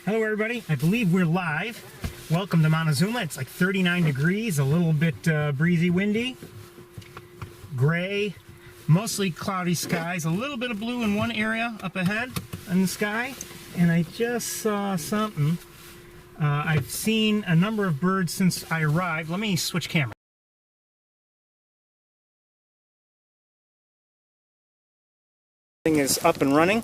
Hello everybody, I believe we're live. Welcome to Montezuma. It's like 39 degrees, a little bit breezy, windy, gray, mostly cloudy skies, a little bit of blue in one area up ahead in the sky. And I just saw something. I've seen a number of birds since I arrived. Let me switch camera. Thing is up and running.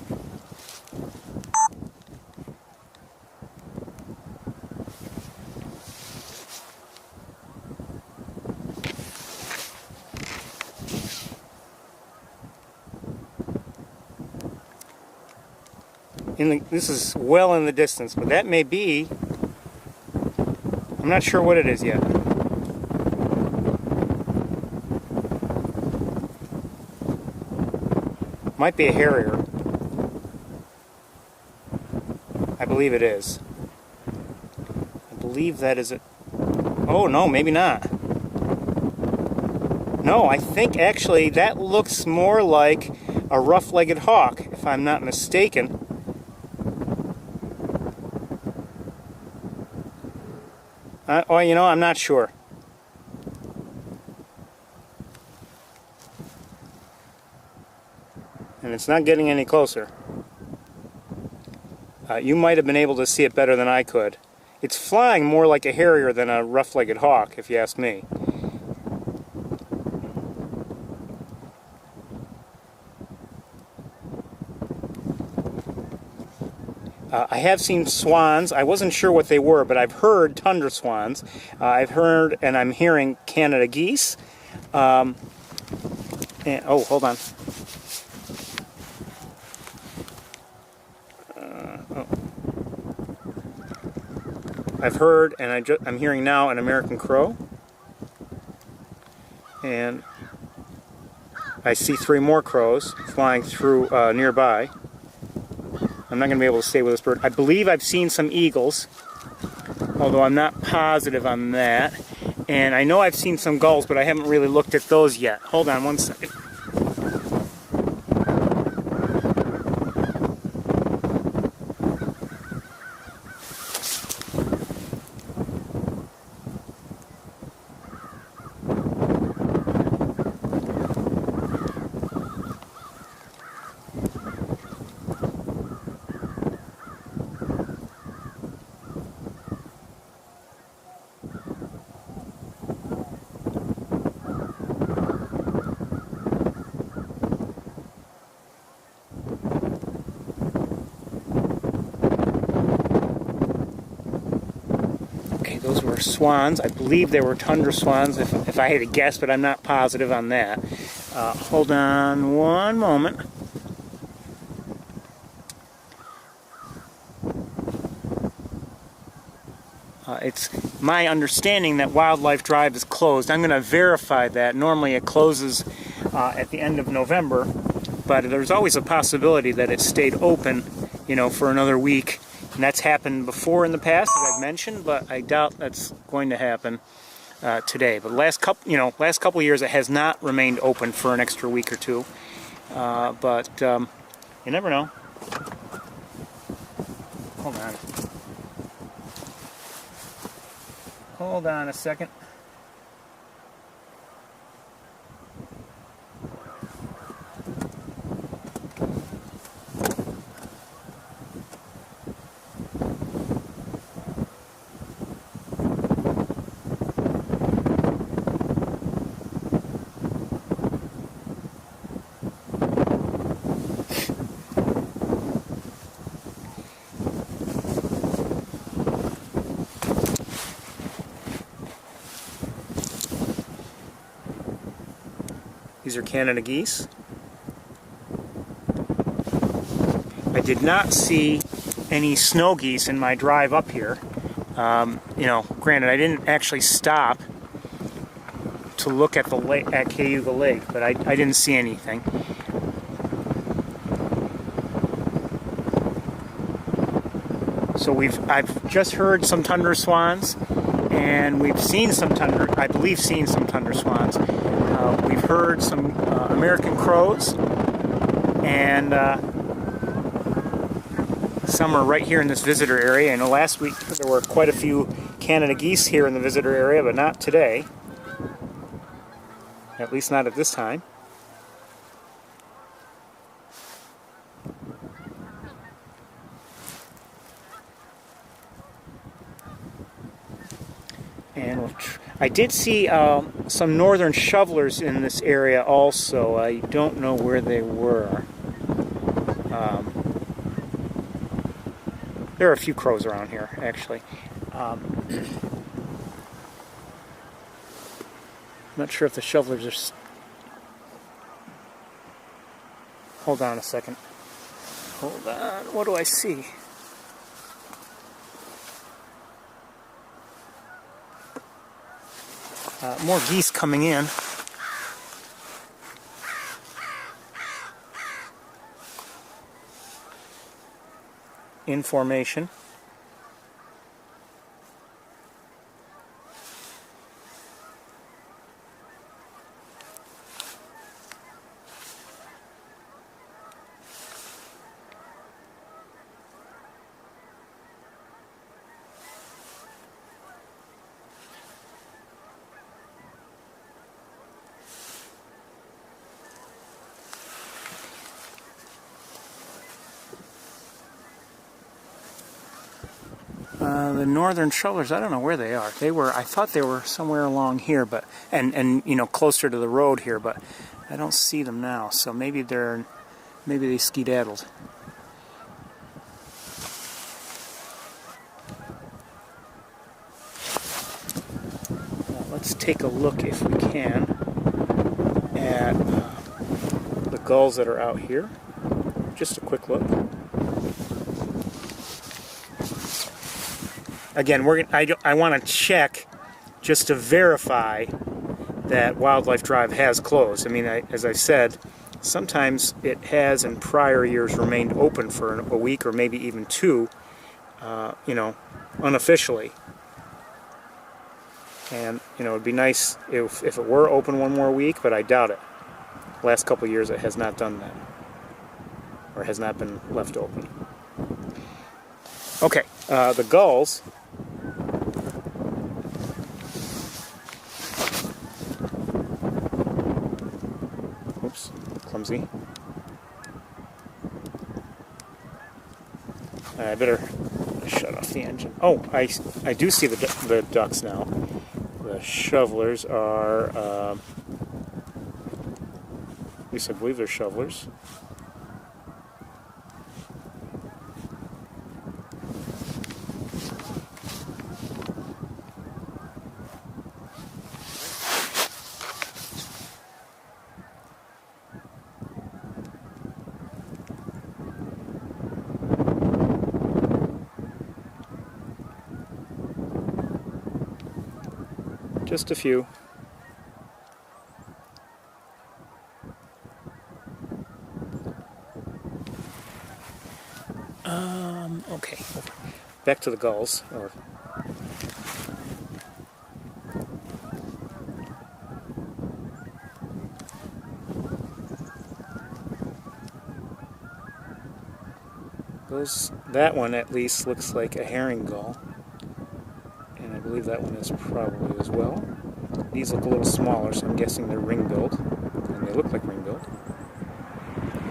This is well in the distance, but that may be, I'm not sure what it is yet. Might be a harrier. I believe it is. I believe that is it. Oh no, maybe not. No, I think actually that looks more like a rough-legged hawk, if I'm not mistaken. I'm not sure. And it's not getting any closer. You might have been able to see it better than I could. It's flying more like a harrier than a rough-legged hawk, if you ask me. I have seen swans. I wasn't sure what they were, but I've heard tundra swans. I've heard, and I'm hearing Canada geese. Oh, hold on. I've heard, and I'm hearing now an American crow. And I see 3 more crows flying through nearby. I'm not going to be able to stay with this bird. I believe I've seen some eagles, although I'm not positive on that. And I know I've seen some gulls, but I haven't really looked at those yet. Hold on one second. Those were swans. I believe they were tundra swans, if I had to guess, but I'm not positive on that. Hold on one moment. It's my understanding that Wildlife Drive is closed. I'm going to verify that. Normally it closes at the end of November, but there's always a possibility that it stayed open, for another week. And that's happened before in the past, as I've mentioned, but I doubt that's going to happen today. But last couple years, it has not remained open for an extra week or two. But you never know. Hold on. Hold on a second. These are Canada geese. I did not see any snow geese in my drive up here. Granted, I didn't actually stop to look at the lake, at Cayuga Lake, but I didn't see anything. So I've just heard some tundra swans, and we've seen some tundra, I believe seen some tundra swans. We've heard some American crows, and Some are right here in this visitor area. I know last week there were quite a few Canada geese here in the visitor area, but not today. At least not at this time. And I did see some northern shovelers in this area also. I don't know where they were. There are a few crows around here, actually. Not sure if the shovelers are... Hold on a second. Hold on. What do I see? More geese coming in. In formation. The northern shovelers, I don't know where they are. I thought they were somewhere along here, but and you know, closer to the road here, but I don't see them now. So maybe they skedaddled. Well, let's take a look, if we can, at the gulls that are out here. Just a quick look. Again, I want to check just to verify that Wildlife Drive has closed. I mean, as I said, sometimes it has in prior years remained open for a week or maybe even two, you know, unofficially. And, you know, it'd be nice if it were open one more week, but I doubt it. Last couple of years it has not done that, or has not been left open. Okay, the gulls. Oops, clumsy. I better shut off the engine. Oh, I do see the ducks now. The shovelers are, at least I believe they're shovelers. Just a few. Okay, back to the gulls. That one at least looks like a herring gull. And I believe that one is probably as well. These look a little smaller, so I'm guessing they're ring-billed. And they look like ring-billed.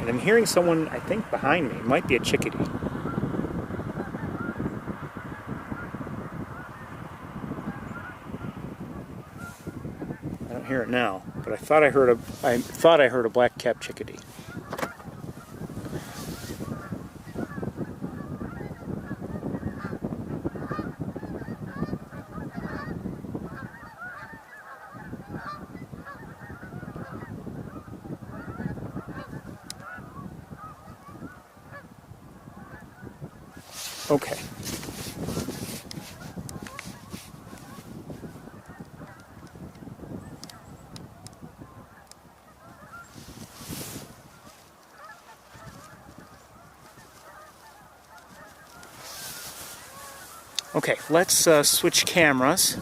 And I'm hearing someone, I think, behind me. It might be a chickadee. I don't hear it now, but I thought I heard a black-capped chickadee. Okay. Okay, let's switch cameras.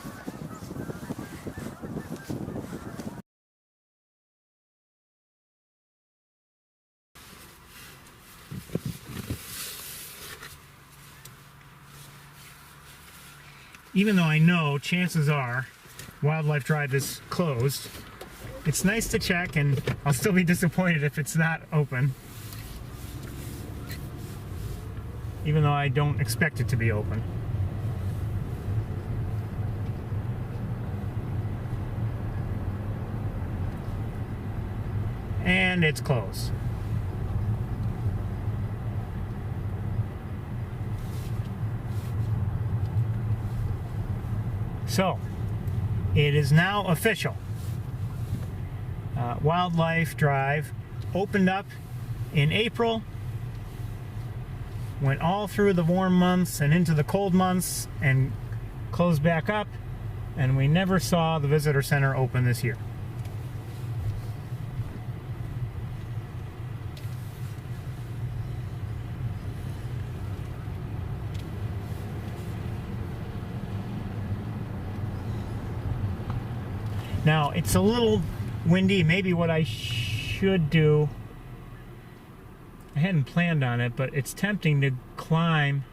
even though I know chances are Wildlife Drive is closed, it's nice to check, and I'll still be disappointed if it's not open. Even though I don't expect it to be open. And it's closed. So, it is now official. Wildlife Drive opened up in April, went all through the warm months and into the cold months, and closed back up, and we never saw the visitor center open this year. Now, it's a little windy. Maybe what I should do, I hadn't planned on it, but it's tempting to climb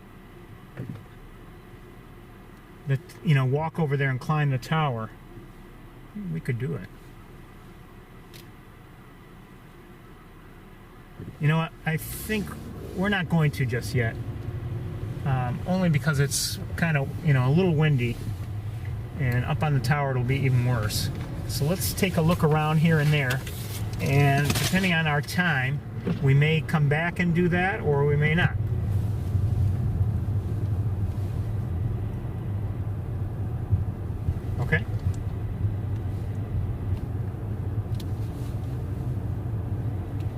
the, walk over there and climb the tower. We could do it. You know what? I think we're not going to just yet. Only because it's kind of, a little windy. And up on the tower it'll be even worse. So let's take a look around here and there, and depending on our time, we may come back and do that, or we may not. Okay?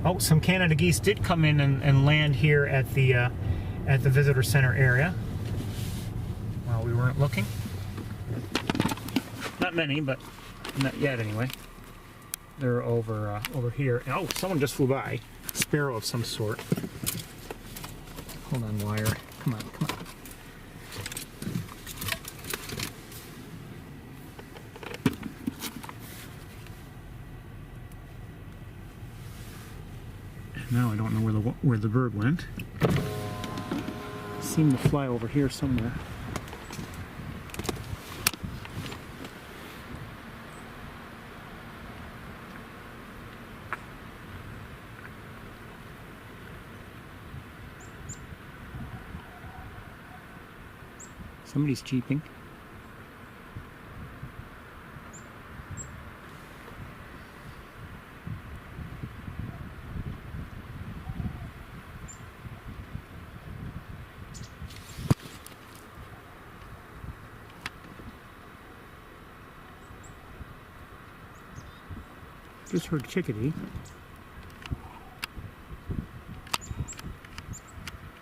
Oh, some Canada geese did come in and land here at the visitor center area while we weren't looking. Not many, but not yet anyway. They're over here. Oh, someone just flew by. Sparrow of some sort. Hold on, wire. Come on. Now I don't know where the bird went. Seemed to fly over here somewhere. Somebody's cheeping. Just heard chickadee.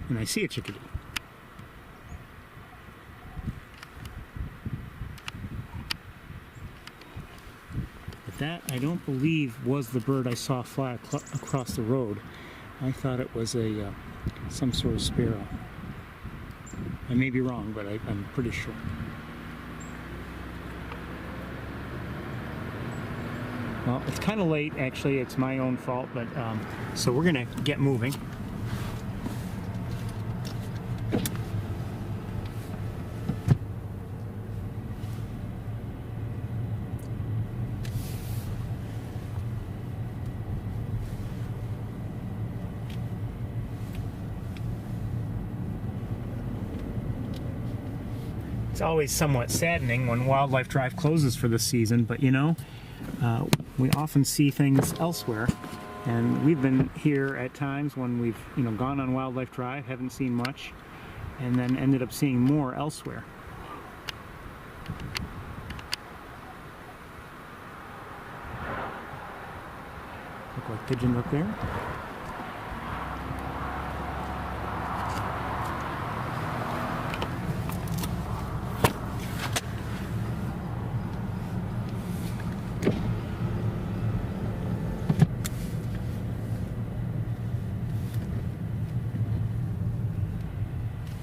And I see a chickadee. That, I don't believe, was the bird I saw fly across the road. I thought it was some sort of sparrow. I may be wrong, but I'm pretty sure. Well, it's kind of late, actually. It's my own fault, but so we're going to get moving. It's always somewhat saddening when Wildlife Drive closes for the season, but we often see things elsewhere, and we've been here at times when we've gone on Wildlife Drive, haven't seen much, and then ended up seeing more elsewhere. Look like pigeons up there.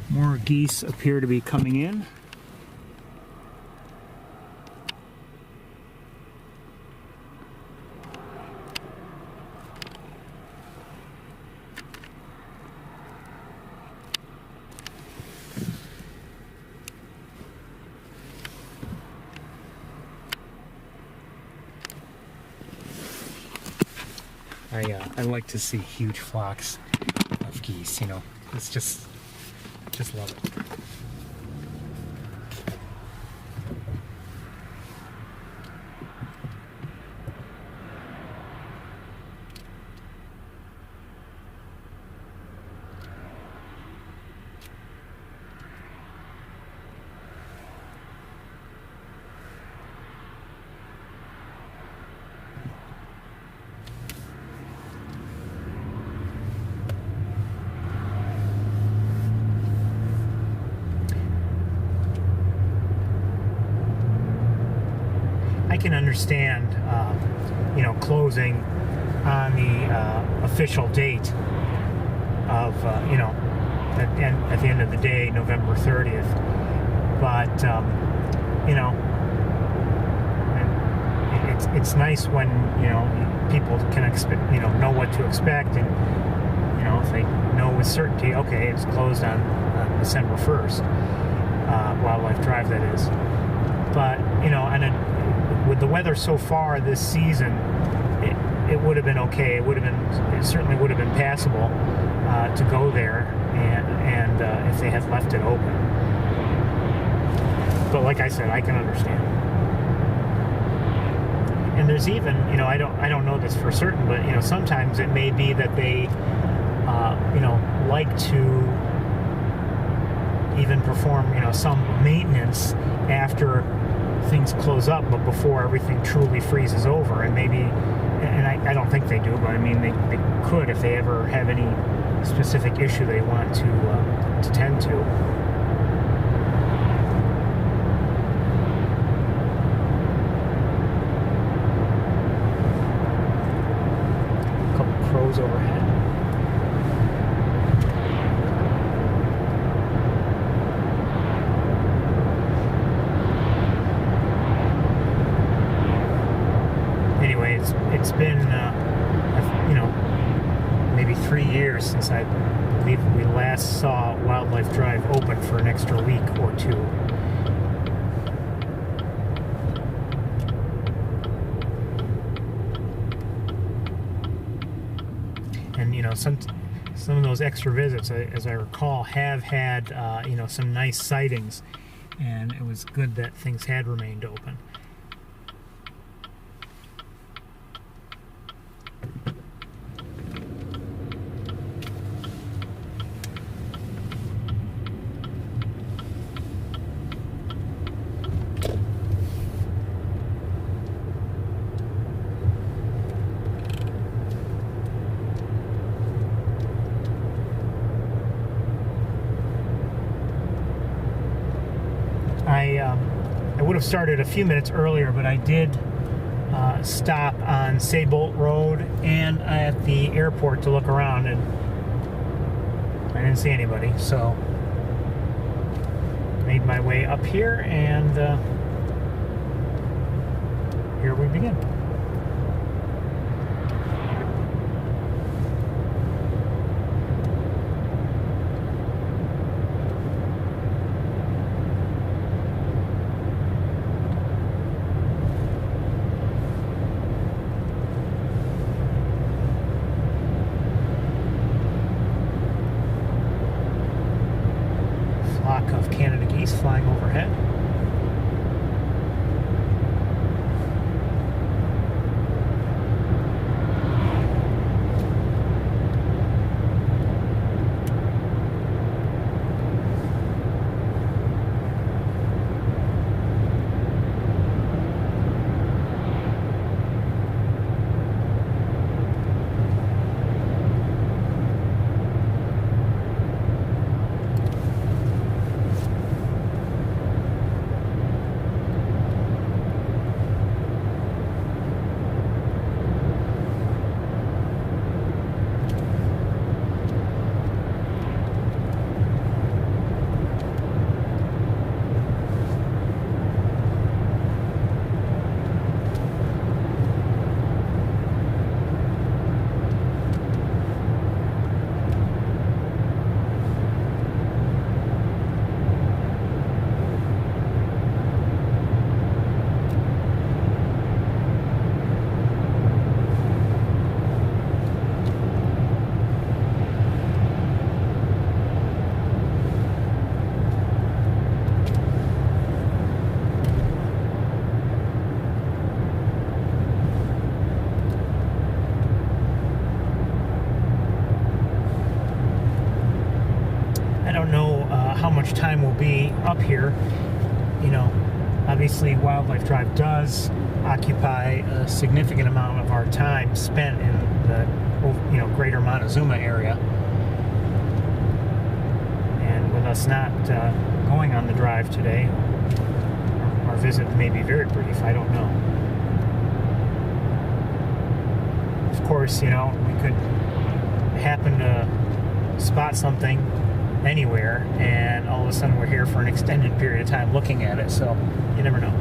More geese appear to be coming in. I like to see huge flocks of geese, you know. It's just love it. I can understand, you know, closing on the official date of, you know, at the end of the day, November 30th. But, you know, it's nice when, you know, people can expect, you know what to expect, and, you know, if they know with certainty, okay, it's closed on December 1st, Wildlife Drive, that is. But, you know, with the weather so far this season, it would have been okay. It certainly would have been passable to go there, and if they had left it open. But like I said, I can understand. And there's even, you know, I don't know this for certain, but, you know, sometimes it may be that they, you know, like to even perform, you know, some maintenance after things close up, but before everything truly freezes over. And maybe, and I don't think they do, but I mean, they could if they ever have any specific issue they want to tend to. A couple crows overhead. It's been, you know, maybe 3 years since I believe we last saw Wildlife Drive open for an extra week or two. And, you know, some of those extra visits, as I recall, have had, you know, some nice sightings, and it was good that things had remained open. I would have started a few minutes earlier, but I did stop on Saybolt Road and at the airport to look around, and I didn't see anybody, so made my way up here, and here we begin. Of Canada geese flying overhead. much time we'll be up here. You know, obviously Wildlife Drive does occupy a significant amount of our time spent in the, you know, greater Montezuma area. And with us not going on the drive today, our visit may be very brief, I don't know. Of course, you know, we could happen to spot something anywhere and all of a sudden we're here for an extended period of time looking at it, so you never know.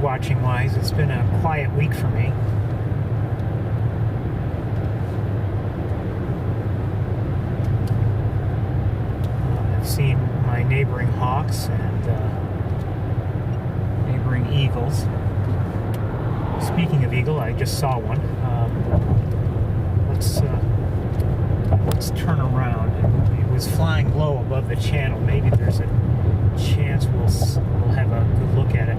Watching wise, it's been a quiet week for me. I've seen my neighboring hawks and neighboring eagles. Speaking of eagle, I just saw one. Let's turn around. It was flying low above the channel. Maybe there's a chance we'll have a good look at it.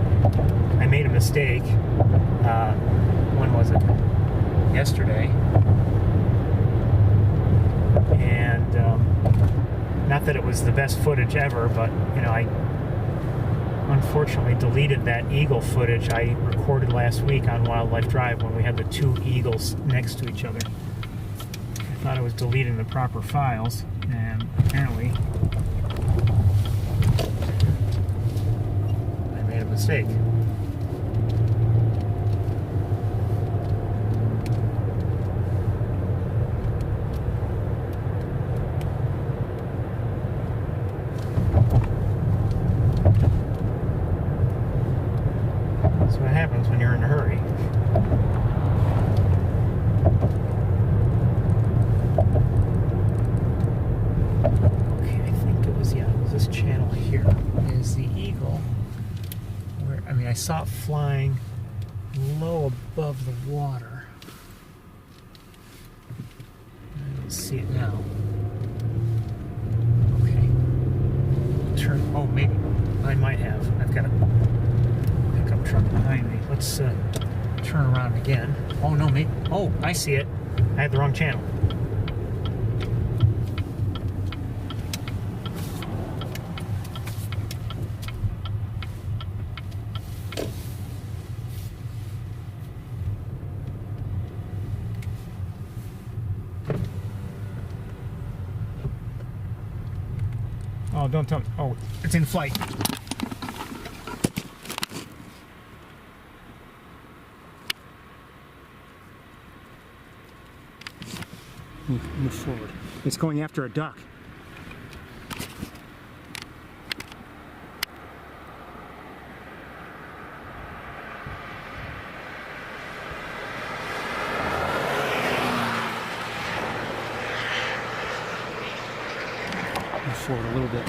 I made a mistake. When was it? Yesterday. And not that it was the best footage ever, but you know, I unfortunately deleted that eagle footage I recorded last week on Wildlife Drive when we had the two eagles next to each other. I thought I was deleting the proper files, and apparently I made a mistake. That's what happens when you're in a hurry. Okay, I think it was this channel here is the eagle. Where, I mean, I saw it flying low above the water. I don't see it now. Okay. Turn. Oh, maybe. I might have. I've got a pickup truck behind me. Let's turn around again. Oh, no, maybe. Oh, I see it. I had the wrong channel. Oh, don't tell me. Oh, it's in flight. Move forward. It's going after a duck. Move forward a little bit.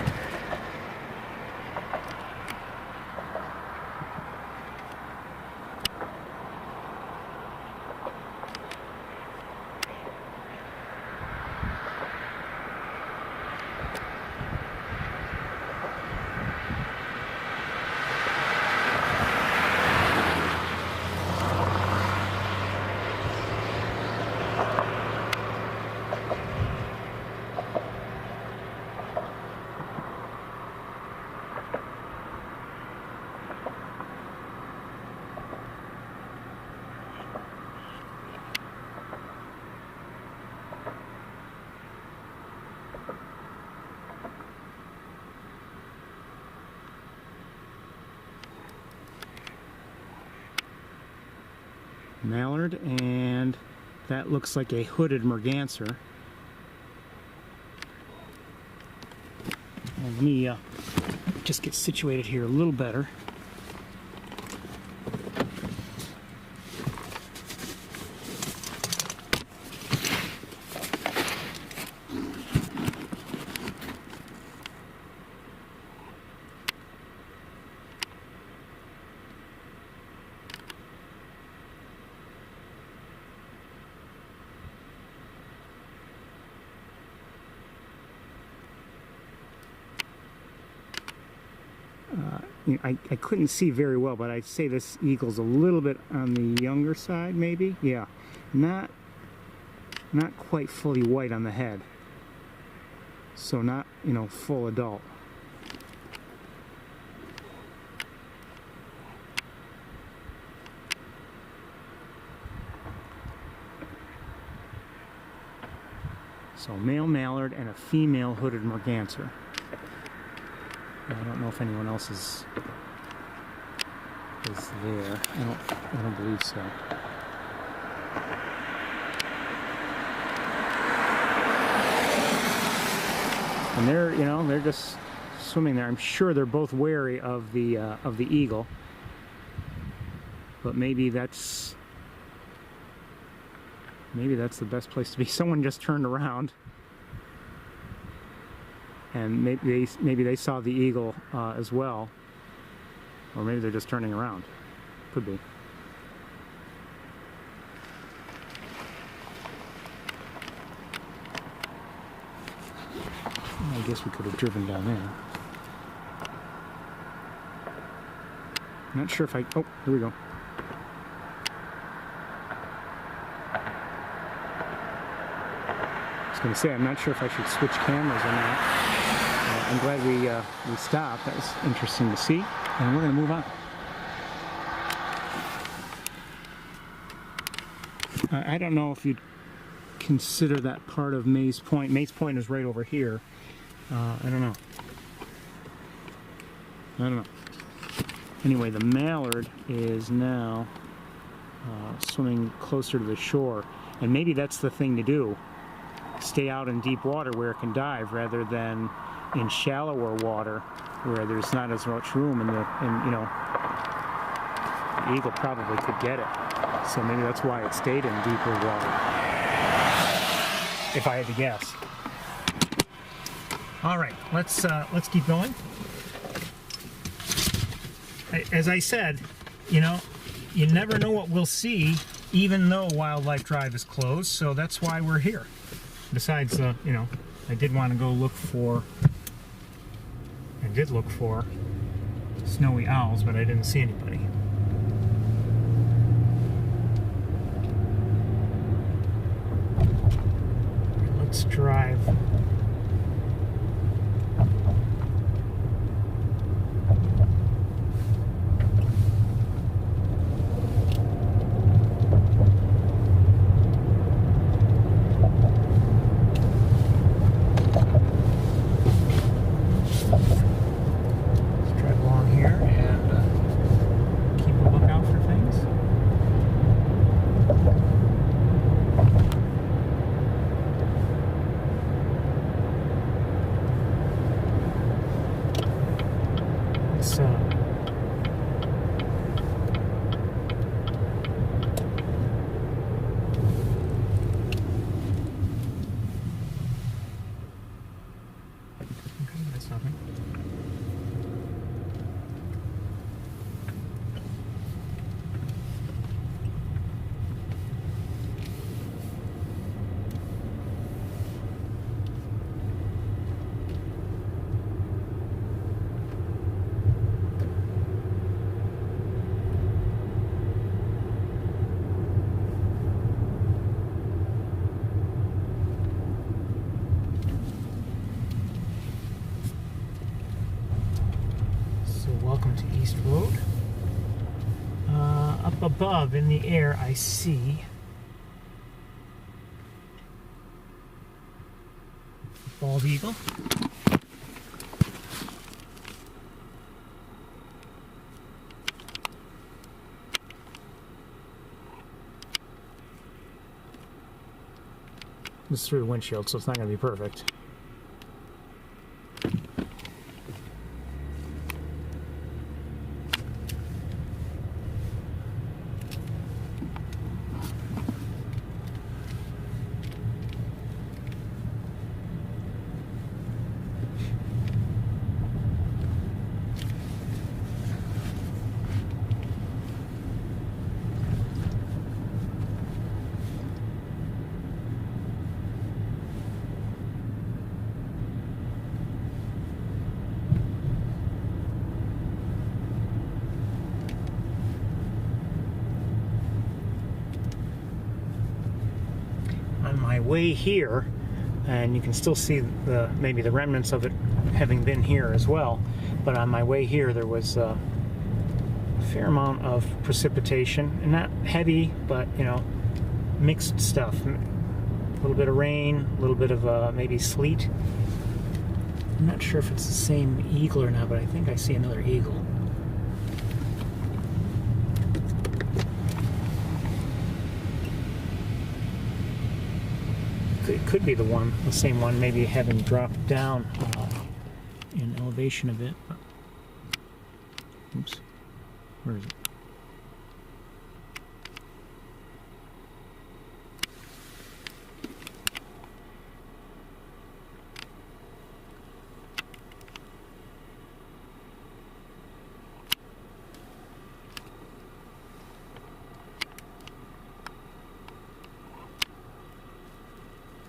mallard, and that looks like a hooded merganser. Well, let me just get situated here a little better. I couldn't see very well, but I'd say this eagle's a little bit on the younger side, maybe. Yeah, not quite fully white on the head, so not, you know, full adult. So male mallard and a female hooded merganser. I don't know if anyone else is there. I don't believe so. And they're just swimming there. I'm sure they're both wary of the eagle, but maybe that's the best place to be. Someone just turned around, and maybe they saw the eagle as well, or maybe they're just turning around. Could be. I guess we could have driven down there. I'm not sure if oh, here we go. I was going to say, I'm not sure if I should switch cameras or not. I'm glad we stopped. That was interesting to see, and we're going to move on. I don't know if you'd consider that part of Mays Point. Mays Point is right over here. I don't know. Anyway, the mallard is now swimming closer to the shore, and maybe that's the thing to do. Stay out in deep water where it can dive, rather than in shallower water where there's not as much room, and you know, the eagle probably could get it. So maybe that's why it stayed in deeper water, if I had to guess. All right, let's keep going. As I said, you know, you never know what we'll see, even though Wildlife Drive is closed. So that's why we're here. Besides, you know, I did want to go look for snowy owls, but I didn't see anybody. Let's drive. Welcome to East Road. Up above in the air, I see a bald eagle. This is through the windshield, so it's not going to be perfect. On my way here, and you can still see maybe the remnants of it having been here as well, but on my way here there was a fair amount of precipitation, and not heavy, but you know, mixed stuff. A little bit of rain, a little bit of maybe sleet. I'm not sure if it's the same eagle or not, but I think I see another eagle. It could be the same one, maybe having dropped down in elevation a bit. Oops, where is it?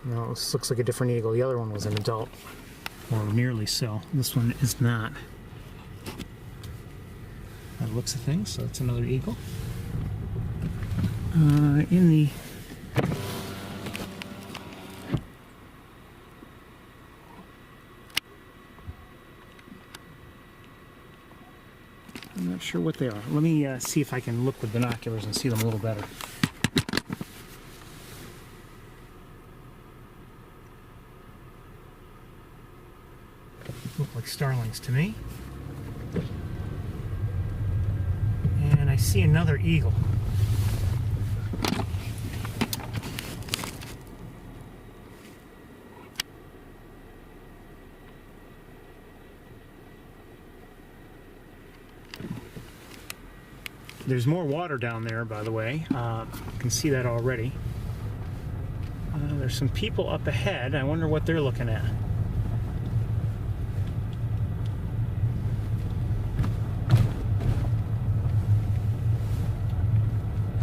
No, this looks like a different eagle. The other one was an adult, or nearly so. This one is not. By the looks of things, so it's another eagle. In the I'm not sure what they are. Let me see if I can look with binoculars and see them a little better. Look like starlings to me. And I see another eagle. There's more water down there, by the way. You can see that already. There's some people up ahead. I wonder what they're looking at.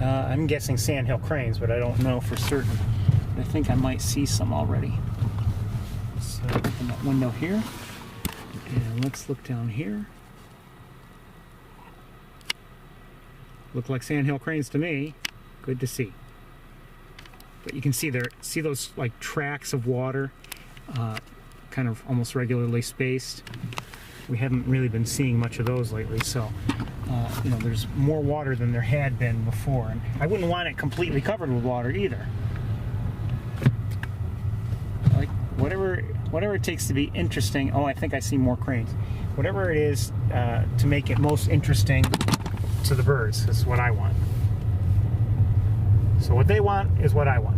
I'm guessing sandhill cranes, but I don't know for certain. I think I might see some already. So open that window here, and let's look down here. Look like sandhill cranes to me. Good to see. But you can see there, see those like tracks of water, kind of almost regularly spaced. We haven't really been seeing much of those lately, so you know, there's more water than there had been before, and I wouldn't want it completely covered with water either. Like whatever it takes to be interesting. Oh, I think I see more cranes. Whatever it is to make it most interesting to the birds is what I want. So what they want is what I want.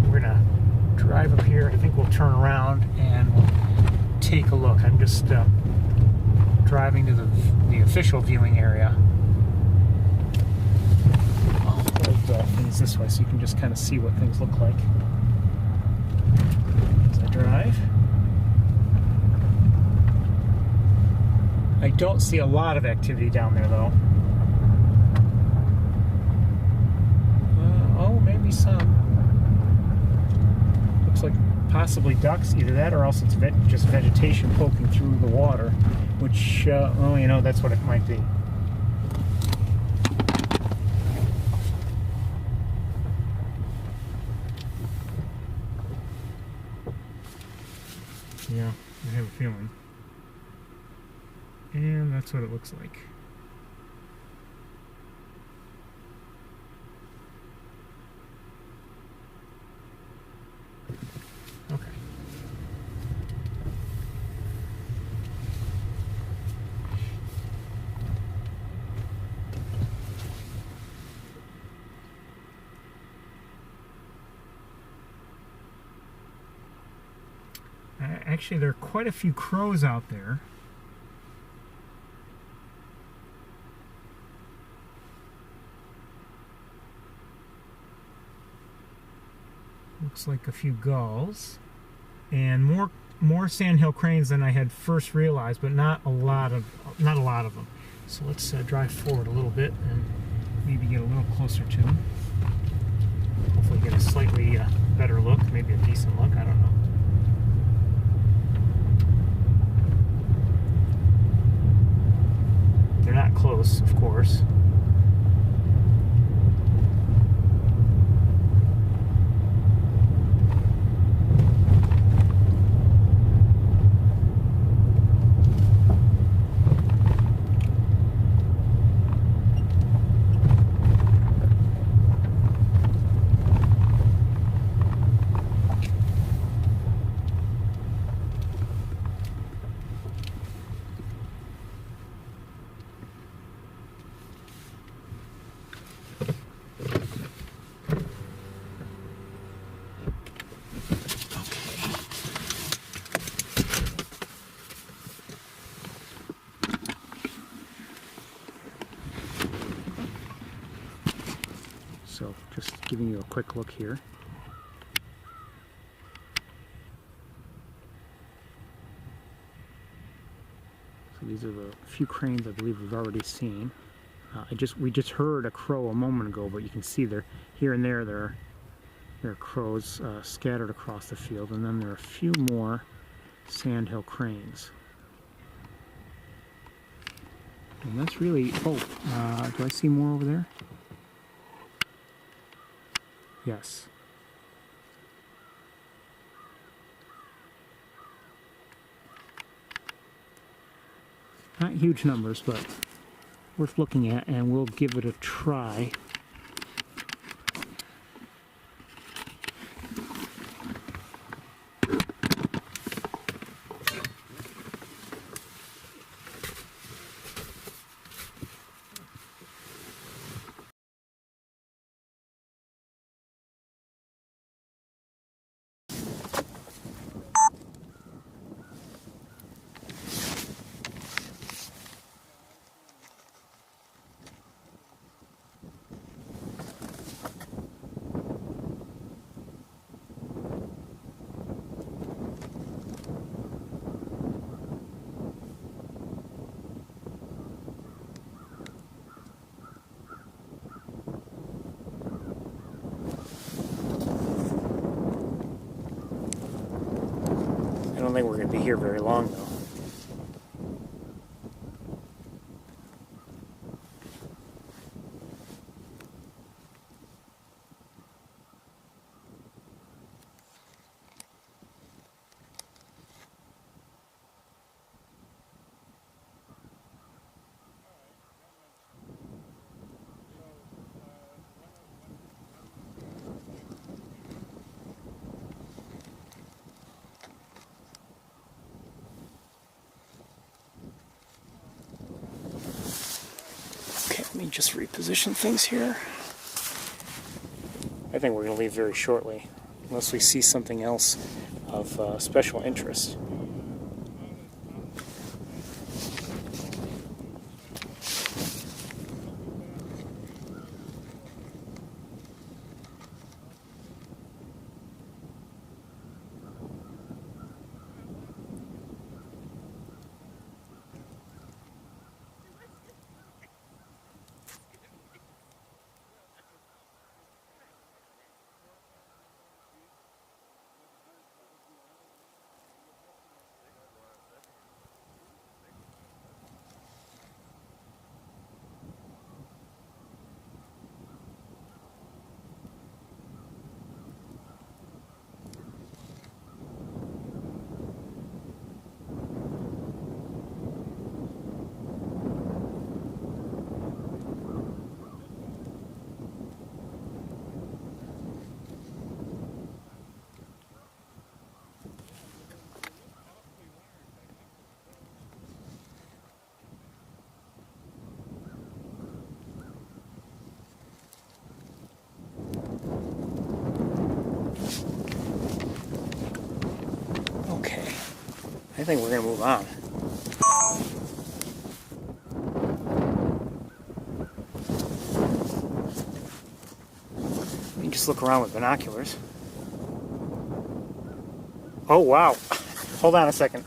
We're gonna drive up here. I think we'll turn around and we'll take a look. I'm just driving to the official viewing area. I'll hold things this way so you can just kind of see what things look like as I drive. I don't see a lot of activity down there, though. Oh, maybe some. Looks like possibly ducks, either that or else it's just vegetation poking through the water, which, oh, you know, that's what it might be. Yeah, I have a feeling. And that's what it looks like. Okay. actually there are quite a few crows out there. Looks like a few gulls, and more sandhill cranes than I had first realized, but not a lot of them. So let's drive forward a little bit and maybe get a little closer to them. Hopefully get a slightly better look, maybe a decent look, I don't know. They're not close, of course. So just giving you a quick look here. So these are the few cranes I believe we've already seen. We just heard a crow a moment ago, but you can see there, here and there, there are crows scattered across the field, and then there are a few more sandhill cranes. And that's really, do I see more over there? Yes. Not huge numbers, but worth looking at, and we'll give it a try. I don't think we're going to be here very long, though. Let me just reposition things here. I think we're going to leave very shortly, unless we see something else of special interest. think we're going to move on. You can just look around with binoculars. Oh, wow. Hold on a second.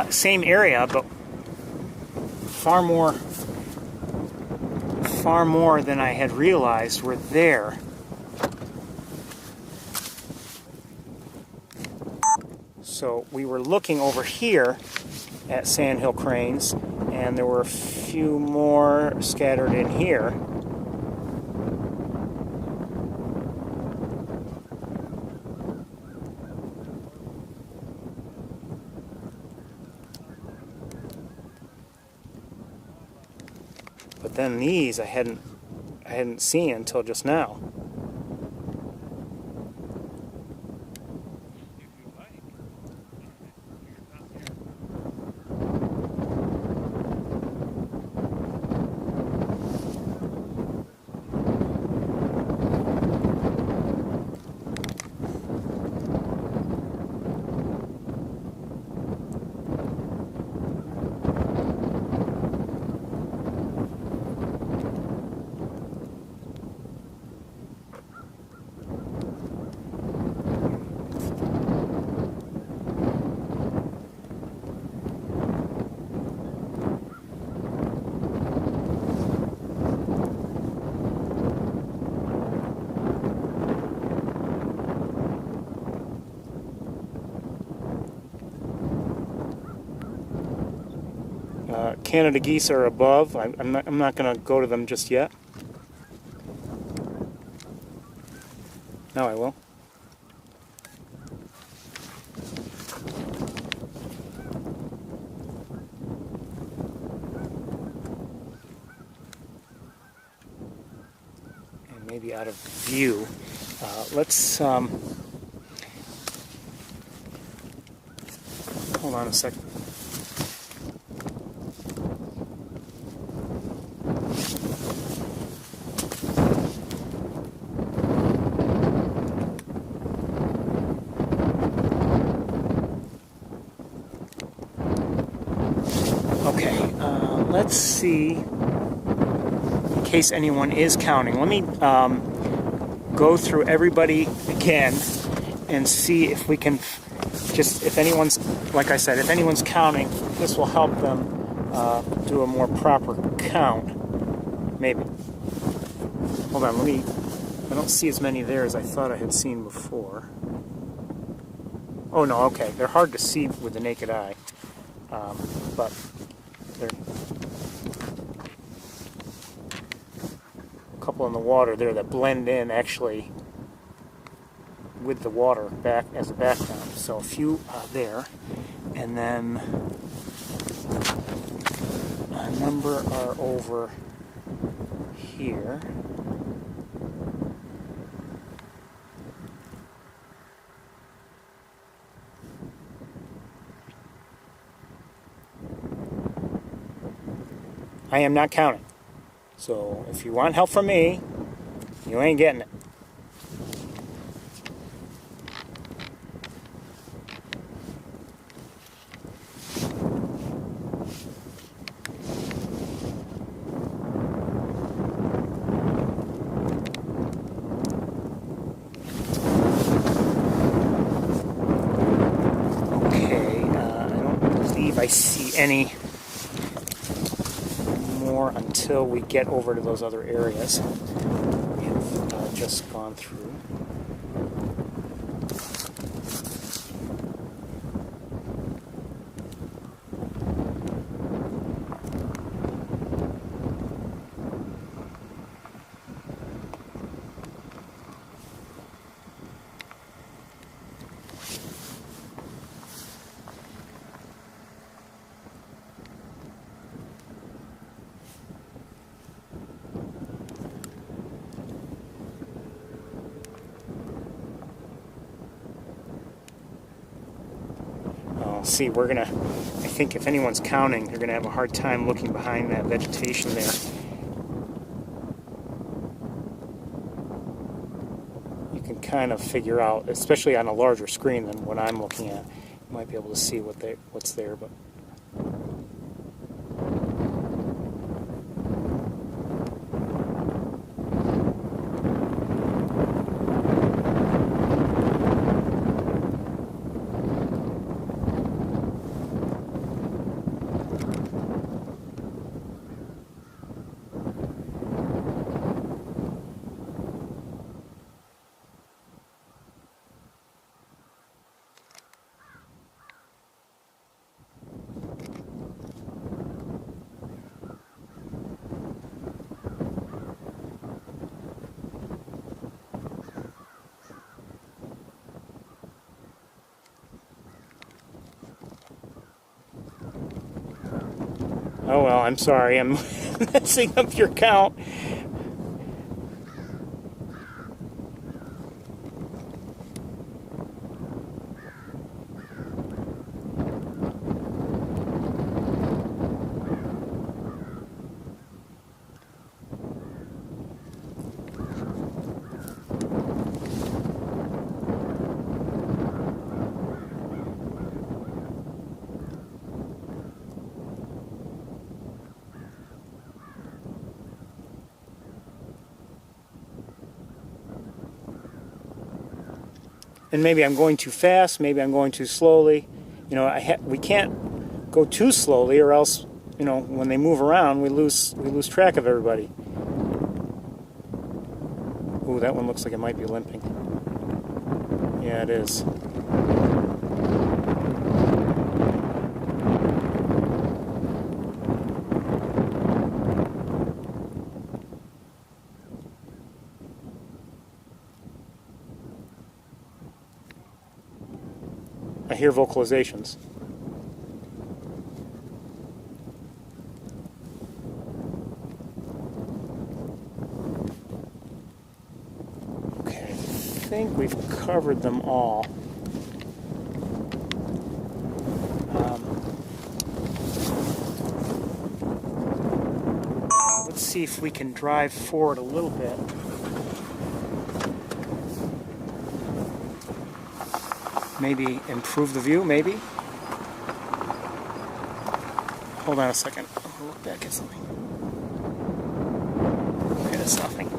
Same area, but far more than I had realized were there. So we were looking over here at sandhill cranes, and there were a few more scattered in here. But then these I hadn't seen until just now. Canada geese are above. I'm not going to go to them just yet. Now I will. And maybe out of view. Let's hold on a second. Let's see, in case anyone is counting. Let me go through everybody again and see if we can if anyone's, like I said, if anyone's counting, this will help them do a more proper count. Maybe. Hold on, I don't see as many there as I thought I had seen before. Oh no, okay, they're hard to see with the naked eye, but they're a couple in the water there that blend in actually with the water back as a background. So a few there, and then a number are over here. I am not counting. So if you want help from me, you ain't getting it. Okay, I don't believe I see any until we get over to those other areas we've just gone through. See, I think if anyone's counting, they're going to have a hard time looking behind that vegetation there. You can kind of figure out, especially on a larger screen than what I'm looking at, Might be able to see what's there, but. Oh well, I'm sorry, I'm messing up your count. And maybe I'm going too fast, maybe I'm going too slowly. You know, we can't go too slowly, or else, you know, when they move around, we lose track of everybody. Ooh, that one looks like it might be limping. Yeah, it is. I hear vocalizations. Okay, I think we've covered them all. Let's see if we can drive forward a little bit. Maybe improve the view, maybe? Hold on a second. I'll look back at something. Okay, that's nothing.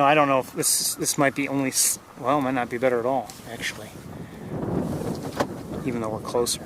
I don't know if this might be only, well, it might not be better at all, actually, even though we're closer.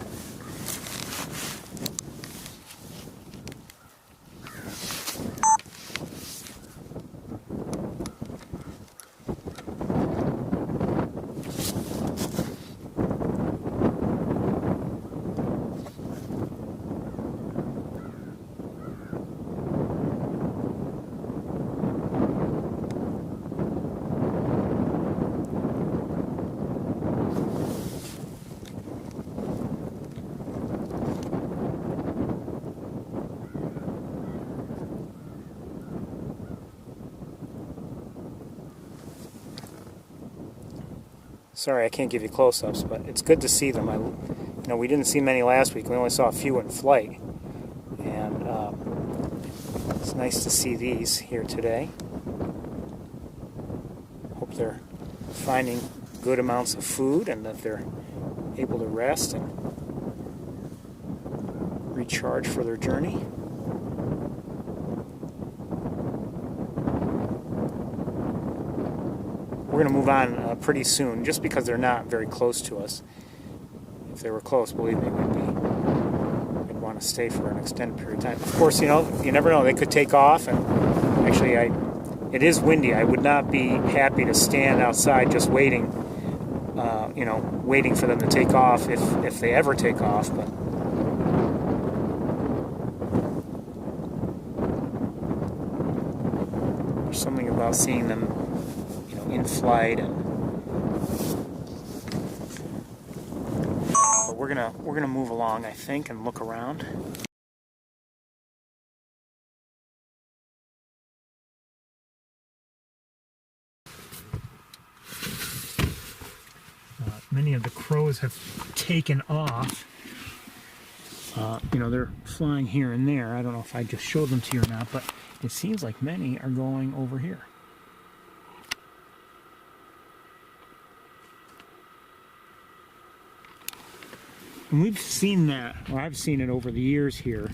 Sorry, I can't give you close-ups, but it's good to see them. We didn't see many last week. We only saw a few in flight, and it's nice to see these here today. Hope they're finding good amounts of food and that they're able to rest and recharge for their journey. We're going to move on pretty soon, just because they're not very close to us. If they were close, believe me, we'd want to stay for an extended period of time. Of course, you never know. They could take off, and actually, it is windy. I would not be happy to stand outside just waiting, waiting for them to take off if they ever take off. But there's something about seeing them in flight, but we're gonna move along, I think, and look around. Many of the crows have taken off. You know, they're flying here and there. I don't know if I just showed them to you or not, but it seems like many are going over here. And we've seen that, or I've seen it over the years here,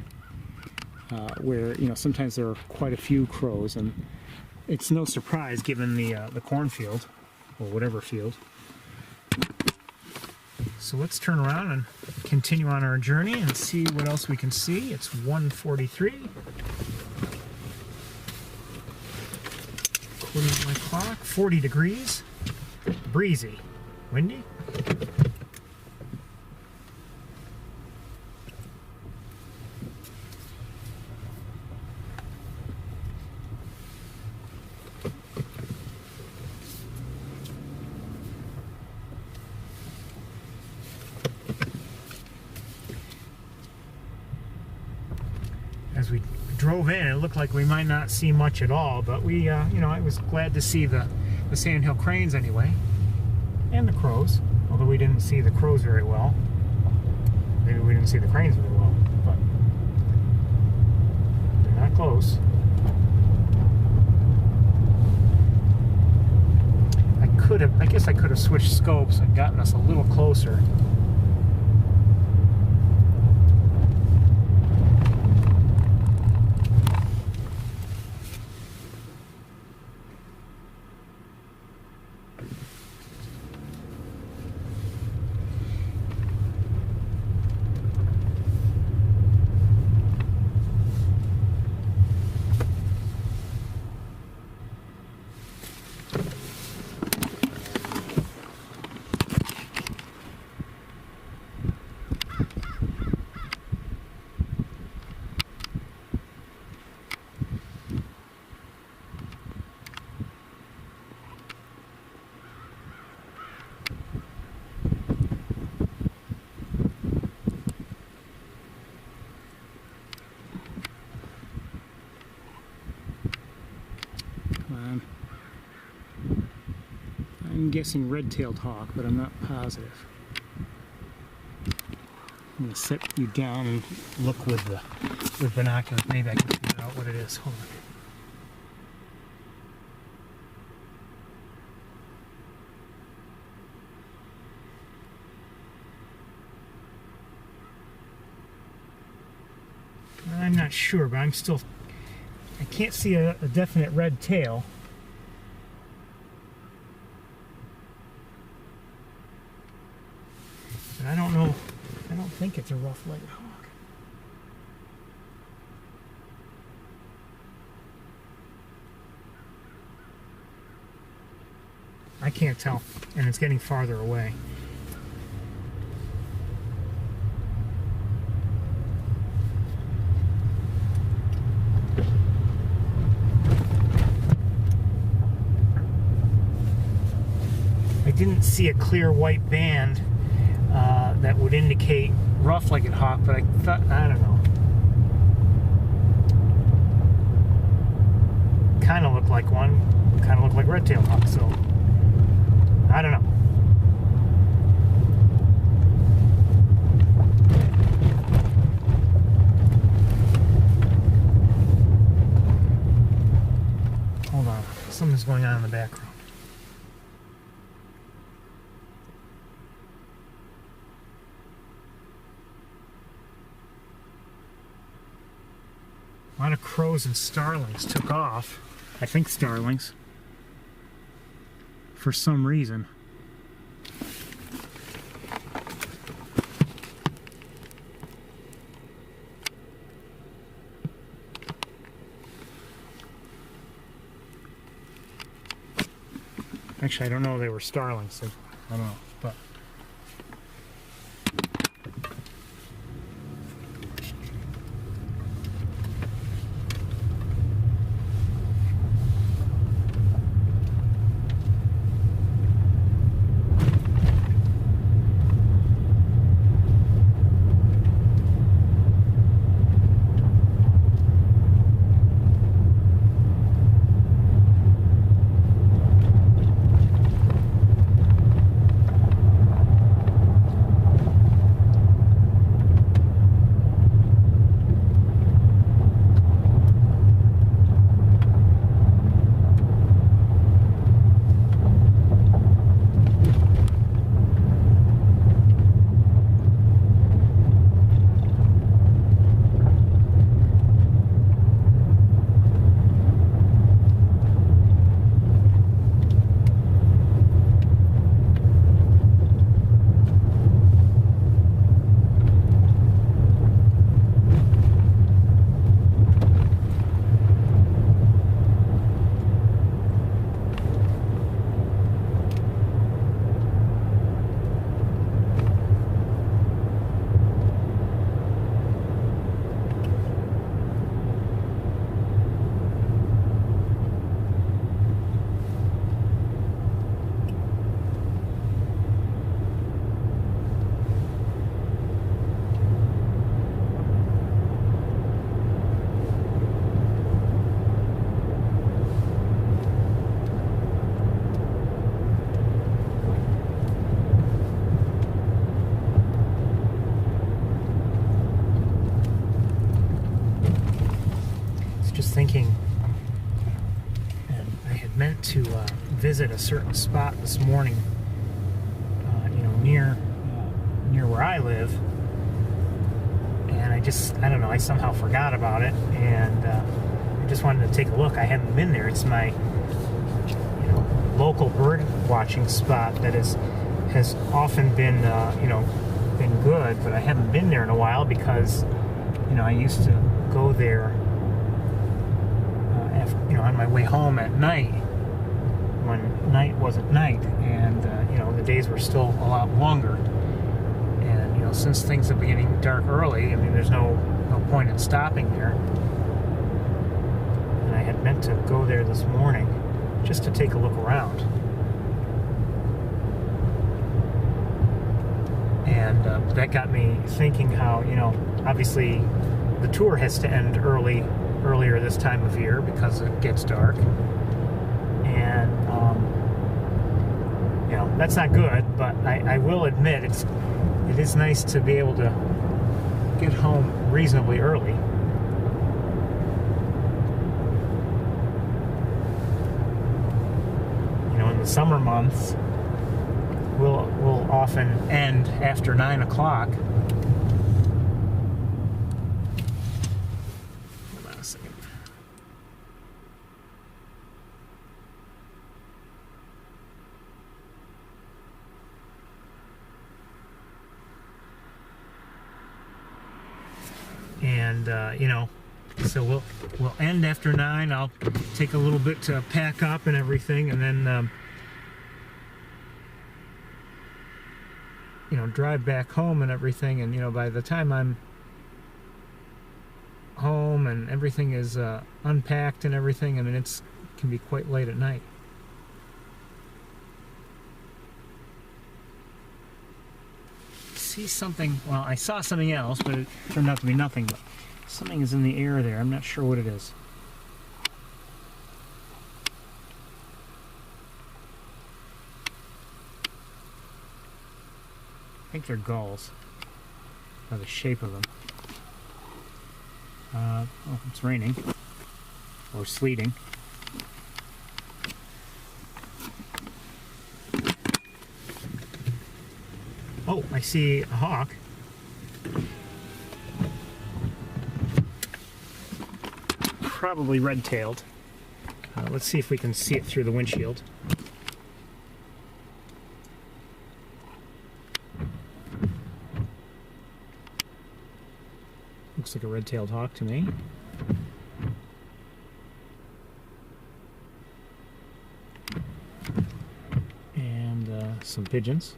where, you know, sometimes there are quite a few crows, and it's no surprise given the cornfield, or whatever field. So let's turn around and continue on our journey and see what else we can see. It's 1:43. According to my clock, 40 degrees, breezy, windy. As we drove in, it looked like we might not see much at all, but we, you know, I was glad to see the sandhill cranes anyway, and the crows, although we didn't see the crows very well. Maybe we didn't see the cranes very well, but they're not close. I guess I could have switched scopes and gotten us a little closer. I'm guessing red-tailed hawk, but I'm not positive. I'm going to set you down and look with binoculars. Maybe I can figure out what it is. Hold on. I'm not sure, but I can't see a definite red tail. But I don't know, I don't think it's a rough-legged hawk. I can't tell, and it's getting farther away. I didn't see a clear white band that would indicate rough-legged hawk, but I thought, I don't know. Kind of looked like one, kind of looked like red-tailed hawk, so I don't know. Hold on, something's going on in the background. A lot of crows and starlings took off. I think starlings. For some reason. Actually, I don't know if they were starlings, so I don't know, but a certain spot this morning, near where I live, and I don't know, I somehow forgot about it, and I just wanted to take a look. I haven't been there. It's my local bird watching spot that has often been been good, but I haven't been there in a while because I used to go there on my way home at night when night wasn't night, and the days were still a lot longer. And since things are beginning dark early, I mean, there's no point in stopping there. And I had meant to go there this morning just to take a look around. And that got me thinking how, obviously the tour has to end earlier this time of year because it gets dark. And, that's not good, but I will admit it is nice to be able to get home reasonably early. In the summer months, we'll often end after 9 o'clock. Hold on a second. And so we'll end after 9. I'll take a little bit to pack up and everything, and then drive back home and everything. And by the time I'm home and everything is unpacked and everything, I mean, it can be quite late at night. See something? Well, I saw something else, but it turned out to be nothing. But something is in the air there. I'm not sure what it is. I think they're gulls, by the shape of them. Oh, it's raining, or sleeting. Oh, I see a hawk. Probably red-tailed. Let's see if we can see it through the windshield. Looks like a red-tailed hawk to me. And some pigeons.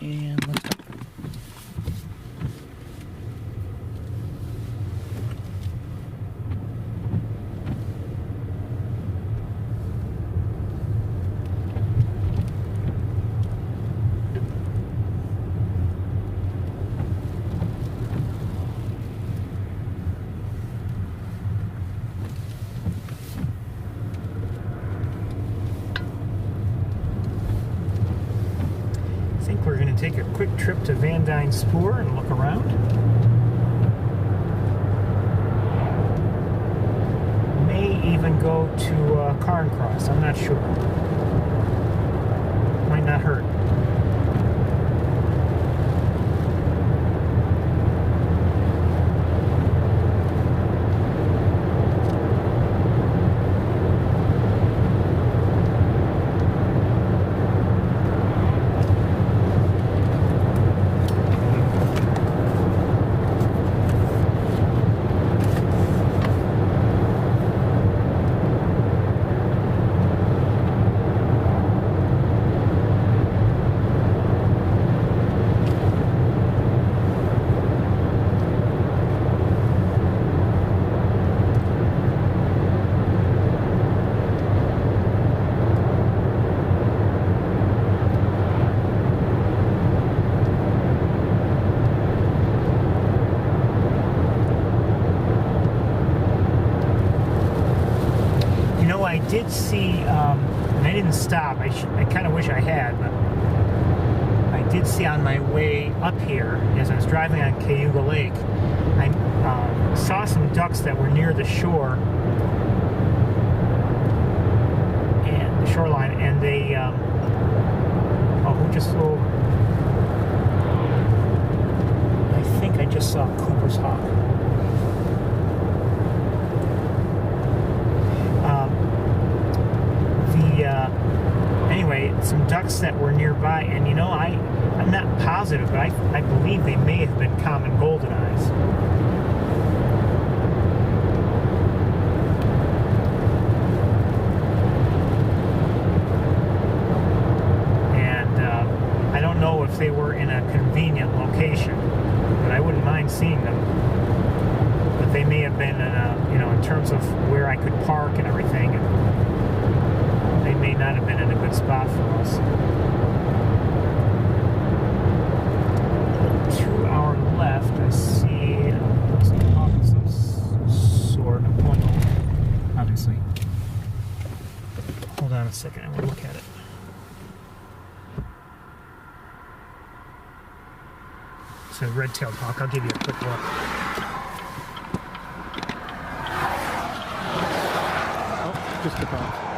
And let's go. We're going to take a quick trip to Van Dyne Spoor and look around. May even go to Carncross. I'm not sure. Might not hurt. I did see, and I didn't stop, I kind of wish I had, but I did see on my way up here, as I was driving on Cayuga Lake, saw some ducks that were near the shore and the shoreline, and they who just flew over? I think I just saw Cooper's hawk. Anyway, some ducks that were nearby, and you know, I'm not positive, but I believe they may have been common golden eyes. And I don't know if they were in a convenient location, but I wouldn't mind seeing them. But they may have been in a, you know, in terms of where I could park and everything, and they may not have been in a good spot for us. 2 hour left. I see some hawk of some sort. I'm going home, obviously. Hold on a second. I want to look at it. It's a red-tailed hawk. I'll give you a quick look. Oh, just about.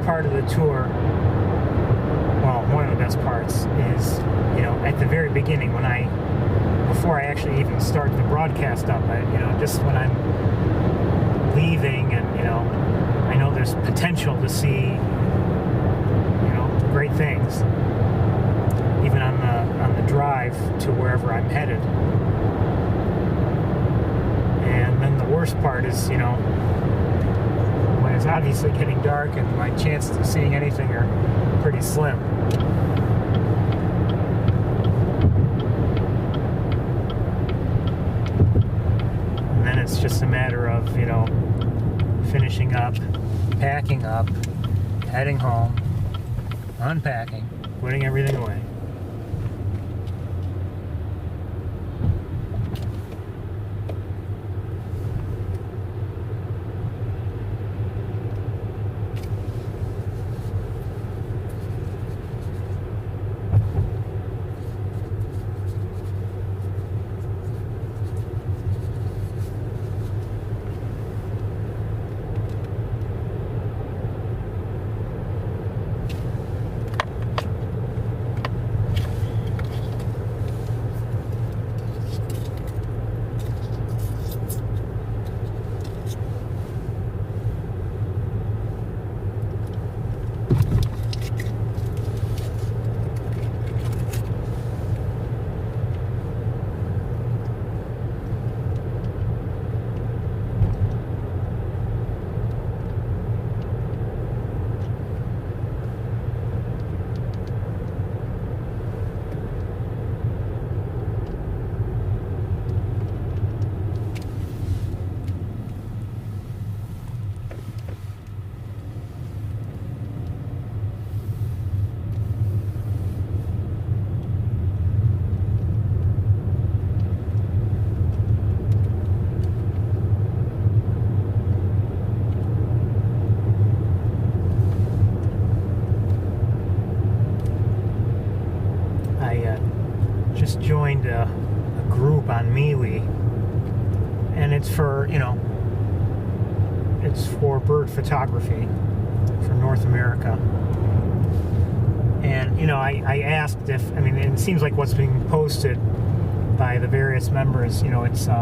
Part of the tour, well, one of the best parts is, you know, at the very beginning before I actually even start the broadcast up, you know, just when I'm leaving, and, you know, I know there's potential to see, you know, great things, even on the drive to wherever I'm headed. And then the worst part is, you know, it's obviously getting dark and my chances of seeing anything are pretty slim. And then it's just a matter of, you know, finishing up, packing up, heading home, unpacking, putting everything away. Joined a group on MeWe, and it's for, you know, it's for bird photography for North America. And, you know, I asked if, I mean, it seems like what's being posted by the various members, you know, it's, you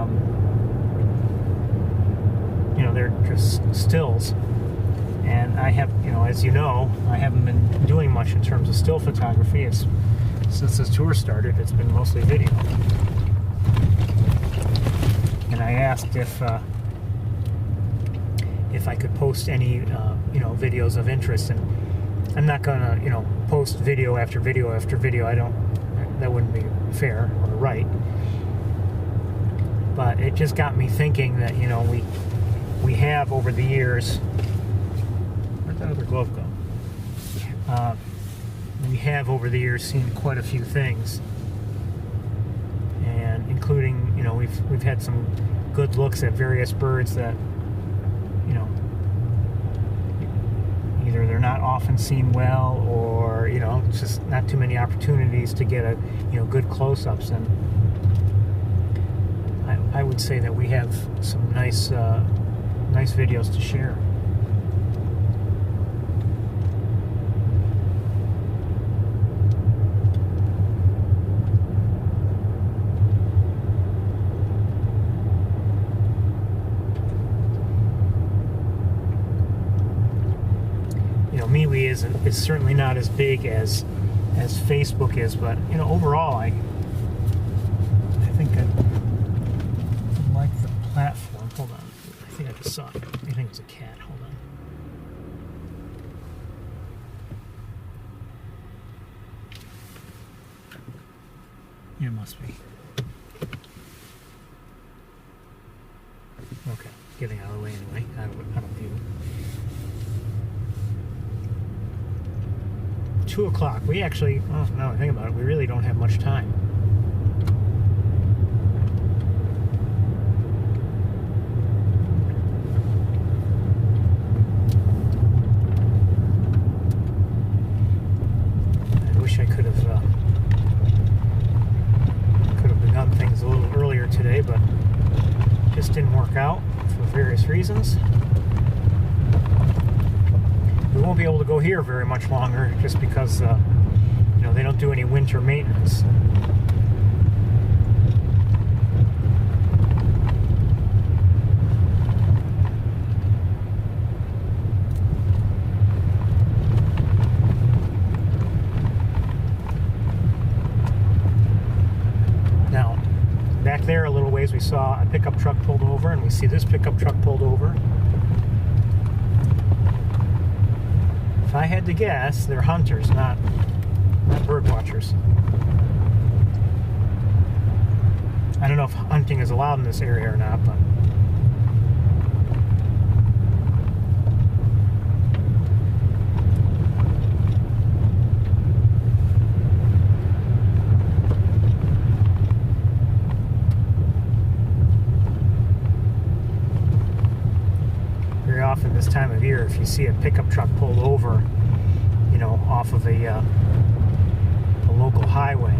know, they're just stills. And I have, you know, as you know, I haven't been doing much in terms of still photography. It's, since this tour started, it's been mostly video. And I asked if if I could post any videos of interest. And I'm not gonna post video after video after video. That wouldn't be fair or right. But it just got me thinking that we have over the years. Where'd that other glove go? We have over the years seen quite a few things, and including we've had some good looks at various birds that either they're not often seen well, or it's just not too many opportunities to get a good close-ups. And I would say that we have some nice videos to share. MeWe is certainly not as big as Facebook is, but overall I think I like the platform. Hold on, I think I just saw it. I think it's a cat. Hold on. It must be. Okay, getting out of the way anyway. Out of view. 2 o'clock. We actually, now I think about it, we really don't have much time. I wish I could have begun things a little earlier today, but it just didn't work out for various reasons. We won't be able to go here very much longer, just because they don't do any winter maintenance. Now, back there a little ways we saw a pickup truck pulled over, and we see this pickup truck pulled over. If I had to guess, they're hunters, not bird watchers. I don't know if hunting is allowed in this area or not, but very often this time of year, if you see a pickup truck pulled over, off of a local highway,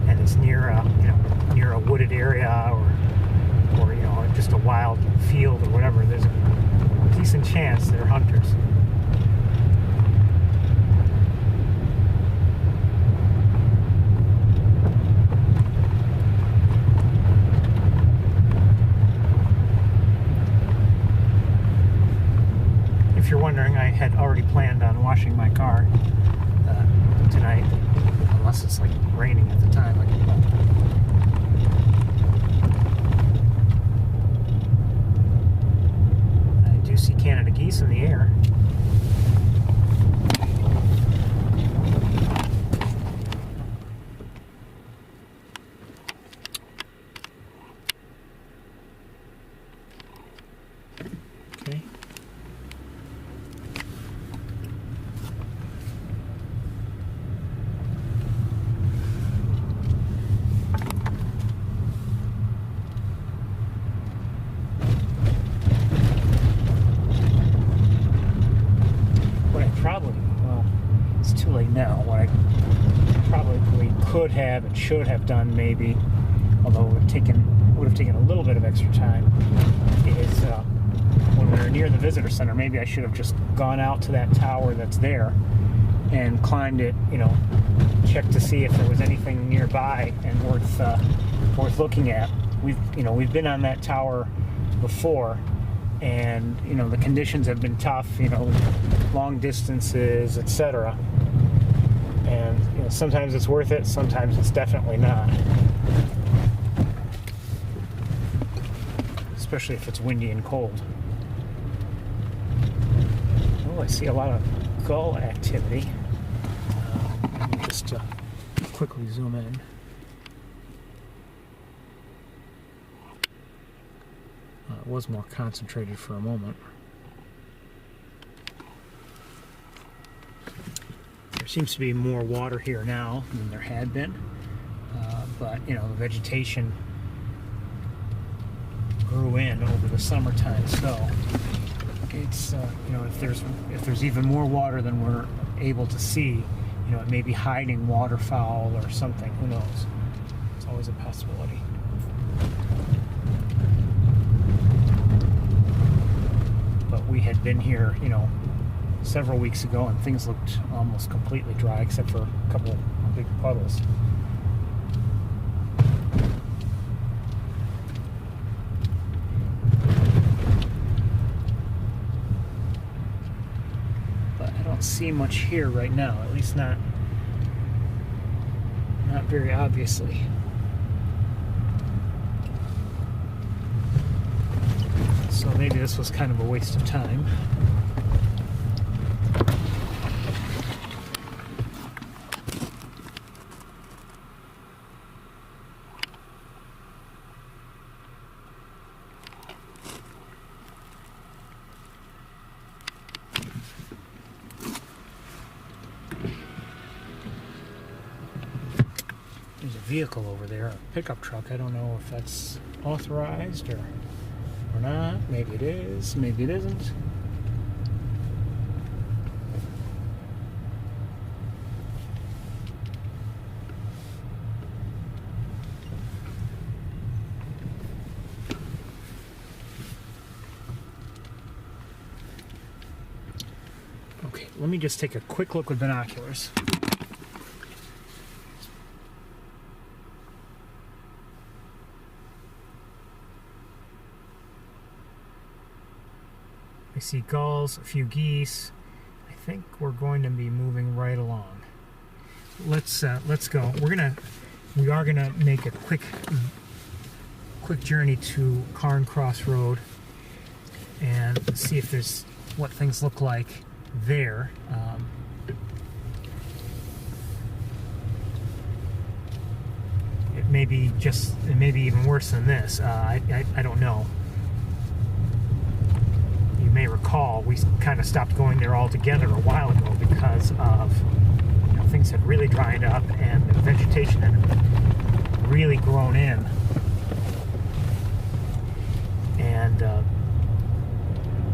and it's near a wooded area or just a wild field or whatever, there's a decent chance they're hunters. If you're wondering, I had already planned on washing my car tonight, unless it's like raining at the time. I do see Canada geese in the air. Okay. Now, what I probably could have and should have done, maybe, although it would have taken a little bit of extra time, is when we were near the visitor center, maybe I should have just gone out to that tower that's there and climbed it, checked to see if there was anything nearby and worth looking at. We've been on that tower before, and the conditions have been tough, long distances, etc. And sometimes it's worth it, sometimes it's definitely not. Especially if it's windy and cold. I see a lot of gull activity. Let me just quickly zoom in. It was more concentrated for a moment. There seems to be more water here now than there had been, but the vegetation grew in over the summertime, so it's if there's even more water than we're able to see, it may be hiding waterfowl or something. Who knows? It's always a possibility. But we had been here, several weeks ago, and things looked almost completely dry except for a couple of big puddles. But I don't see much here right now, at least not very obviously. So maybe this was kind of a waste of time. There's a vehicle over there, a pickup truck. I don't know if that's authorized or not. Maybe it is, maybe it isn't. Okay, let me just take a quick look with binoculars. I see gulls, a few geese. I think we're going to be moving right along. Let's go. We are gonna make a quick journey to Carn Cross Road and see if there's what things look like there. It may be even worse than this. I don't know. You may recall we kind of stopped going there altogether a while ago because of things had really dried up and the vegetation had really grown in, and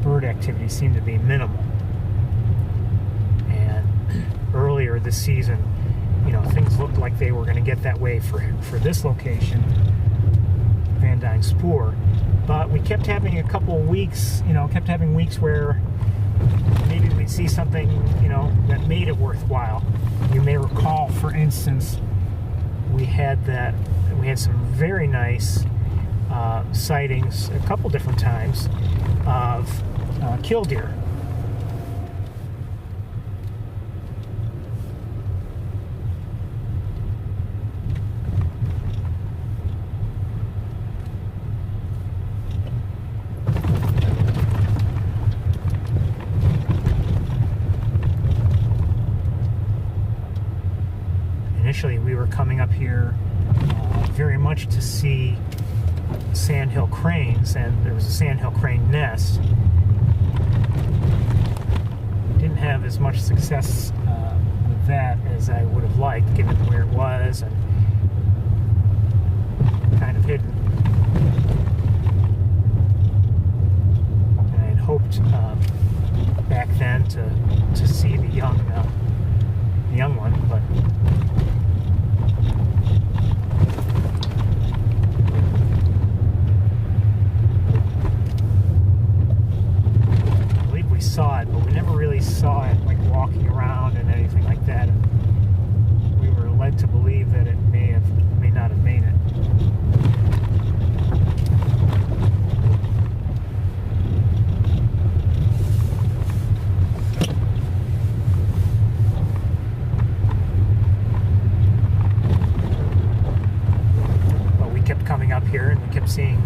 bird activity seemed to be minimal. And earlier this season, things looked like they were going to get that way for this location, Van Dyne Spoor. But we kept having a couple of weeks, weeks where maybe we'd see something, that made it worthwhile. You may recall, for instance, we had some very nice sightings a couple different times of killdeer. Initially, we were coming up here very much to see sandhill cranes, and there was a sandhill crane nest. Didn't have as much success with that as I would have liked, given where it was and kind of hidden. And I had hoped back then to see the young one, but saw it, but we never really saw it like walking around and anything like that. And we were led to believe that it may not have made it. But we kept coming up here and we kept seeing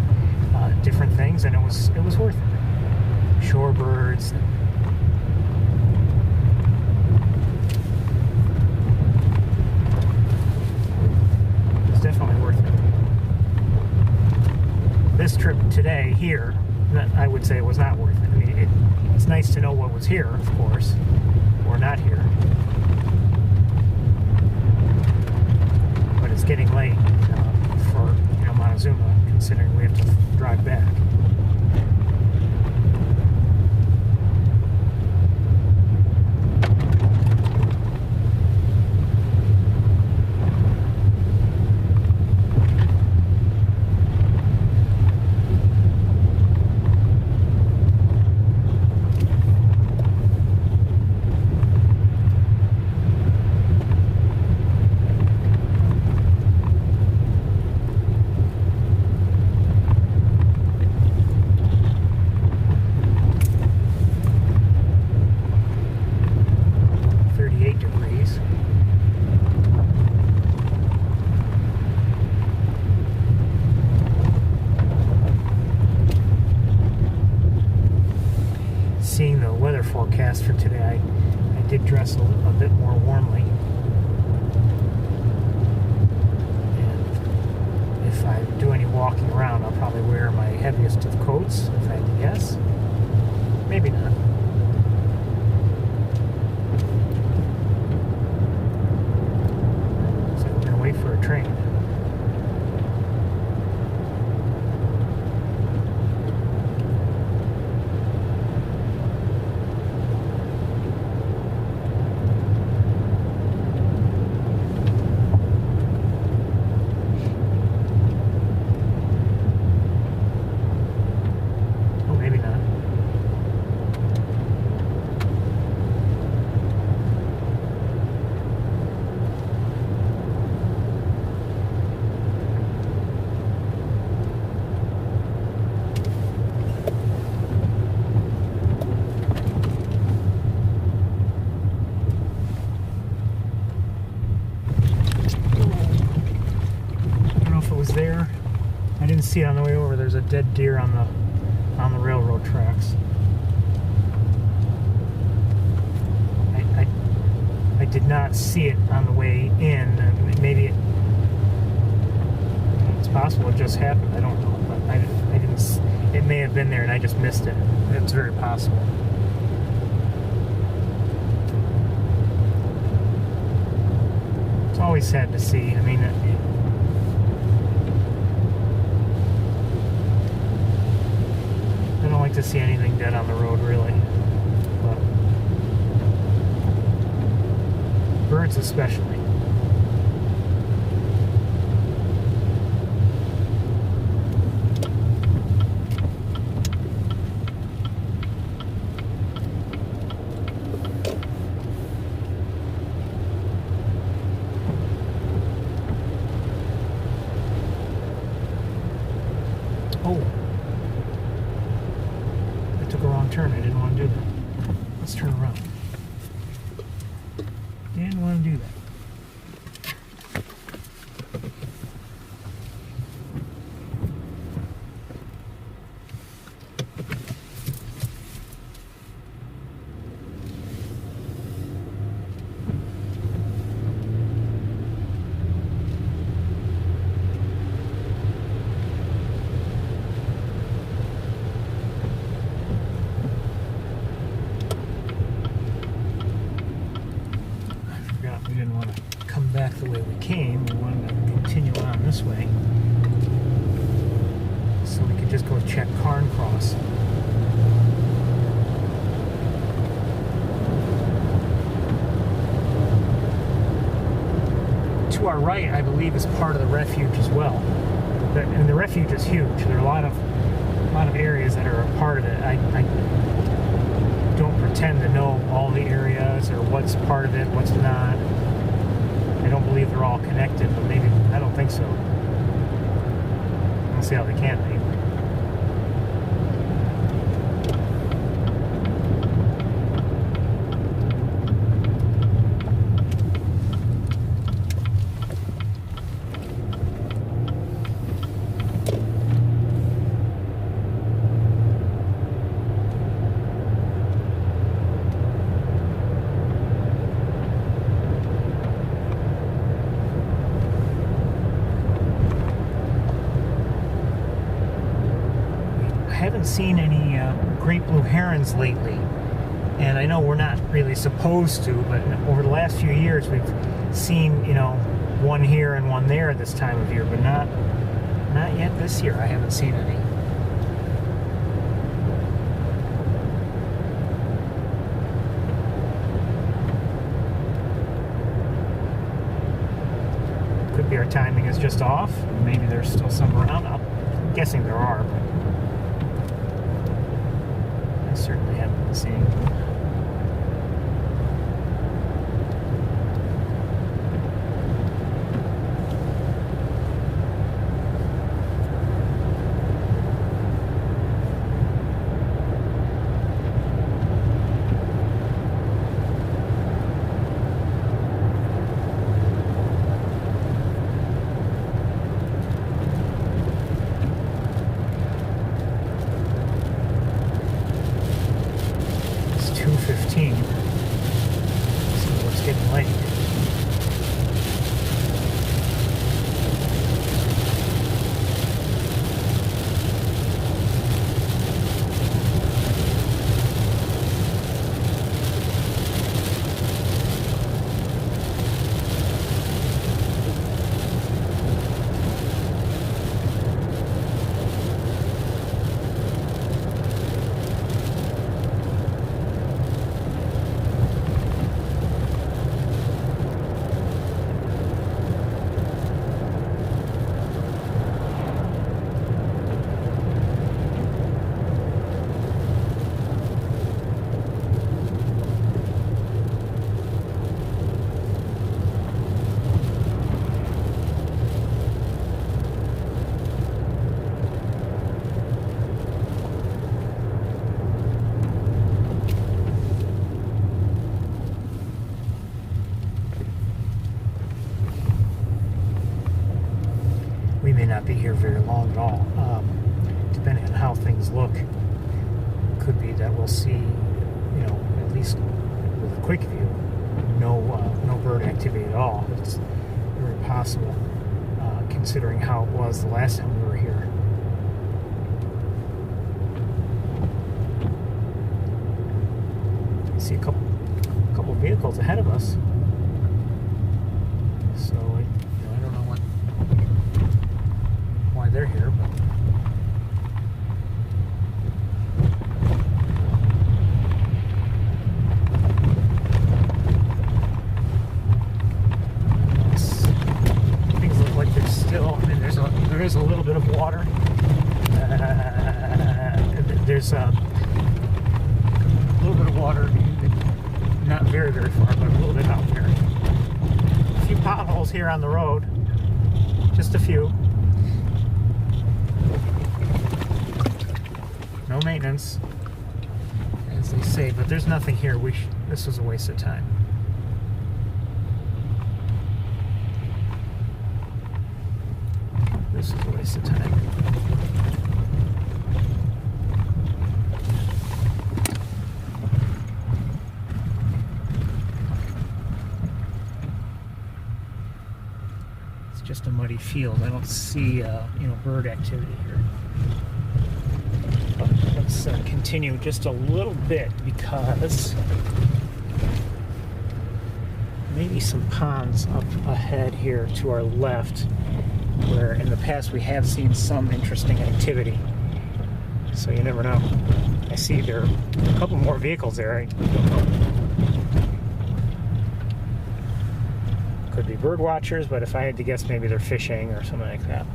different things, and it was worth it. Shorebirds, today here, that I would say was not worth it. I mean, it's nice to know what was here, of course, or not here. But it's getting late for Montezuma, considering we have to drive back. Seeing the weather forecast for today, I did dress a bit more warmly. And if I do any walking around, I'll probably wear my heaviest of coats, if I had to guess. Maybe not. So we're going to wait for a train. There, I didn't see it on the way over. There's a dead deer on the railroad tracks. I did not see it on the way in. Maybe it's possible it just happened. I don't know, but I didn't. It may have been there and I just missed it. It's very possible. It's always sad to see. I mean. I don't like to see anything dead on the road, really. But birds especially. Oh. Turn. I didn't want to do that. Let's turn around. Didn't want to do that. We didn't want to come back the way we came. We wanted to continue on this way. So we could just go check Carncross. To our right, I believe, is part of the refuge as well. And the refuge is huge. There are a lot of areas that are a part of it. I don't pretend to know all the areas or what's part of it, what's not. I don't believe they're all connected, but maybe, I don't think so. I don't see how they can't be. haven't seen any great blue herons lately. And I know we're not really supposed to, but over the last few years we've seen, you know, one here and one there this time of year, but not yet this year. I haven't seen any. Could be our timing is just off. Maybe there's still some around. I'm guessing there are, but I certainly haven't been seeing them. Not be here very long at all. Depending on how things look, could be that we'll see, you know, at least with a quick view, no bird activity at all. It's very possible, considering how it was the last time we were here. I see a couple vehicles ahead of us. So I don't know why they're here, but things look like they're still. I mean, there is a little bit of water. There's a little bit of water, not very far, but a little bit out there. A few potholes here on the road, just a few. No maintenance, as they say, but there's nothing here. This was a waste of time. This is a waste of time. It's just a muddy field. I don't see, bird activity here. Let's continue just a little bit, because maybe some ponds up ahead here to our left, where in the past we have seen some interesting activity. So you never know. I see there are a couple more vehicles there. I don't know. Could be bird watchers, but if I had to guess, maybe they're fishing or something like that.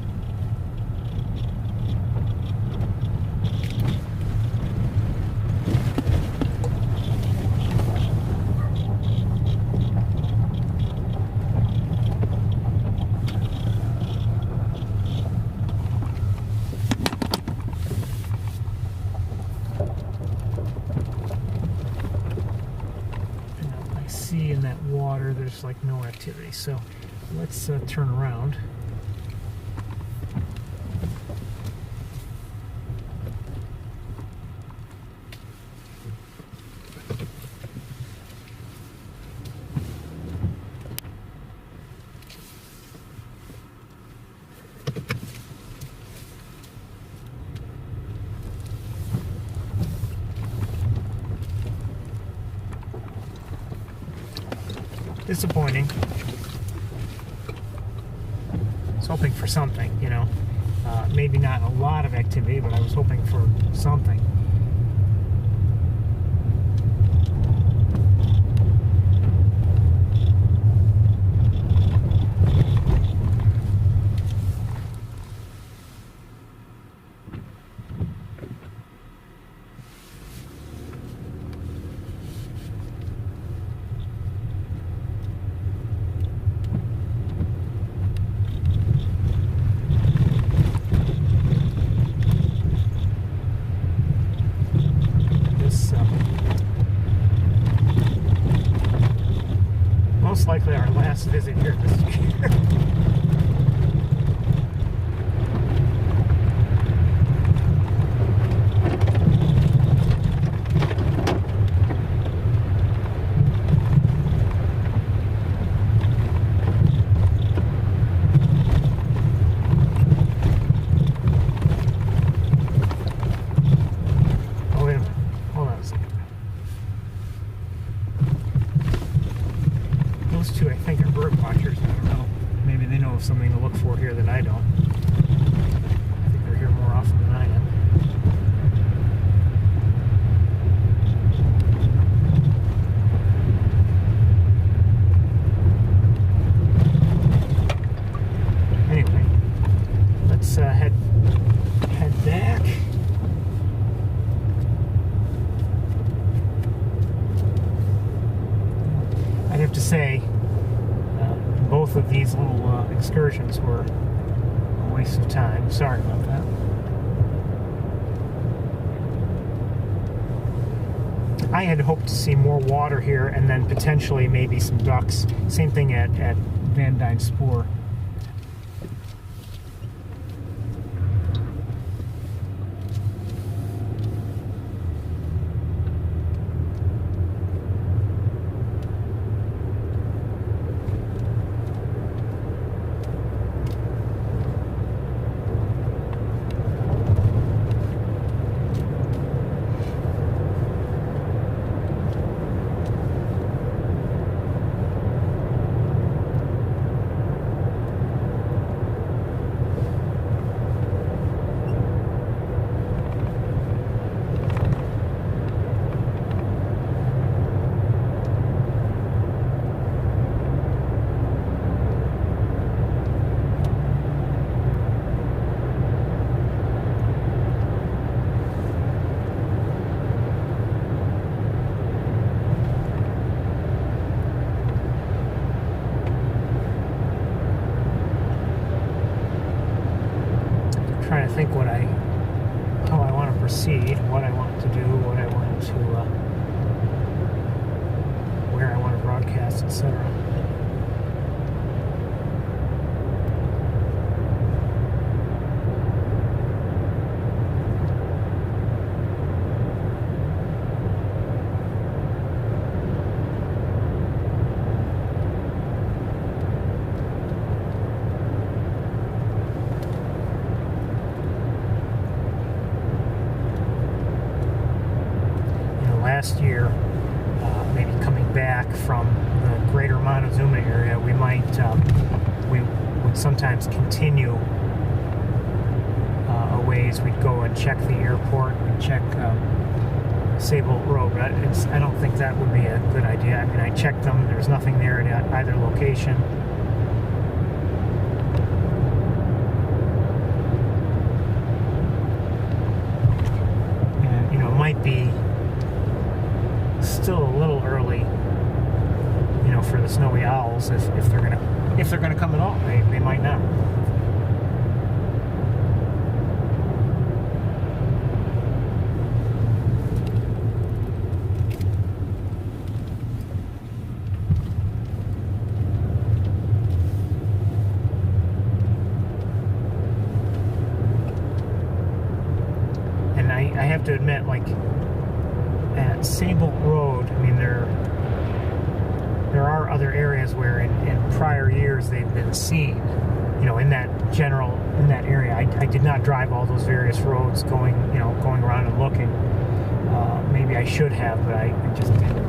In that water, there's like no activity, so let's turn around. disappointing. I was hoping for something, you know. Maybe not a lot of activity, but I was hoping for something. Most likely our last visit here this year. Oh, wait a minute. Hold on a second. Those two, I think, are bird watchers. I don't know. Maybe they know of something to look for here that I don't. I think they're here more often than I am. Anyway, let's head back. I have to say, both of these little excursions were a waste of time. Sorry about that. I had hoped to see more water here and then potentially maybe some ducks. Same thing at Van Dyne Spoor. Trying to think how I want to proceed, what I want to do, what I want to, where I want to broadcast, etc. Last year, maybe coming back from the greater Montezuma area, we would sometimes continue a ways. We'd go and check the airport and check Sable Road, but I don't think that would be a good idea. I mean, I checked them. There's nothing there at either location. And, you know, it might be still a little early, you know, for the snowy owls if they're gonna come at all. They might not. And I have to admit, like, at Sable Road, I mean, there are other areas where in prior years they've been seen, you know, in that area. I did not drive all those various roads going around and looking. Maybe I should have, but I just didn't.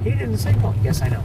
He didn't signal. Yes, I know.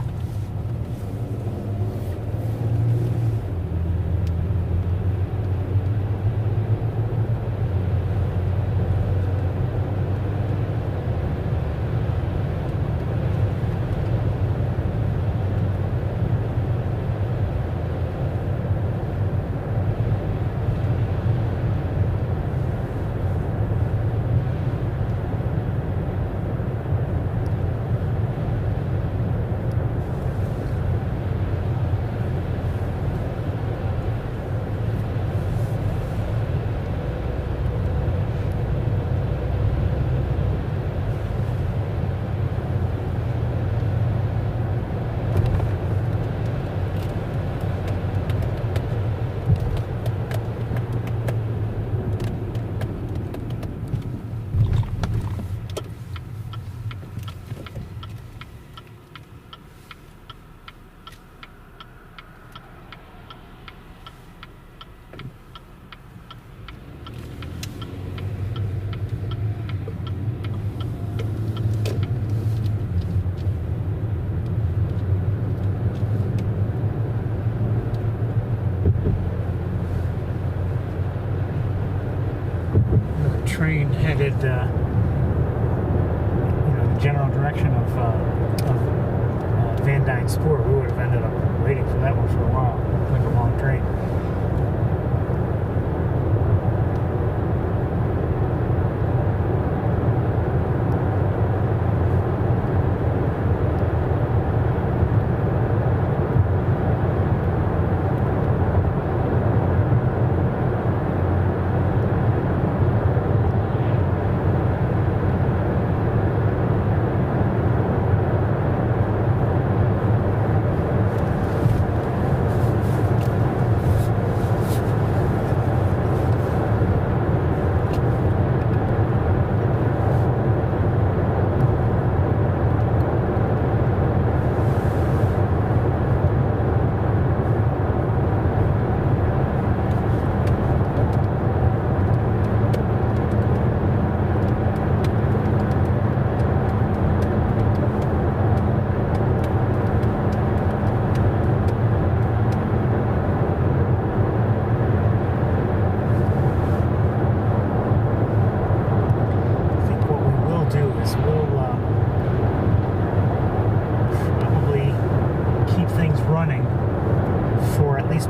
Train headed, the general direction of Van Dyne Spoor. We would have ended up waiting for that one for a while. Like a long train.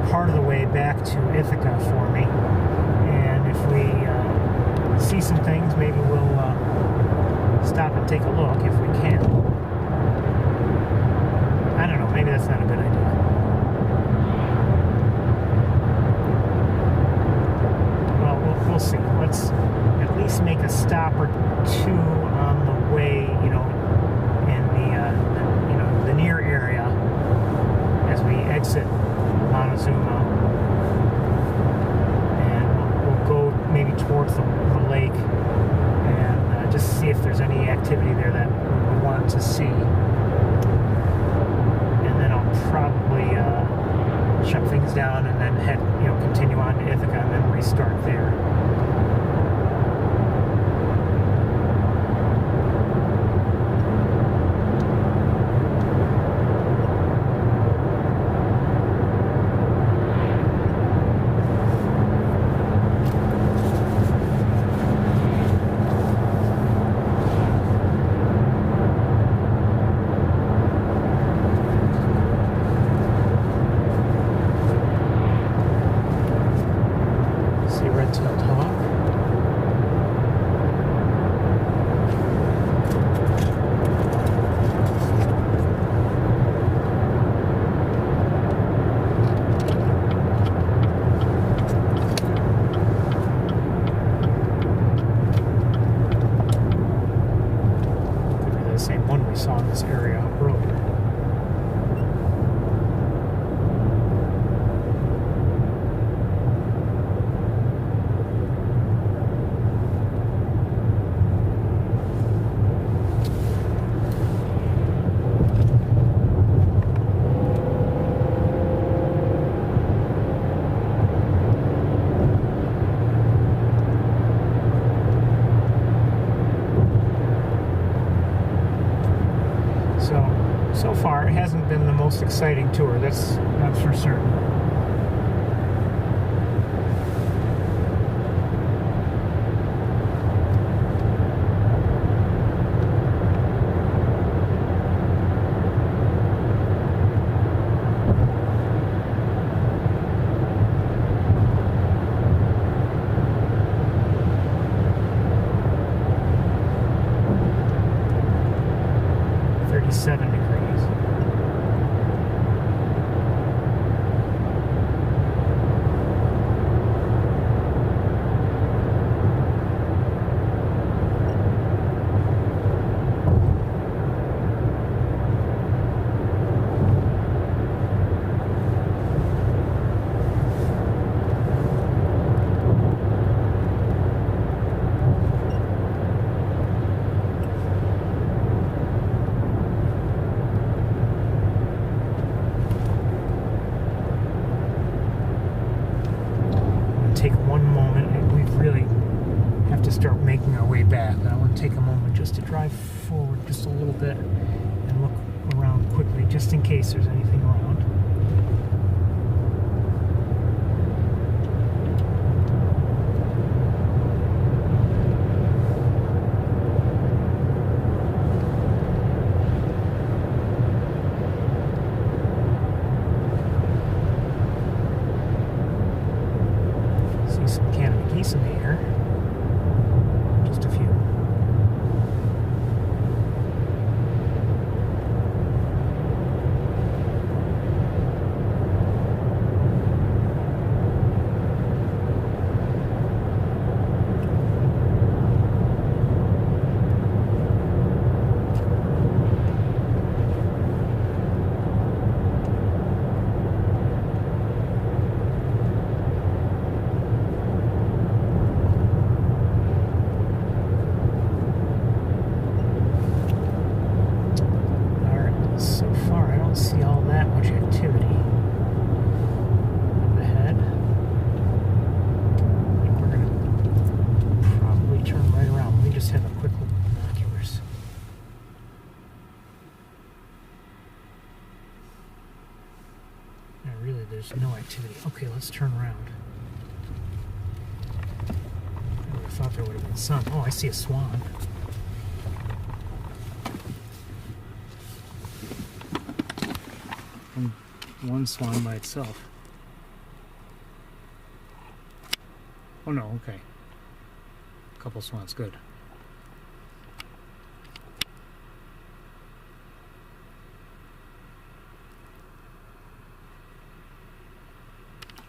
Part of the way back to Ithaca for me, and if we see some things, maybe we'll stop and take a look if we can. I don't know, maybe that's not a good idea. Well, we'll see. Let's at least make a stop or two on the way, in the near area as we exit Montezuma, and we'll go maybe towards the lake and just see if there's any activity there that we want to see, and then I'll probably shut things down and then continue on to Ithaca and then restart there. Saw in this area earlier. So far, it hasn't been the most exciting tour, that's for certain. Take one moment, and we really have to start making our way back. I want to take a moment just to drive forward just a little bit and look around quickly, just in case there's anything around. Some Canada geese in the air. Just a few. There's no activity. Okay, let's turn around. I would have thought there would have been some. Oh, I see a swan. One swan by itself. Oh no, okay. A couple swans, good.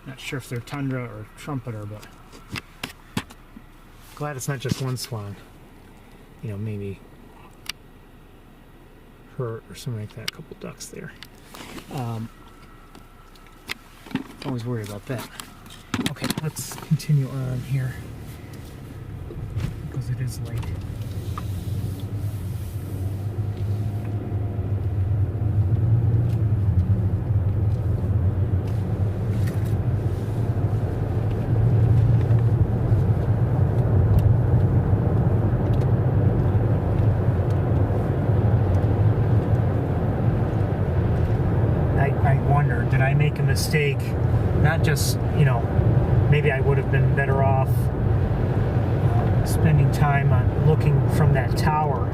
Not sure if they're tundra or trumpeter, but glad it's not just one swan. You know, maybe her or something like that. A couple ducks there. Always worried about that. Okay, let's continue on here because it is late. Did I make a mistake? Not just, you know, maybe I would have been better off spending time on looking from that tower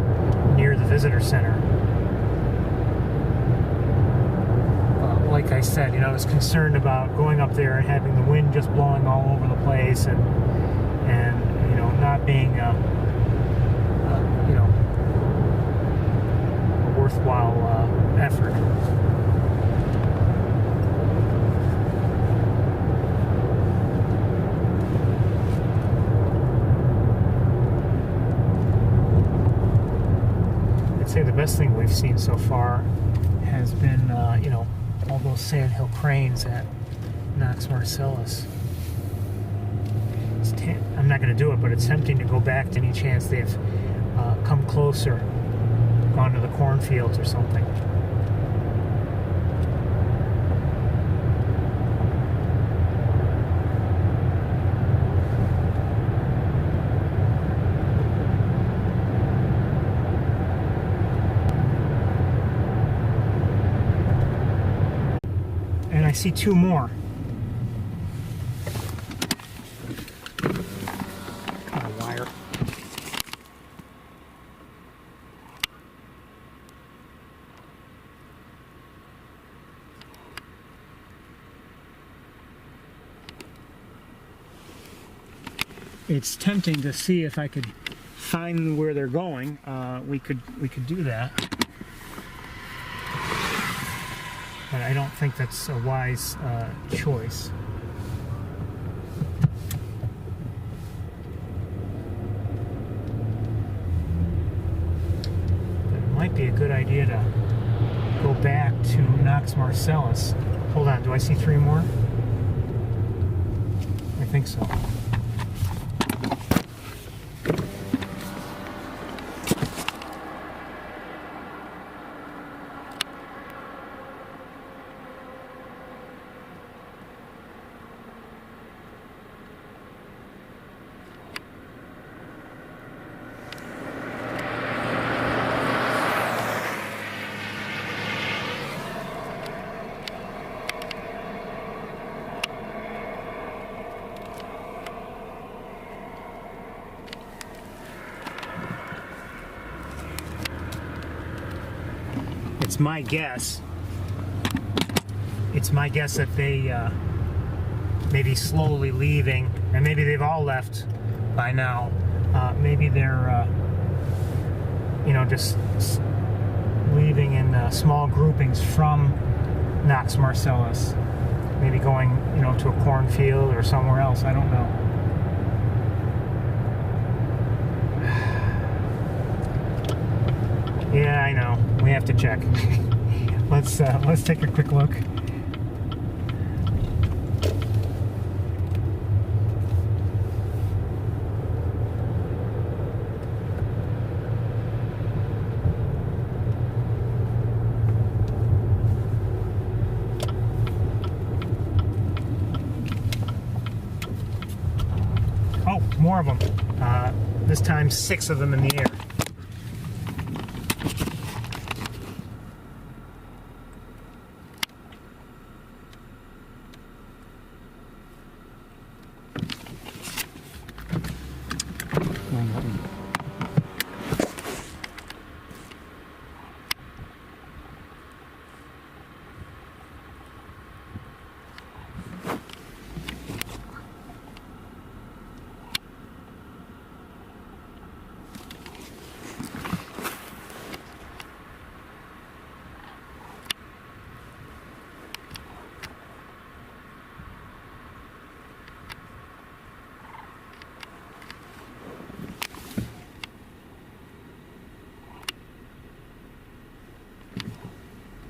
near the visitor center. Like I said, you know, I was concerned about going up there and having the wind just blowing all over the place and you know, not being you know, a worthwhile effort. Say the best thing we've seen so far has been, you know, all those sandhill cranes at Knox Marcellus. I'm not going to do it, but it's tempting to go back to any chance they've come closer, gone to the cornfields or something. I see two more. Come on, wire. It's tempting to see if I could find where they're going. We could do that, but I don't think that's a wise choice. But it might be a good idea to go back to Nox Marcellus. Hold on, do I see three more? I think so. It's my guess. It's my guess that they may be slowly leaving, and maybe they've all left by now. Maybe they're, you know, just leaving in small groupings from Nox Marcellus. Maybe going, you know, to a cornfield or somewhere else. I don't know. Yeah, I know. We have to check. Let's take a quick look. Oh, more of them. This time 6 of them in the air.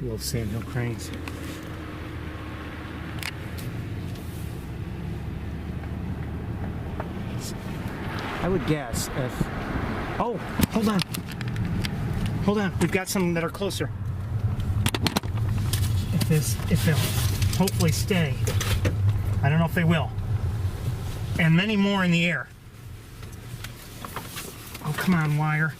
The old sandhill cranes. I would guess if... Oh, hold on. Hold on. We've got some that are closer. If they'll hopefully stay. I don't know if they will. And many more in the air. Oh, come on, wire.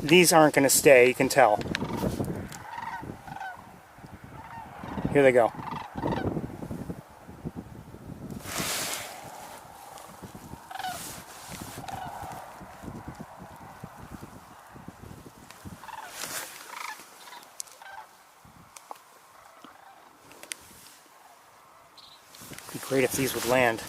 These aren't going to stay, you can tell. Here they go. It'd be great if these would land.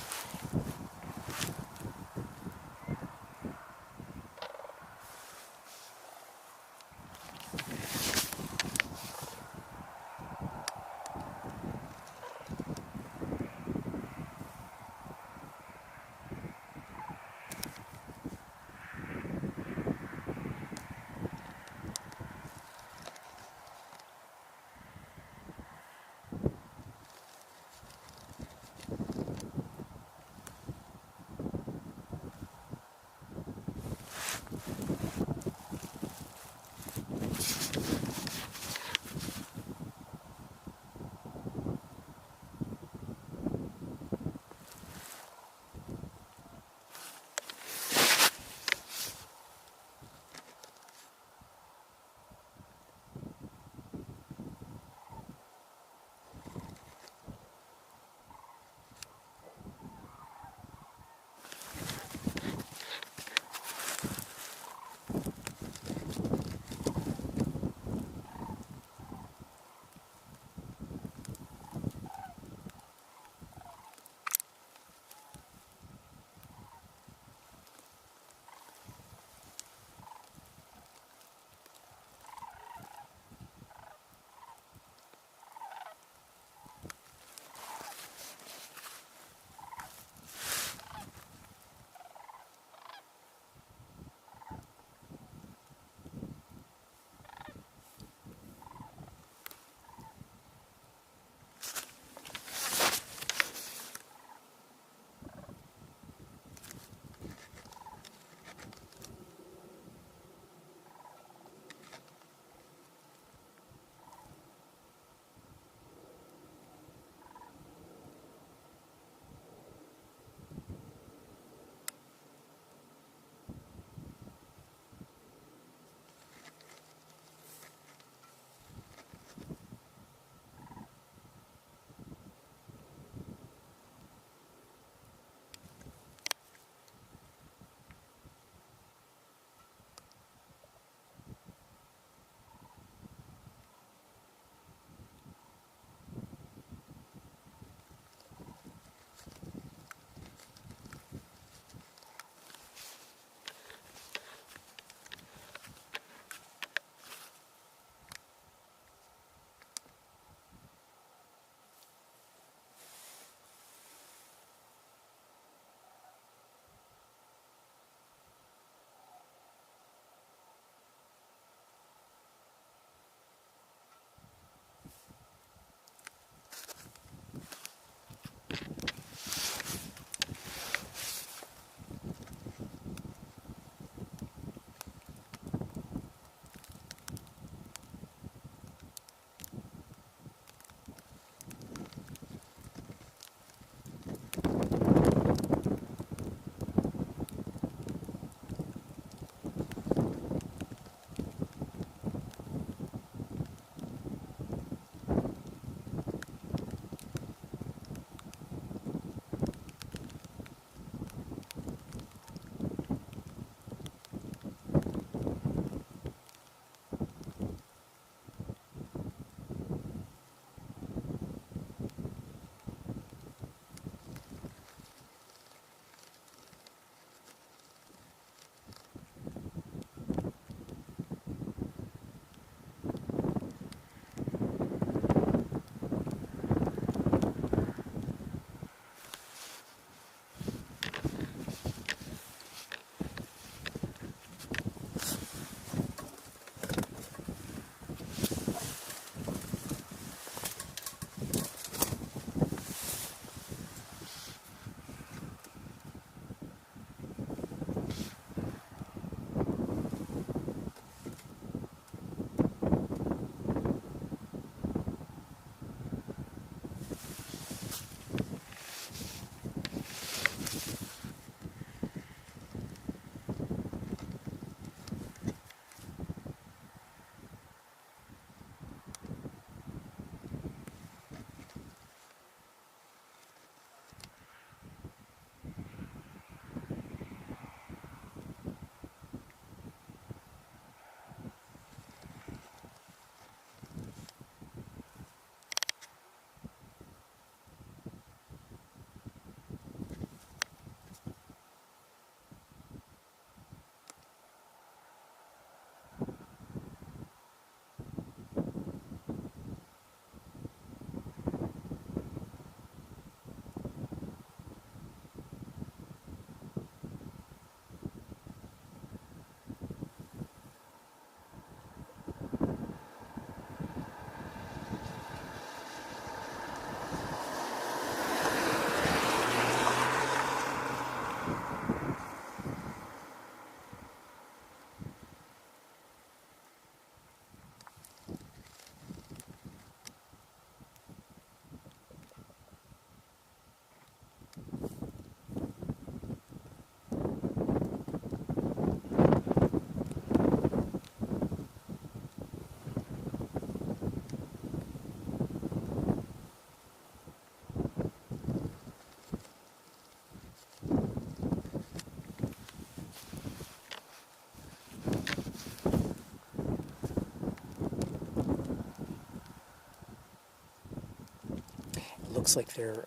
looks like they're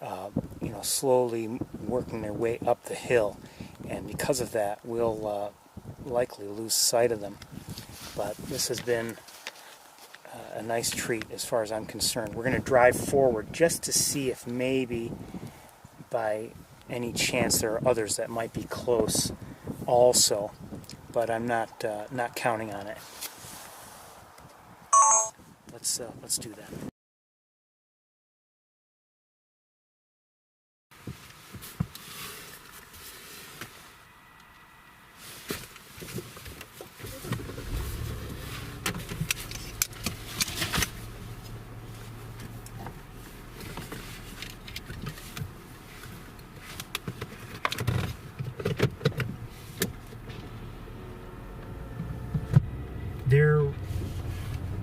slowly working their way up the hill, and because of that we'll likely lose sight of them. But this has been a nice treat as far as I'm concerned. We're going to drive forward just to see if maybe by any chance there are others that might be close also, but I'm not counting on it. Let's do that.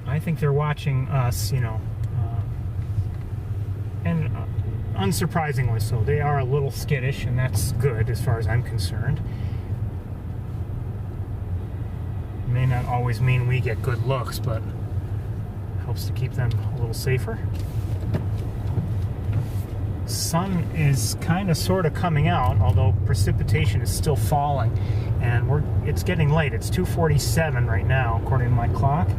I think they're watching us, and unsurprisingly so. They are a little skittish, and that's good as far as I'm concerned. It may not always mean we get good looks, but it helps to keep them a little safer. Sun is kind of sort of coming out, although precipitation is still falling, and it's getting late. It's 2:47 right now according to my clock.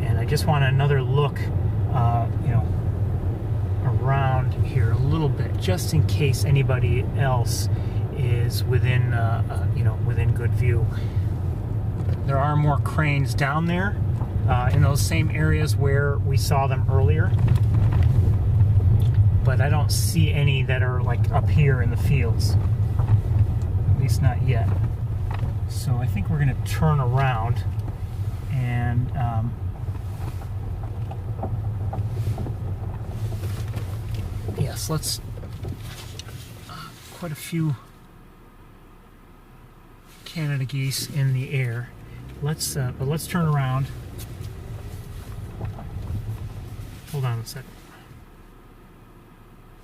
And I just want another look around here a little bit, just in case anybody else is within within good view. There are more cranes down there in those same areas where we saw them earlier, but I don't see any that are like up here in the fields, at least not yet. So I think we're going to turn around and yes, let's quite a few Canada geese in the air. Let's turn around. Hold on a second.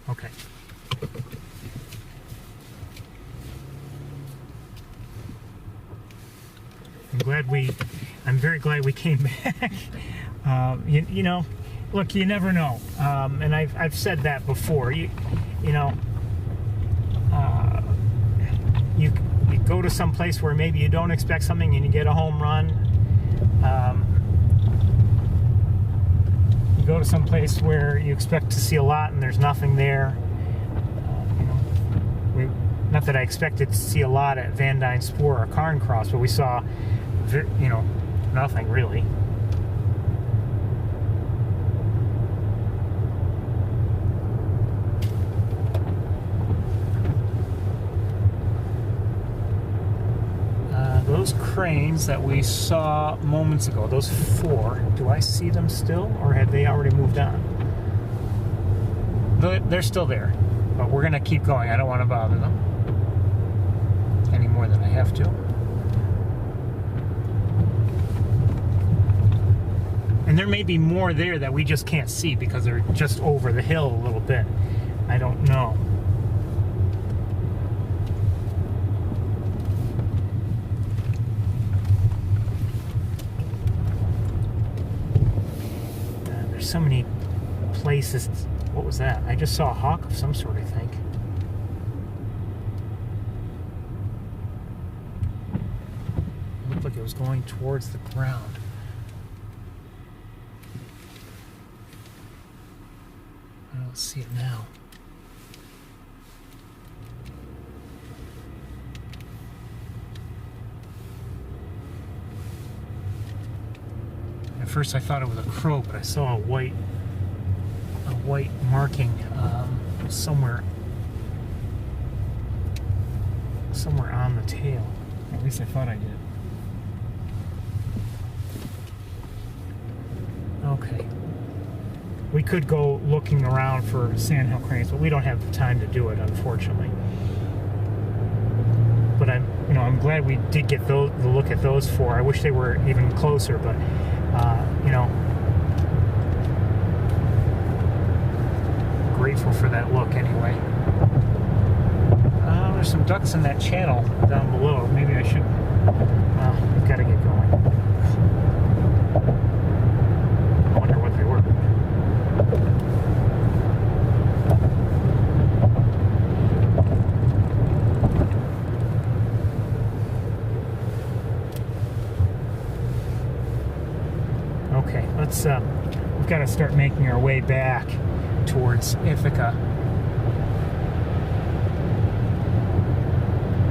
Okay. I'm very glad we came back. Look, you never know. And I've said that before. You go to some place where maybe you don't expect something and you get a home run. You go to some place where you expect to see a lot and there's nothing there. Not that I expected to see a lot at Van Dyne Spoor or Cairncross, but we saw, nothing really. Those cranes that we saw moments ago, those 4, do I see them still, or have they already moved on? They're still there, but we're going to keep going. I don't want to bother them any more than I have to. And there may be more there that we just can't see because they're just over the hill a little bit. I don't know. So many places. What was that? I just saw a hawk of some sort, I think. It looked like it was going towards the ground. I don't see it now. At first I thought it was a crow, but I saw a white marking somewhere on the tail. At least I thought I did. Okay. We could go looking around for sandhill cranes, but we don't have the time to do it, unfortunately. But I'm glad we did get the look at those 4. I wish they were even closer, but grateful for that look anyway. There's some ducks in that channel down below. Maybe I should. We've got to get going. we've got to start making our way back towards Ithaca.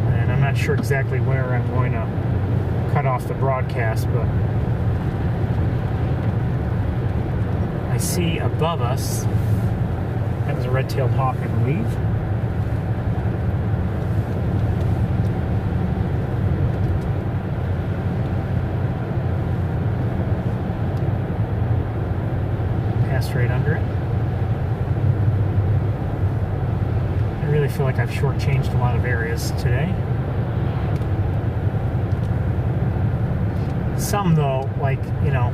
And I'm not sure exactly where I'm going to cut off the broadcast, but I see above us, that was a red-tailed hawk, I believe. Passed right under it. I really feel like I've shortchanged a lot of areas today. Some though, like, you know,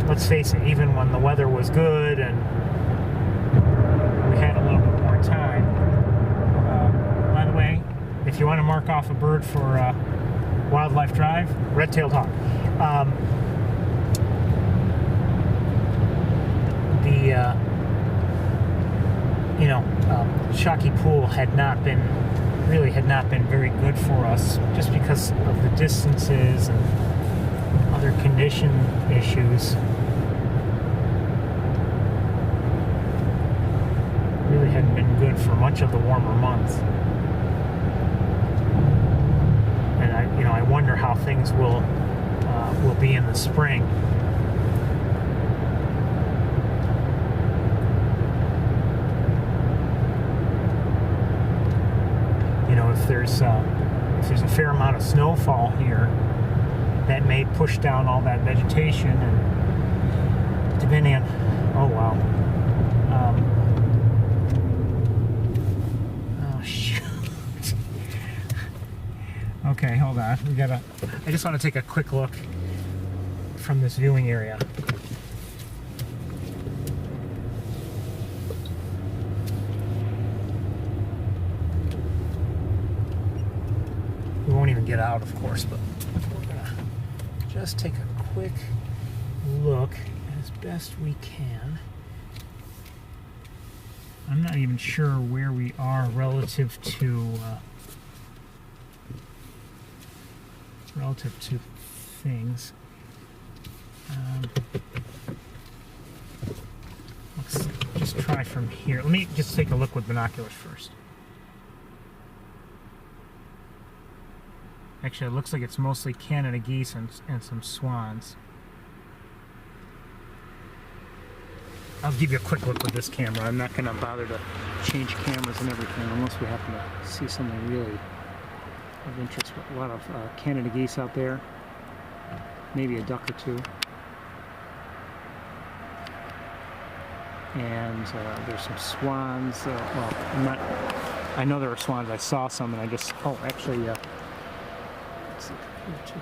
let's face it, even when the weather was good and we had a little bit more time. By the way, if you want to mark off a bird for Wildlife Drive, red-tailed hawk. Shockey Pool had not been very good for us just because of the distances and other condition issues. Really hadn't been good for much of the warmer months. And I wonder how things will be in the spring. If there's a fair amount of snowfall here, that may push down all that vegetation, and depending on, oh wow, oh shoot. Okay, hold on. I just want to take a quick look from this viewing area. We won't even get out, of course, but we're gonna just take a quick look as best we can. I'm not even sure where we are relative to things. Let's just try from here. Let me just take a look with binoculars first. Actually, it looks like it's mostly Canada geese and some swans. I'll give you a quick look with this camera. I'm not going to bother to change cameras and everything unless we happen to see something really of interest. A lot of Canada geese out there. Maybe a duck or two. And there's some swans. I know there are swans. I saw some and I just, actually, here too.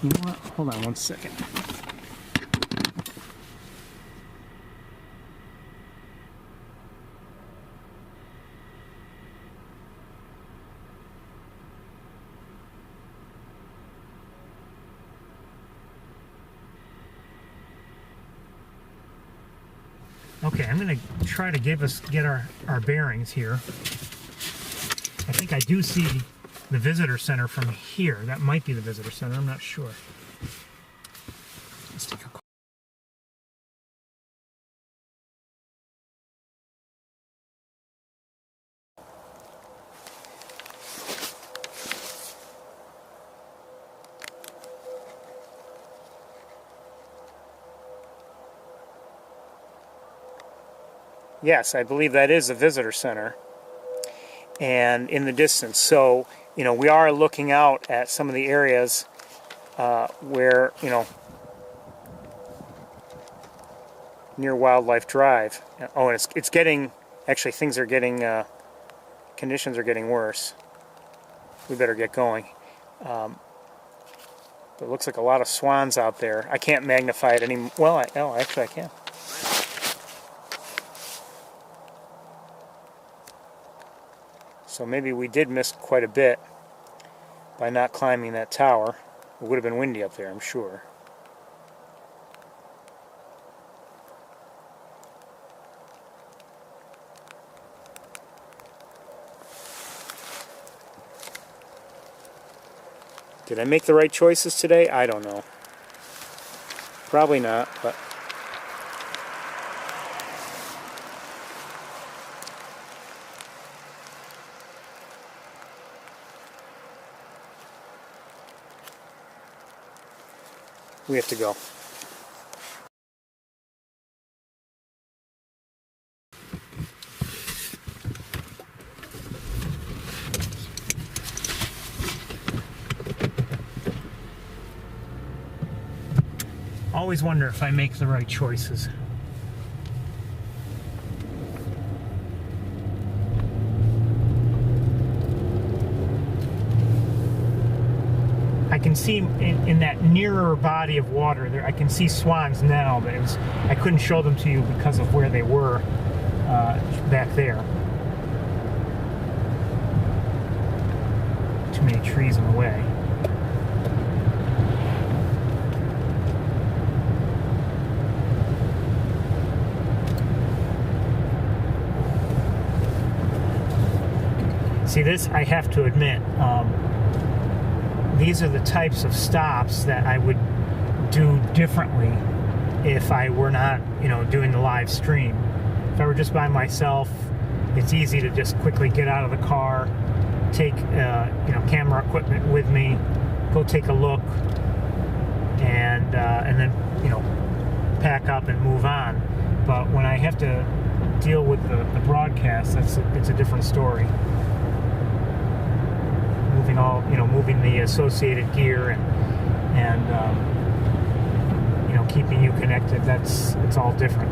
You know what? Hold on one second. Okay, I'm going to try to get our bearings here. I think I do see the visitor center from here. That might be the visitor center, I'm not sure. Let's take a Yes, I believe that is a visitor center, and in the distance. So, we are looking out at some of the areas where, near Wildlife Drive. Oh, and it's getting, actually things are getting, conditions are getting worse. We better get going. But it looks like a lot of swans out there. I can't magnify it any, well, actually I can. So maybe we did miss quite a bit by not climbing that tower. It would have been windy up there, I'm sure. Did I make the right choices today? I don't know. Probably not, but we have to go. Always wonder if I make the right choices. I can see in that nearer body of water there, I can see swans now, but I couldn't show them to you because of where they were back there. Too many trees in the way. See, this, I have to admit, these are the types of stops that I would do differently if I were not, doing the live stream. If I were just by myself, it's easy to just quickly get out of the car, take, camera equipment with me, go take a look, and then, pack up and move on. But when I have to deal with the broadcast, it's a different story. Moving the associated gear and keeping you connected. It's all different.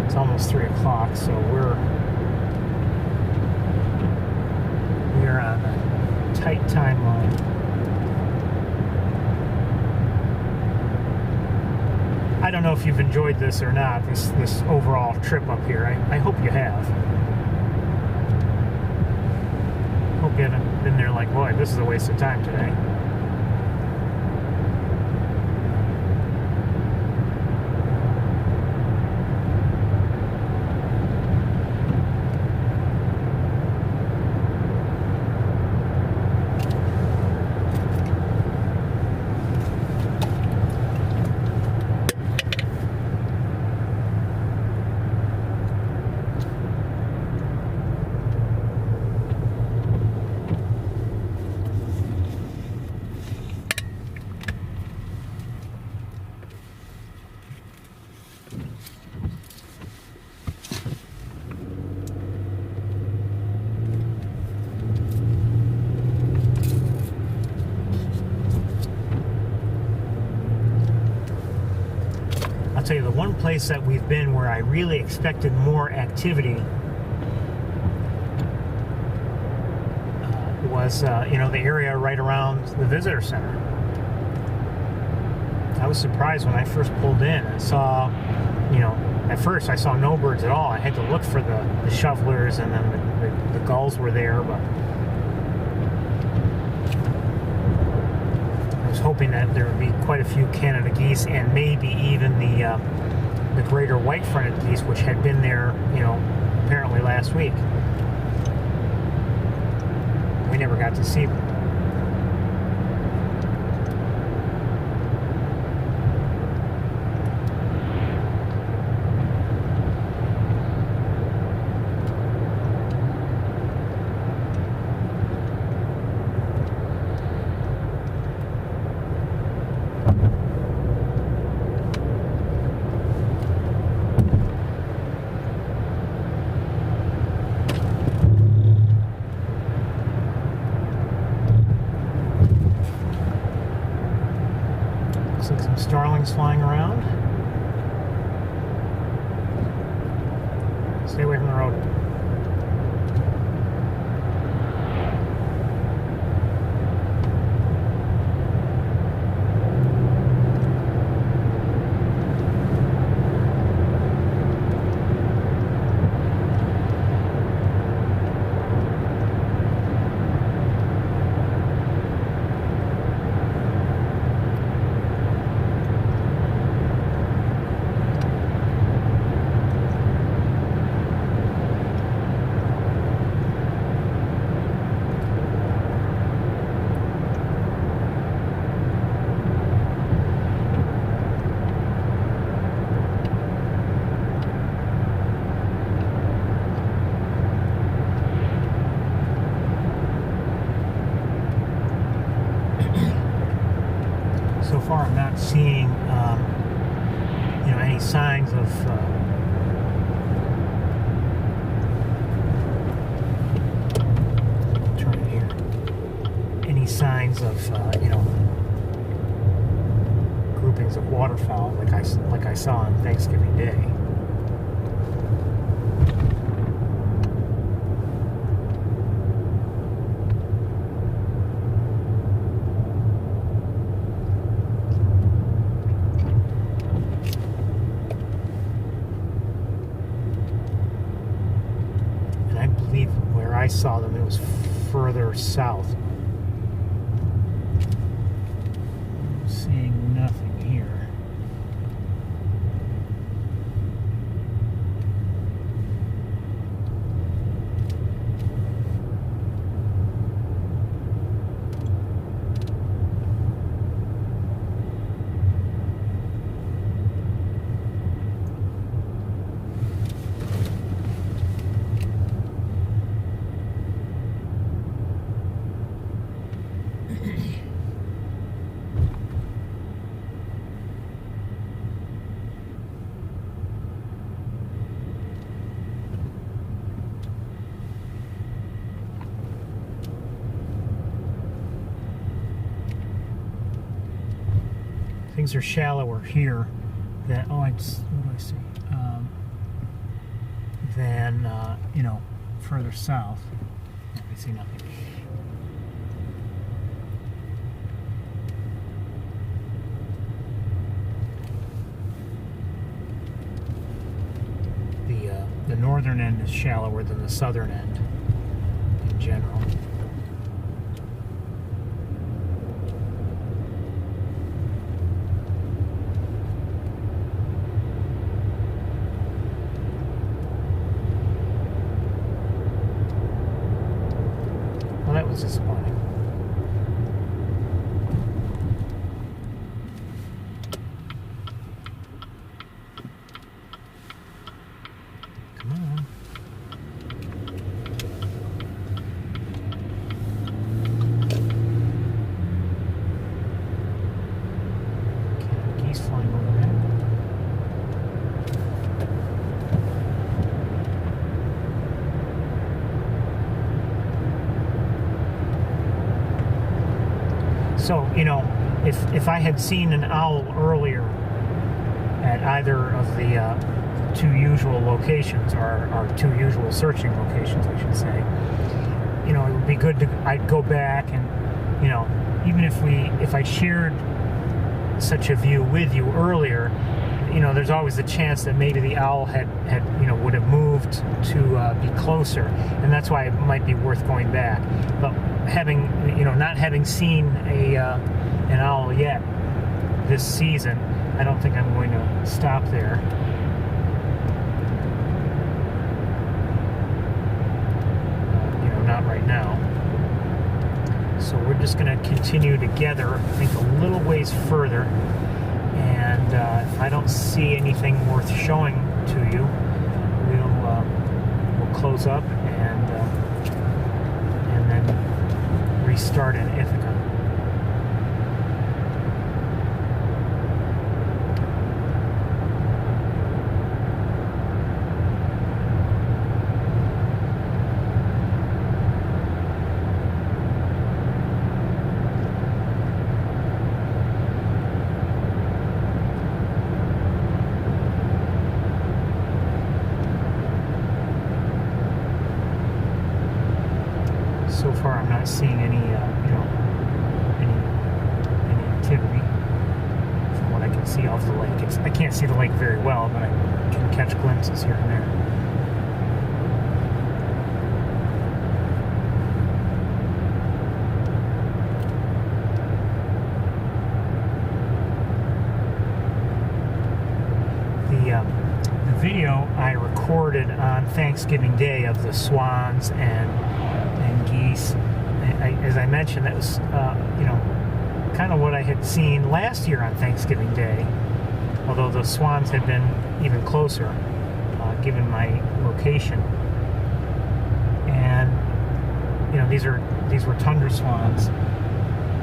It's almost 3 o'clock, so we're on a tight timeline. I don't know if you've enjoyed this or not, this overall trip up here. I hope you have. Hope you haven't been there like, boy, this is a waste of time today. I'll tell you, the one place that we've been where I really expected more activity was, the area right around the visitor center. I was surprised when I first pulled in and saw, at first I saw no birds at all. I had to look for the shovelers, and then the gulls were there, but I was hoping that there would be quite a few Canada geese, and maybe even the greater white-fronted geese, which had been there, apparently last week. We never got to see them. Some starlings flying around. Stay away from the road. So far, I'm not seeing, any signs of any signs of groupings of waterfowl like I saw on Thanksgiving Day. And I believe where I saw them, it was further south. Seeing nothing here. Things are shallower here than, what do I see? Than, further south. I see nothing. The northern end is shallower than the southern end in general. Well, that was disappointing. Come on. Okay, geese flying overhead. So, if I had seen an owl earlier at either of the two usual locations, or two usual searching locations, I should say, it would be good I'd go back and, even if I shared such a view with you earlier, there's always a chance that maybe the owl had would have moved to be closer, and that's why it might be worth going back. But not having seen an owl yet this season, I don't think I'm going to stop there. Not right now. So we're just going to continue together, I think, a little ways further. And if I don't see anything worth showing to you, we'll close up and then restart in Ithaca. So far, I'm not seeing any activity from what I can see off the lake. I can't see the lake very well, but I can catch glimpses here and there. The video I recorded on Thanksgiving Day of the swans and geese, as I mentioned, that was kind of what I had seen last year on Thanksgiving Day, although the swans had been even closer given my location. And these were tundra swans,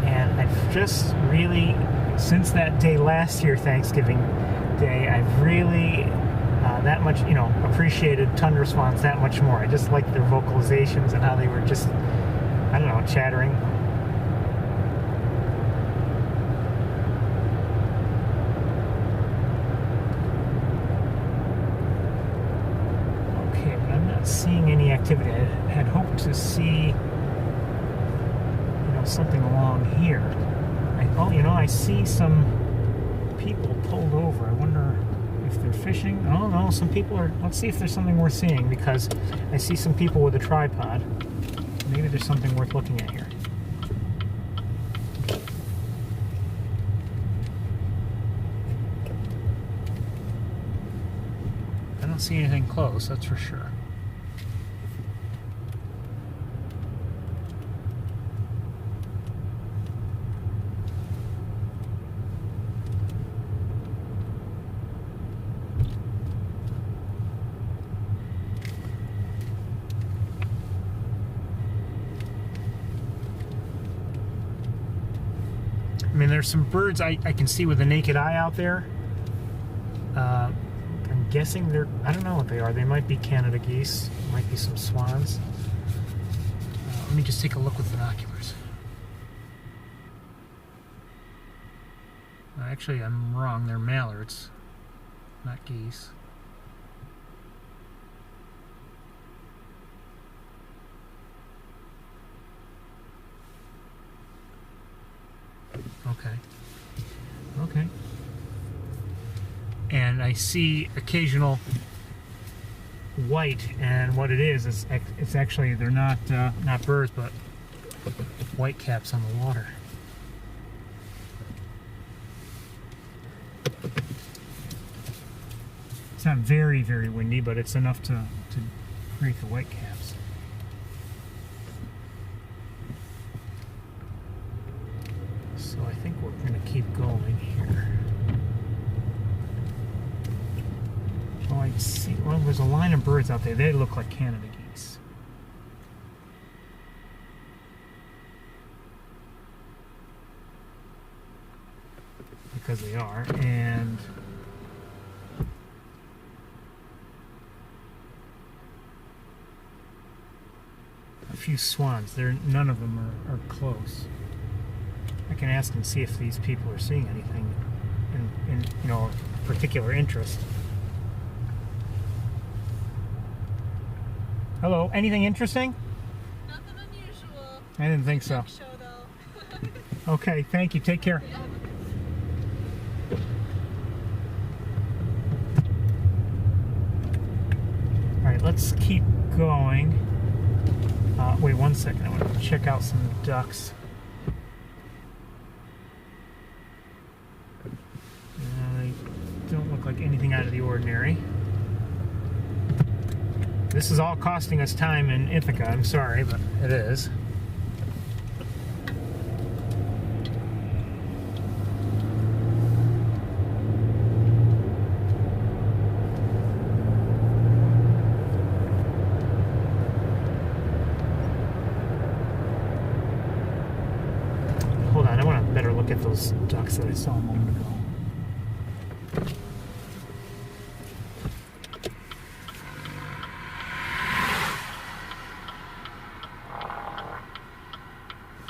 and I've just really since that day last year, Thanksgiving Day, I've really that much, appreciated Tundra Swans that much more. I just liked their vocalizations and how they were just, I don't know, chattering. Okay, but I'm not seeing any activity. I had hoped to see, something along here. I see some people pulled over. I wonder if they're fishing. I don't know. Some people are. Let's see if there's something worth seeing, because I see some people with a tripod. Maybe there's something worth looking at here. I don't see anything close, that's for sure. I mean, there's some birds I can see with the naked eye out there. I'm guessing I don't know what they are. They might be Canada geese. Might be some swans. Let me just take a look with binoculars. Actually, I'm wrong. They're mallards, not geese. Okay. And I see occasional white, and what it is it's actually, they're not birds, but white caps on the water. It's not very, very windy, but it's enough to create the white caps. So I think we're going to keep going here. Oh, I see. Well, there's a line of birds out there. They look like Canada geese. Because they are. And a few swans. None of them are close. I can ask and see if these people are seeing anything in of particular interest. Hello, anything interesting? Nothing unusual. I didn't think so. Show, though. Okay, thank you. Take care. Yeah. All right, let's keep going. Wait 1 second. I want to check out some ducks. They don't look like anything out of the ordinary. This is all costing us time in Ithaca. I'm sorry, but it is. Hold on, I want to better look at those ducks that I saw a moment ago.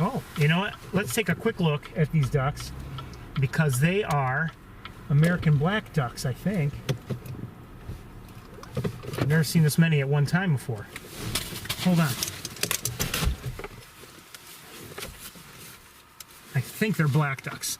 Oh, you know what? Let's take a quick look at these ducks, because they are American black ducks, I think. I've never seen this many at one time before. Hold on. I think they're black ducks.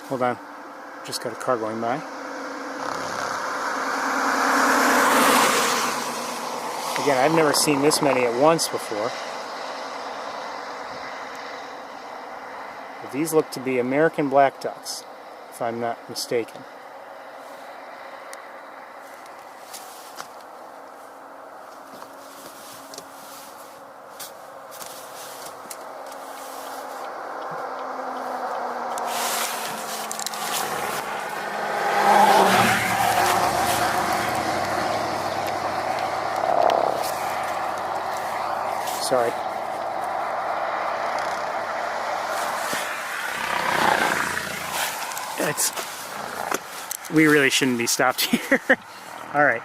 Hold on, just got a car going by. Again, I've never seen this many at once before. These look to be American black ducks, if I'm not mistaken. Sorry. We really shouldn't be stopped here. All right.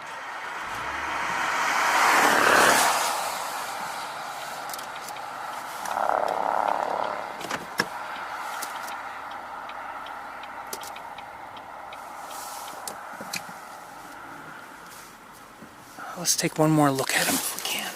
Let's take one more look at him if we can.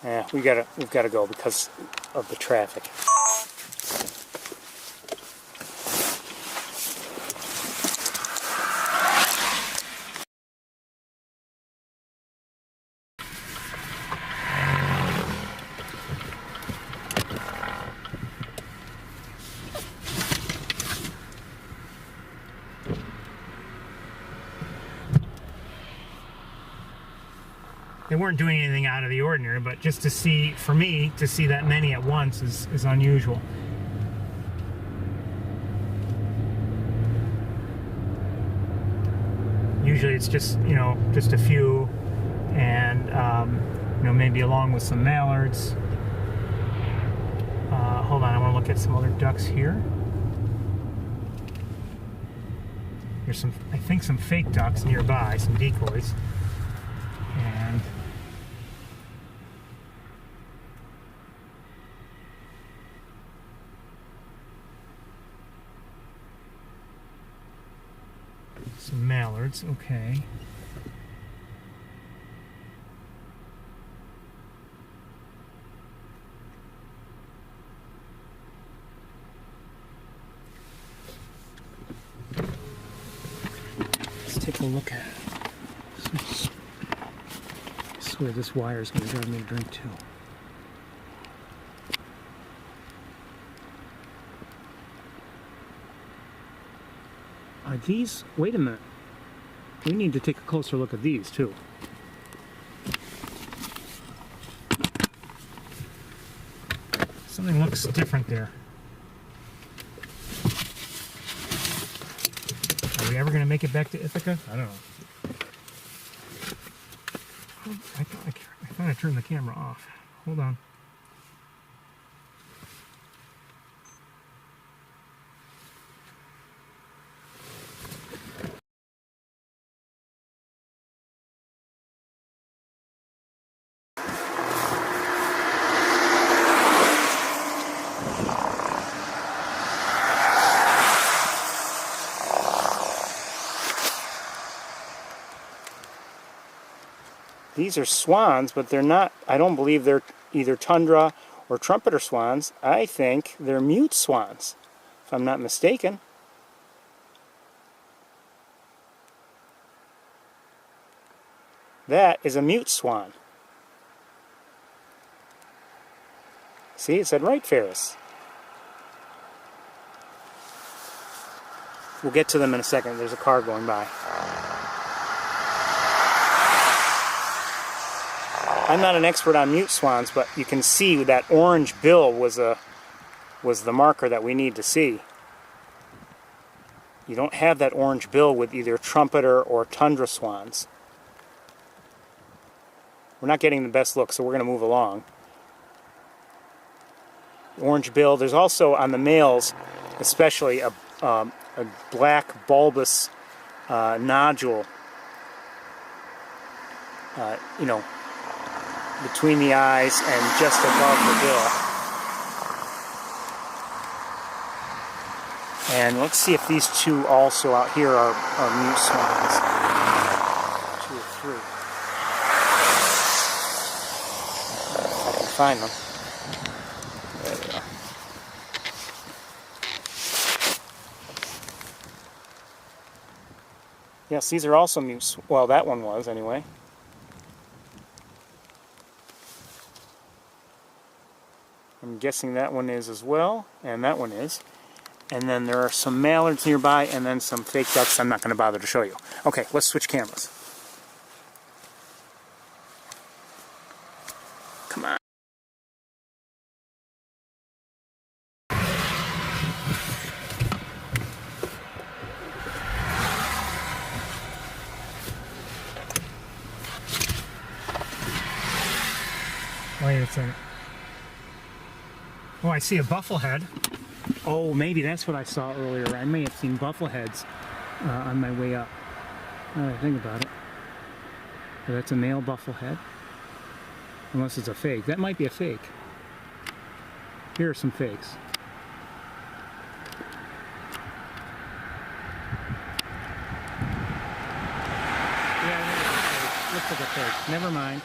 Yeah, we've got to go because of the traffic. They weren't doing anything out of the ordinary, but just to see, for me, to see that many at once is unusual. Usually it's just, just a few, and, maybe along with some mallards. Hold on, I want to look at some other ducks here. There's I think some fake ducks nearby, some decoys. And some mallards, okay. Let's take a look at it. I swear this wire is going to drive me a drink too. Are these... Wait a minute. We need to take a closer look at these too. Something looks different there. Are we ever going to make it back to Ithaca? I don't know. I thought I turned the camera off. Hold on. These are swans, but they're not, I don't believe they're either tundra or trumpeter swans. I think they're mute swans, if I'm not mistaken. That is a mute swan. See, it said right, Ferris. We'll get to them in a second. There's a car going by. I'm not an expert on mute swans, but you can see that orange bill was the marker that we need to see. You don't have that orange bill with either trumpeter or tundra swans. We're not getting the best look, so we're going to move along. Orange bill. There's also on the males, especially a black bulbous nodule. Between the eyes and just above the bill. And let's see if these two also out here are mute swans. 2 or 3. If I can find them. There they are. Yes, these are also mute. Well, that one was anyway. I'm guessing that one is as well, and that one is. And then there are some mallards nearby, and then some fake ducks I'm not going to bother to show you. Okay, let's switch cameras. Come on. Wait a second. Oh, I see a bufflehead. Oh, maybe that's what I saw earlier. I may have seen buffleheads on my way up. Now that I think about it. But that's a male bufflehead. Unless it's a fake. That might be a fake. Here are some fakes. Yeah, looks like a fake. Never mind.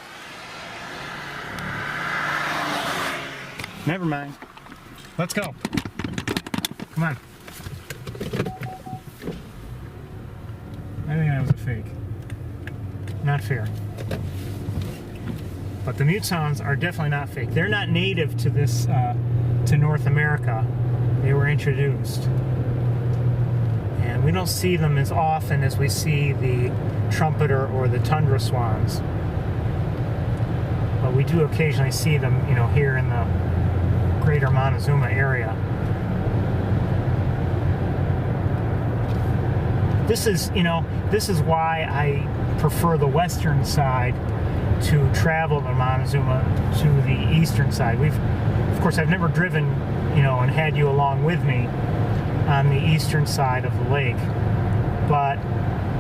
Never mind. Let's go. Come on. I think that was a fake. Not fair. But the mute sounds are definitely not fake. They're not native to this, to North America. They were introduced. And we don't see them as often as we see the trumpeter or the tundra swans. But we do occasionally see them, you know, here in the greater Montezuma area. This is, you know, this is why I prefer the western side to travel to Montezuma to the eastern side. Of course, I've never driven, you know, and had you along with me on the eastern side of the lake, but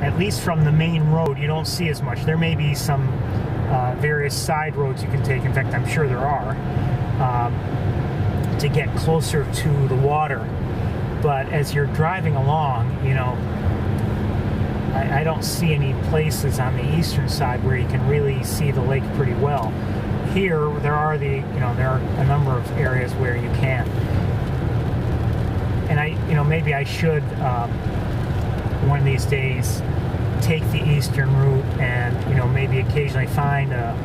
at least from the main road, you don't see as much. There may be some various side roads you can take. In fact, I'm sure there are, to get closer to the water. But as you're driving along, you know, I don't see any places on the eastern side where you can really see the lake pretty well. Here, there are a number of areas where you can. And maybe I should one of these days take the eastern route and, you know, maybe occasionally find a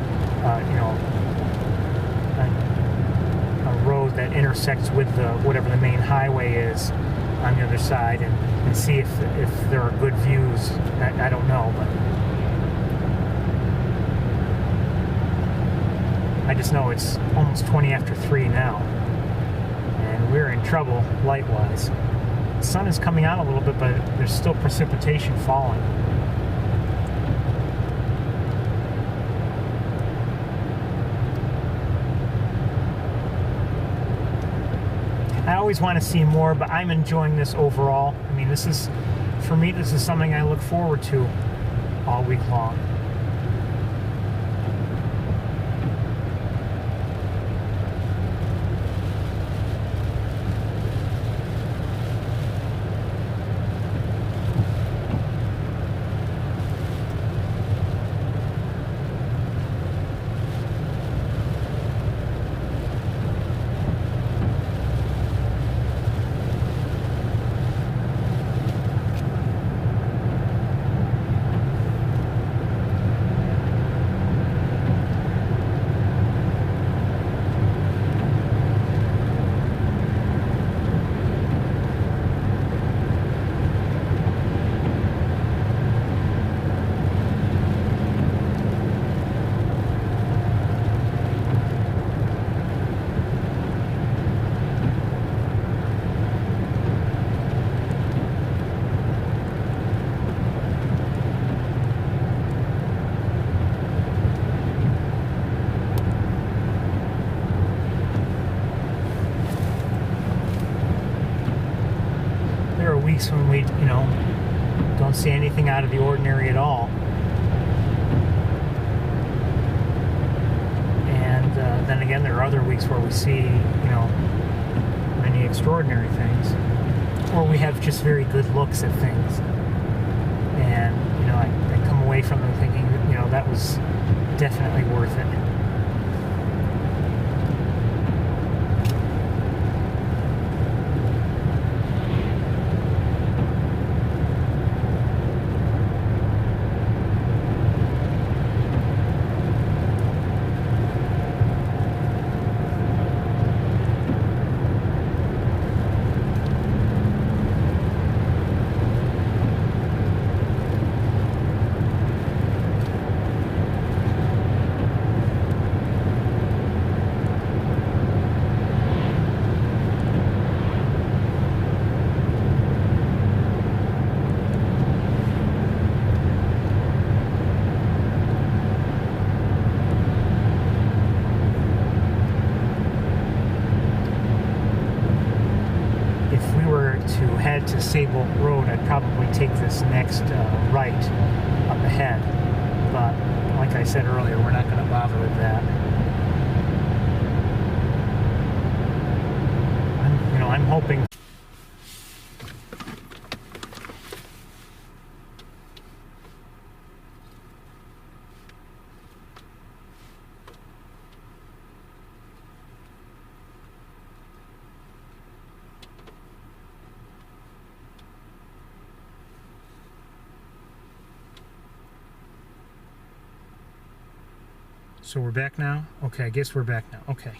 road that intersects with whatever the main highway is on the other side, and see if there are good views. I don't know, but I just know it's almost 20 after 3 now, and we're in trouble light-wise. The sun is coming out a little bit, but there's still precipitation falling. I always want to see more, but I'm enjoying this overall. I mean, for me, this is something I look forward to all week long. When we, you know, don't see anything out of the ordinary at all. And then again, there are other weeks where we see, you know, many extraordinary things. Or we have just very good looks at things. And, you know, I come away from them thinking, you know, that was definitely worth it. head to Sable Road, I'd probably take this next right up ahead. But like I said earlier, we're not going to bother with that. I'm hoping. So we're back now? Okay, I guess we're back now. Okay.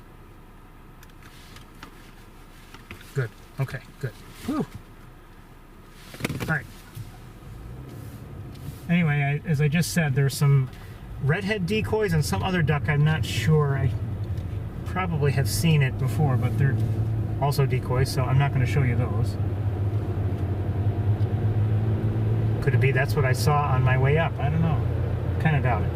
Good. Okay, good. Whew. Alright. Anyway, as I just said, there's some redhead decoys and some other duck I'm not sure. I probably have seen it before, but they're also decoys, so I'm not going to show you those. Could it be that's what I saw on my way up? I don't know. Kind of doubt it.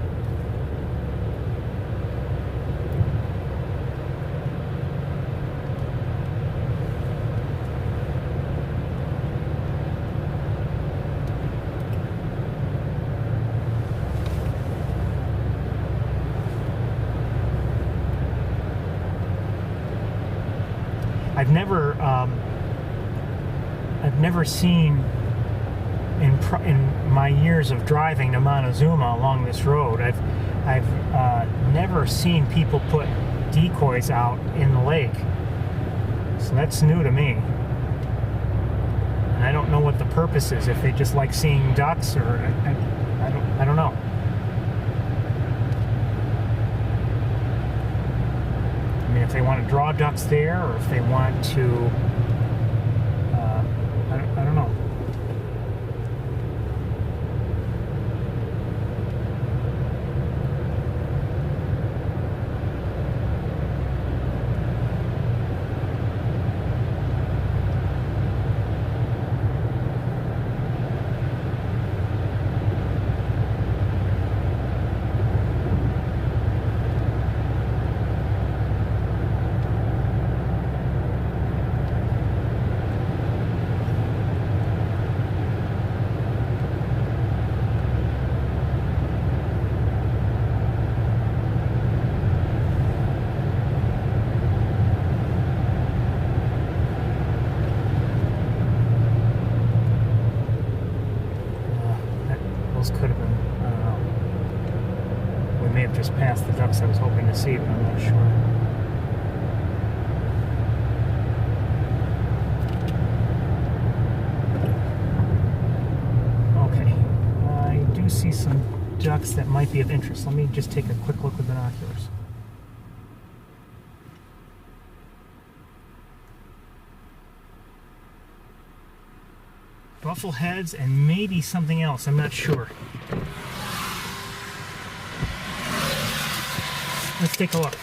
I've never seen in my years of driving to Montezuma along this road. I've never seen people put decoys out in the lake, so that's new to me. And I don't know what the purpose is. If they just like seeing ducks, or I don't know. I mean, if they want to draw ducks there, or if they want to, I don't know. Could have been, I don't know. We may have just passed the ducks I was hoping to see, but I'm not sure. Okay, I do see some ducks that might be of interest. Let me just take a quick look with binoculars. Buffleheads and maybe something else, I'm not sure. Let's take a look.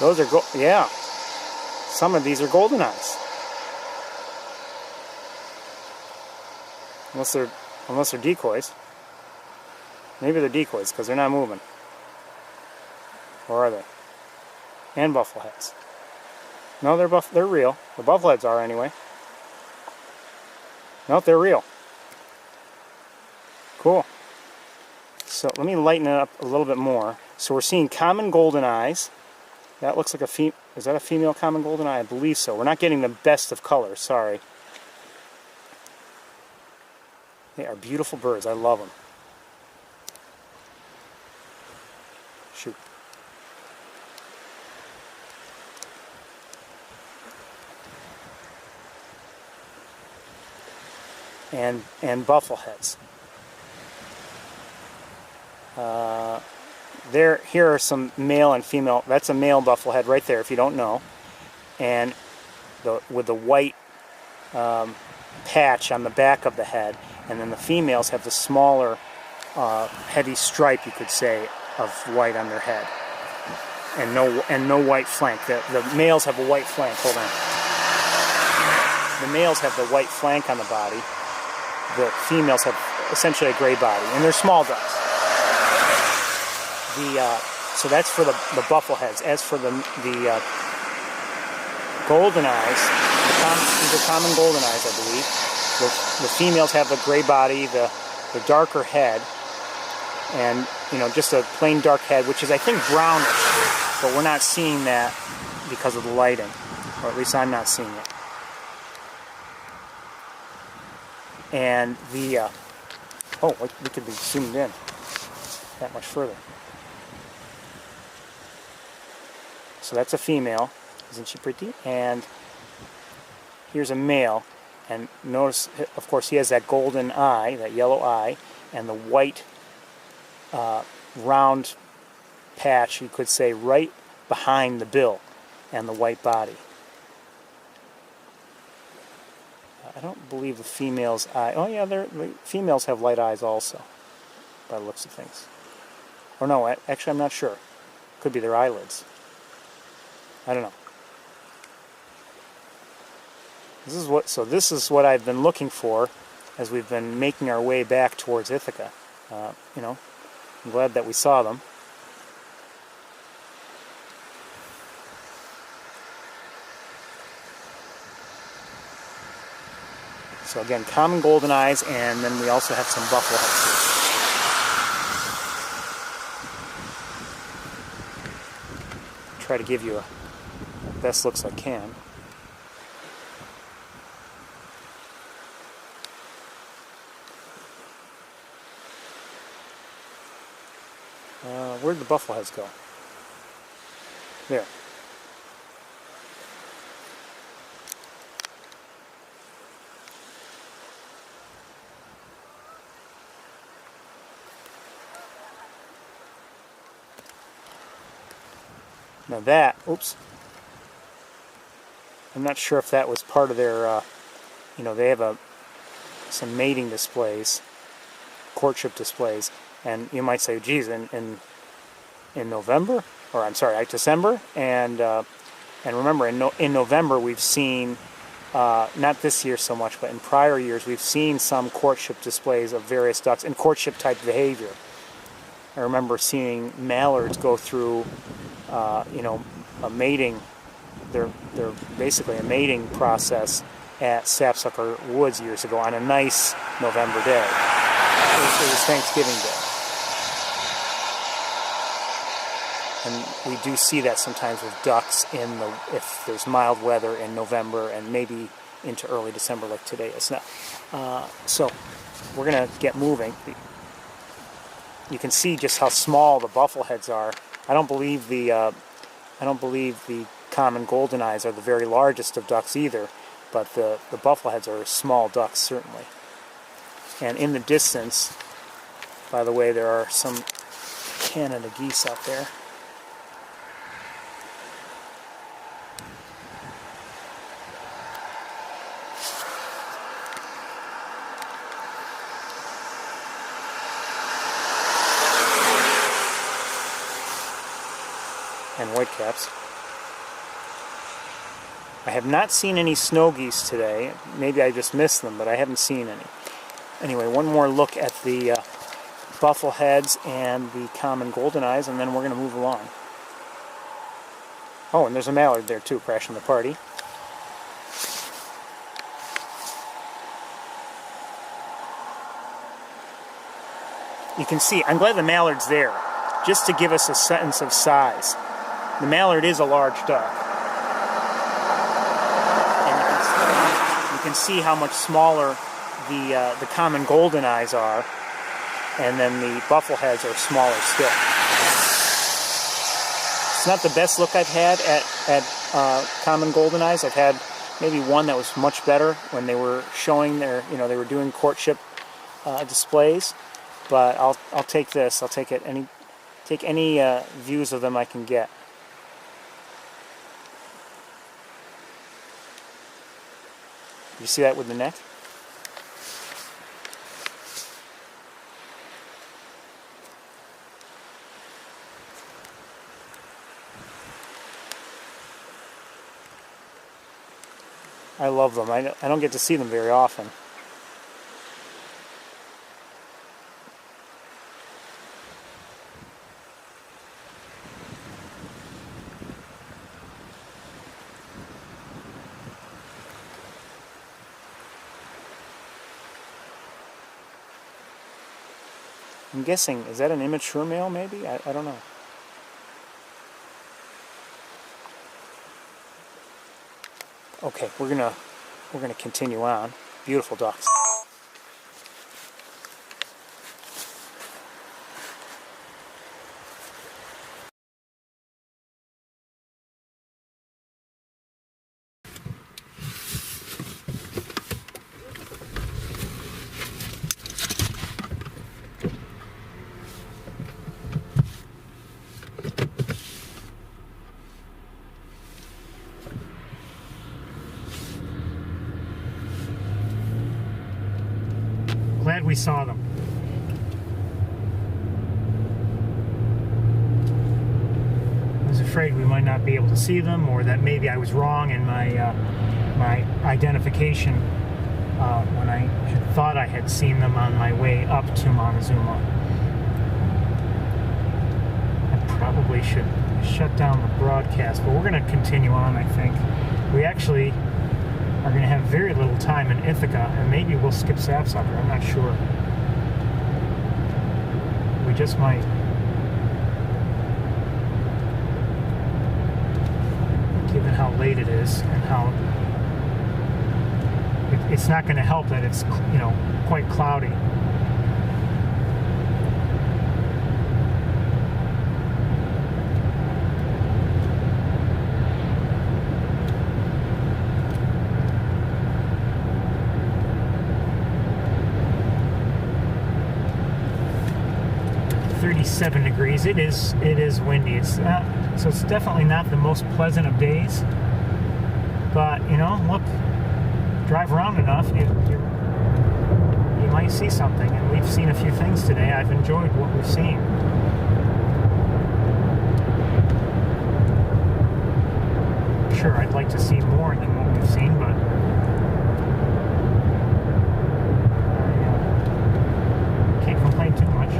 Those are yeah. Some of these are golden eyes. Unless they're decoys. Maybe they're decoys because they're not moving. Or are they? And buffleheads. No, they're real. The buffleheads are anyway. No, they're real. Cool. So let me lighten it up a little bit more. So we're seeing common golden eyes. That looks like a female. Is that a female common golden eye? I believe so. We're not getting the best of colors, sorry. They are beautiful birds. I love them. Shoot. And buffleheads. Here are some male and female. That's a male bufflehead right there, if you don't know. And with the white patch on the back of the head. And then the females have the smaller, heavy stripe, you could say, of white on their head. and no white flank. The males have a white flank. Hold on. The males have the white flank on the body. The females have essentially a gray body, and they're small ducks. So that's for the buffleheads. As for the golden eyes, these are common golden eyes, I believe. The females have the gray body, the darker head, and just a plain dark head, which is I think brownish, but we're not seeing that because of the lighting, or at least I'm not seeing it. And we could be zoomed in that much further. So that's a female. Isn't she pretty? And here's a male. And notice, of course, he has that golden eye, that yellow eye, and the white round patch, you could say, right behind the bill and the white body. I don't believe the female's eye... Oh, yeah, the females have light eyes also, by the looks of things. Or no, actually, I'm not sure. Could be their eyelids. I don't know. This is what I've been looking for as we've been making our way back towards Ithaca. I'm glad that we saw them. So again, common golden eyes, and then we also have some buffleheads here. Try to give you a best looks I can. Where'd the buffleheads go? There. Now that, oops, I'm not sure if that was part of their, they have some mating displays, courtship displays, and you might say, geez, in November, or I'm sorry, December, and remember, in November we've seen, not this year so much, but in prior years we've seen some courtship displays of various ducks and courtship type behavior. I remember seeing mallards go through, a mating. They're basically a mating process at Sapsucker Woods years ago on a nice November day. It was Thanksgiving Day. And we do see that sometimes with ducks if there's mild weather in November and maybe into early December like today is now. So we're going to get moving. You can see just how small the buffleheads are. I don't believe the common golden eyes are the very largest of ducks either, but the buffleheads are small ducks certainly. And in the distance, by the way, there are some Canada geese out there. And whitecaps. I have not seen any snow geese today. Maybe I just missed them, but I haven't seen any. Anyway, one more look at the buffleheads and the common golden eyes, and then we're going to move along. Oh, and there's a mallard there too, crashing the party. You can see, I'm glad the mallard's there, just to give us a sense of size. The mallard is a large duck. And you can see how much smaller the common golden eyes are, and then the buffleheads are smaller still. It's not the best look I've had at common golden eyes. I've had maybe one that was much better when they were showing their, they were doing courtship displays. But I'll take this. I'll take it. Take any views of them I can get. You see that with the neck? I love them. I don't get to see them very often. I'm guessing, is that an immature male maybe? I don't know. Okay, we're gonna continue on. Beautiful ducks. Glad we saw them. I was afraid we might not be able to see them, or that maybe I was wrong in my my identification when I had thought I had seen them on my way up to Montezuma. I probably should shut down the broadcast, but we're going to continue on, I think. We actually are going to have very little time in Ithaca, and maybe we'll skip Sapsucker. I'm not sure. We just might. Given how late it is and how it's not going to help that it's, you know, quite cloudy. Degrees. It is windy. It's so it's definitely not the most pleasant of days. But you know, look, drive around enough, you might see something. And we've seen a few things today. I've enjoyed what we've seen. Sure, I'd like to see more than what we've seen, but can't complain too much.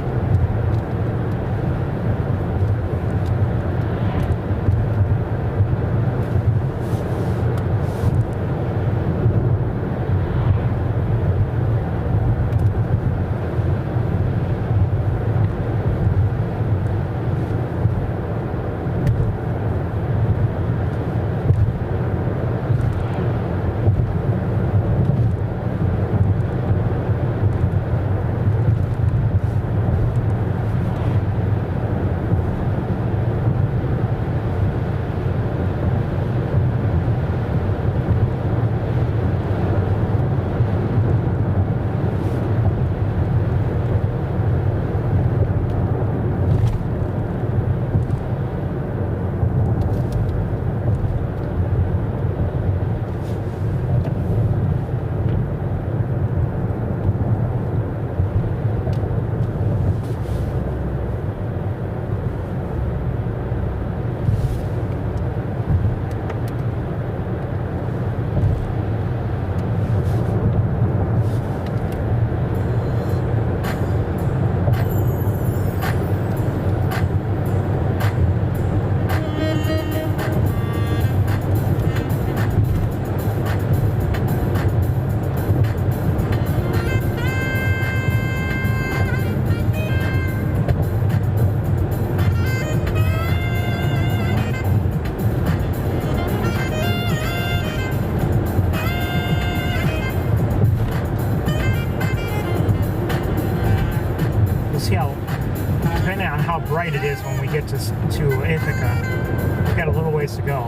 Bright it is when we get to Ithaca. We've got a little ways to go,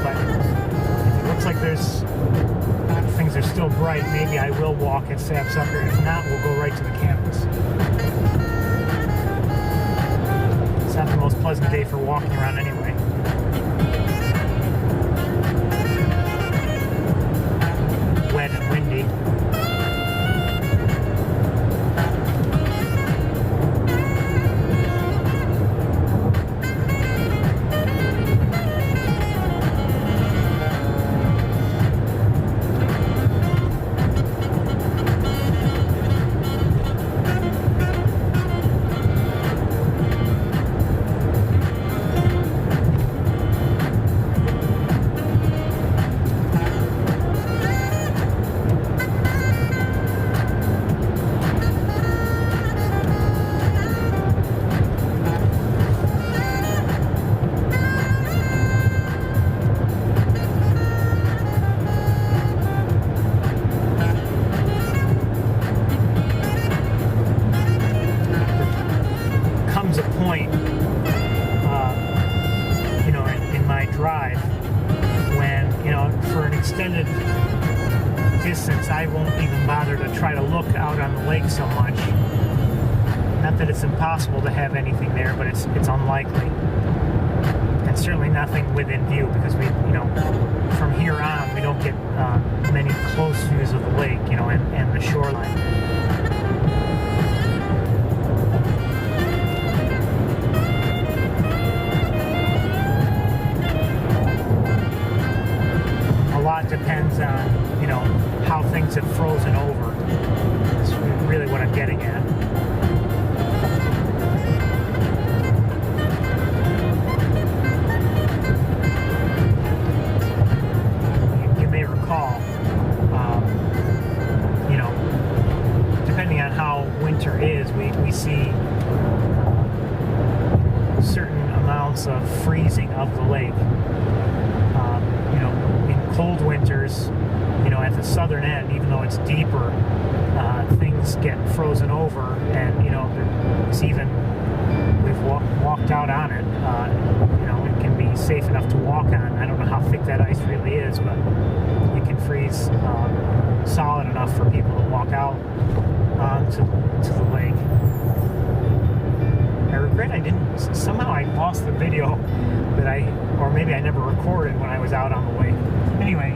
but it looks like things are still bright. Maybe I will walk at Sapsucker. If not, we'll go right to the campus. It's not the most pleasant day for walking around anyway. Wet and windy. days, I won't even bother to try to look out on the lake so much. Not that it's impossible to have anything there, but it's unlikely. And certainly nothing within view, because we, from here on, we don't get many close views of the lake, and the shoreline. A lot depends on, how things have frozen over. That's really what I'm getting at. You may recall, depending on how winter is, we see certain amounts of freezing of the lake. In cold winters, at the southern end, even though it's deeper, things get frozen over, and it's even, we've walked out on it. It can be safe enough to walk on. I don't know how thick that ice really is, but it can freeze solid enough for people to walk out onto the lake. I regret somehow I lost the video or maybe I never recorded when I was out on the lake. Anyway,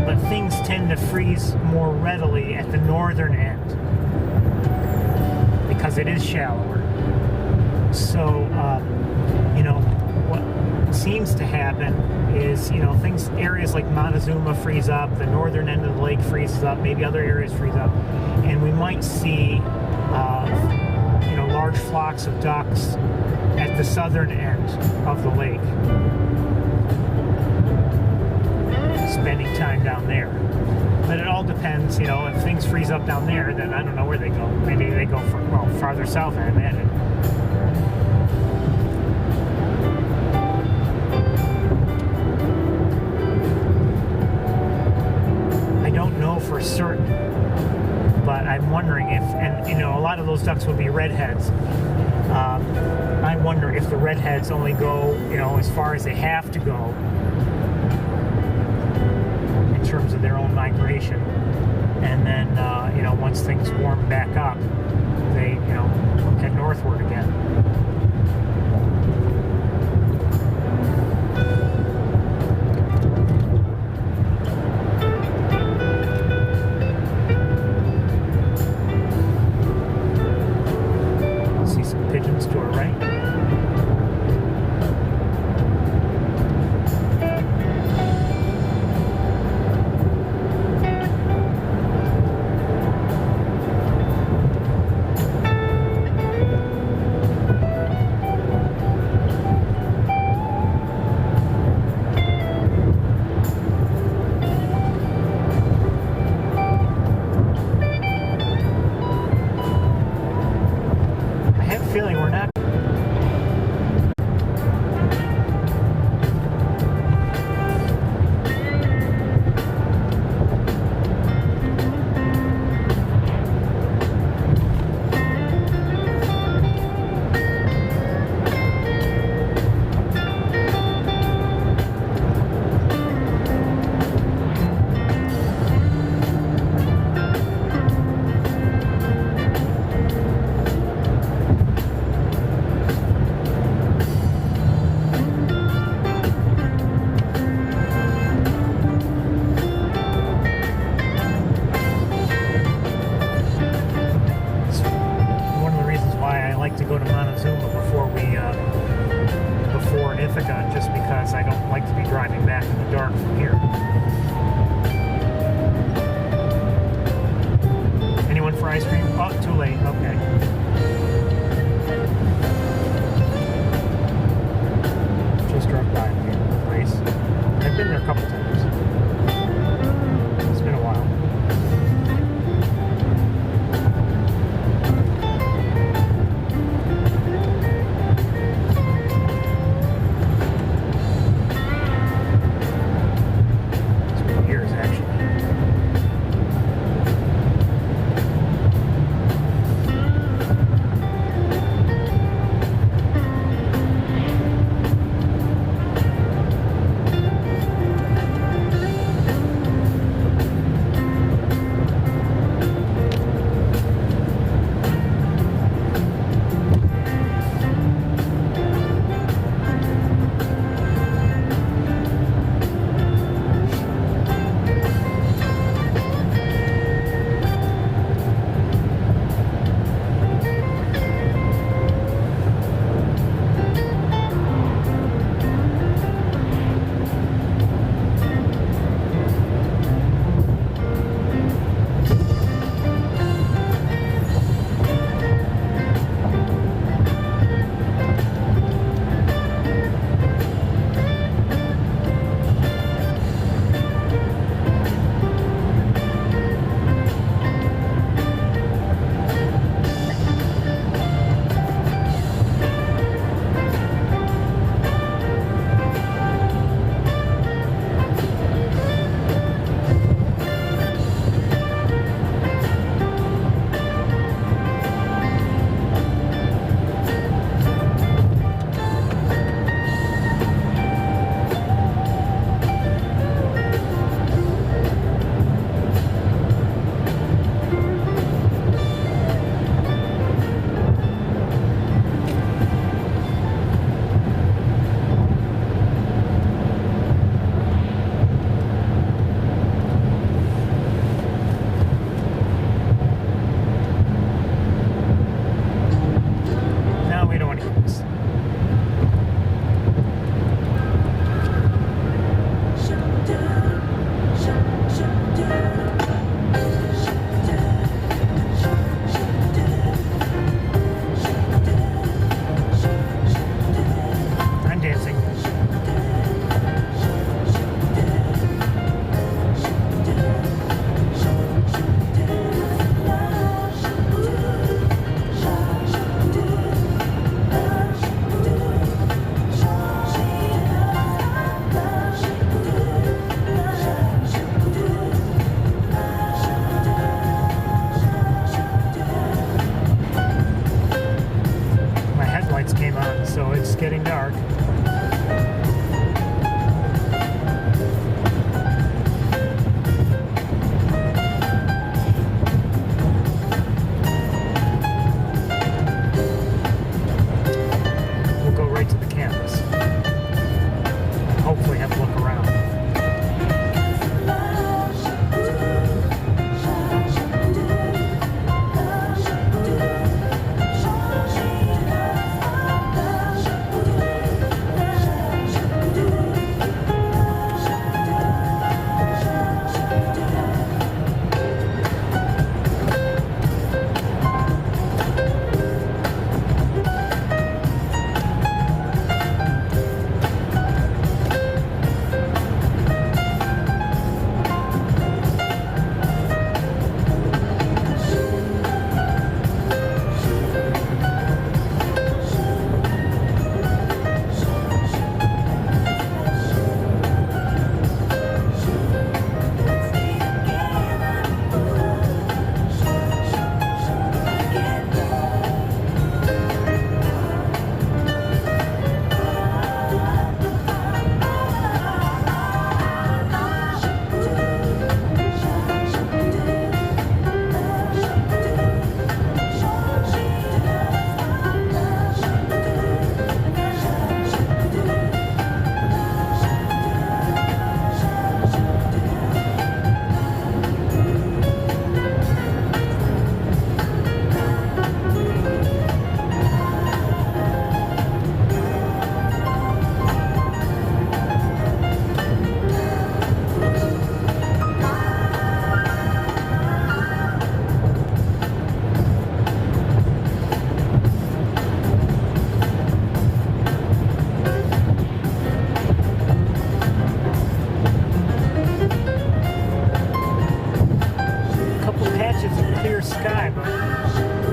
but things tend to freeze more readily at the northern end because it is shallower. So, what seems to happen is, areas like Montezuma freeze up, the northern end of the lake freezes up, maybe other areas freeze up, and we might see, large flocks of ducks at the southern end of the lake, spending time down there. But it all depends, if things freeze up down there, then I don't know where they go. Maybe they go farther south, I imagine. I don't know for certain, but I'm wondering if, a lot of those ducks would be redheads. I wonder if the redheads only go, as far as they have to go in terms of their own migration. And then, once things warm back up, they, head northward again. Pigeons to our right. Feeling we're not. To go to Montezuma before Ithaca, just because I don't like to be driving back in the dark from here. Anyone for ice cream? Oh, too late. Okay. Just drove by the place. I've been there a couple times. It's been a while. entrance. I'm dancing. My headlights came on, so it's getting dark. We'll go right to the campus. Hopefully have a look around. Sky, but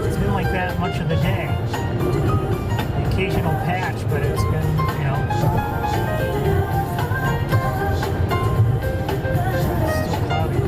it's been like that much of the day. The occasional patch, but it's been, you know, still cloudy.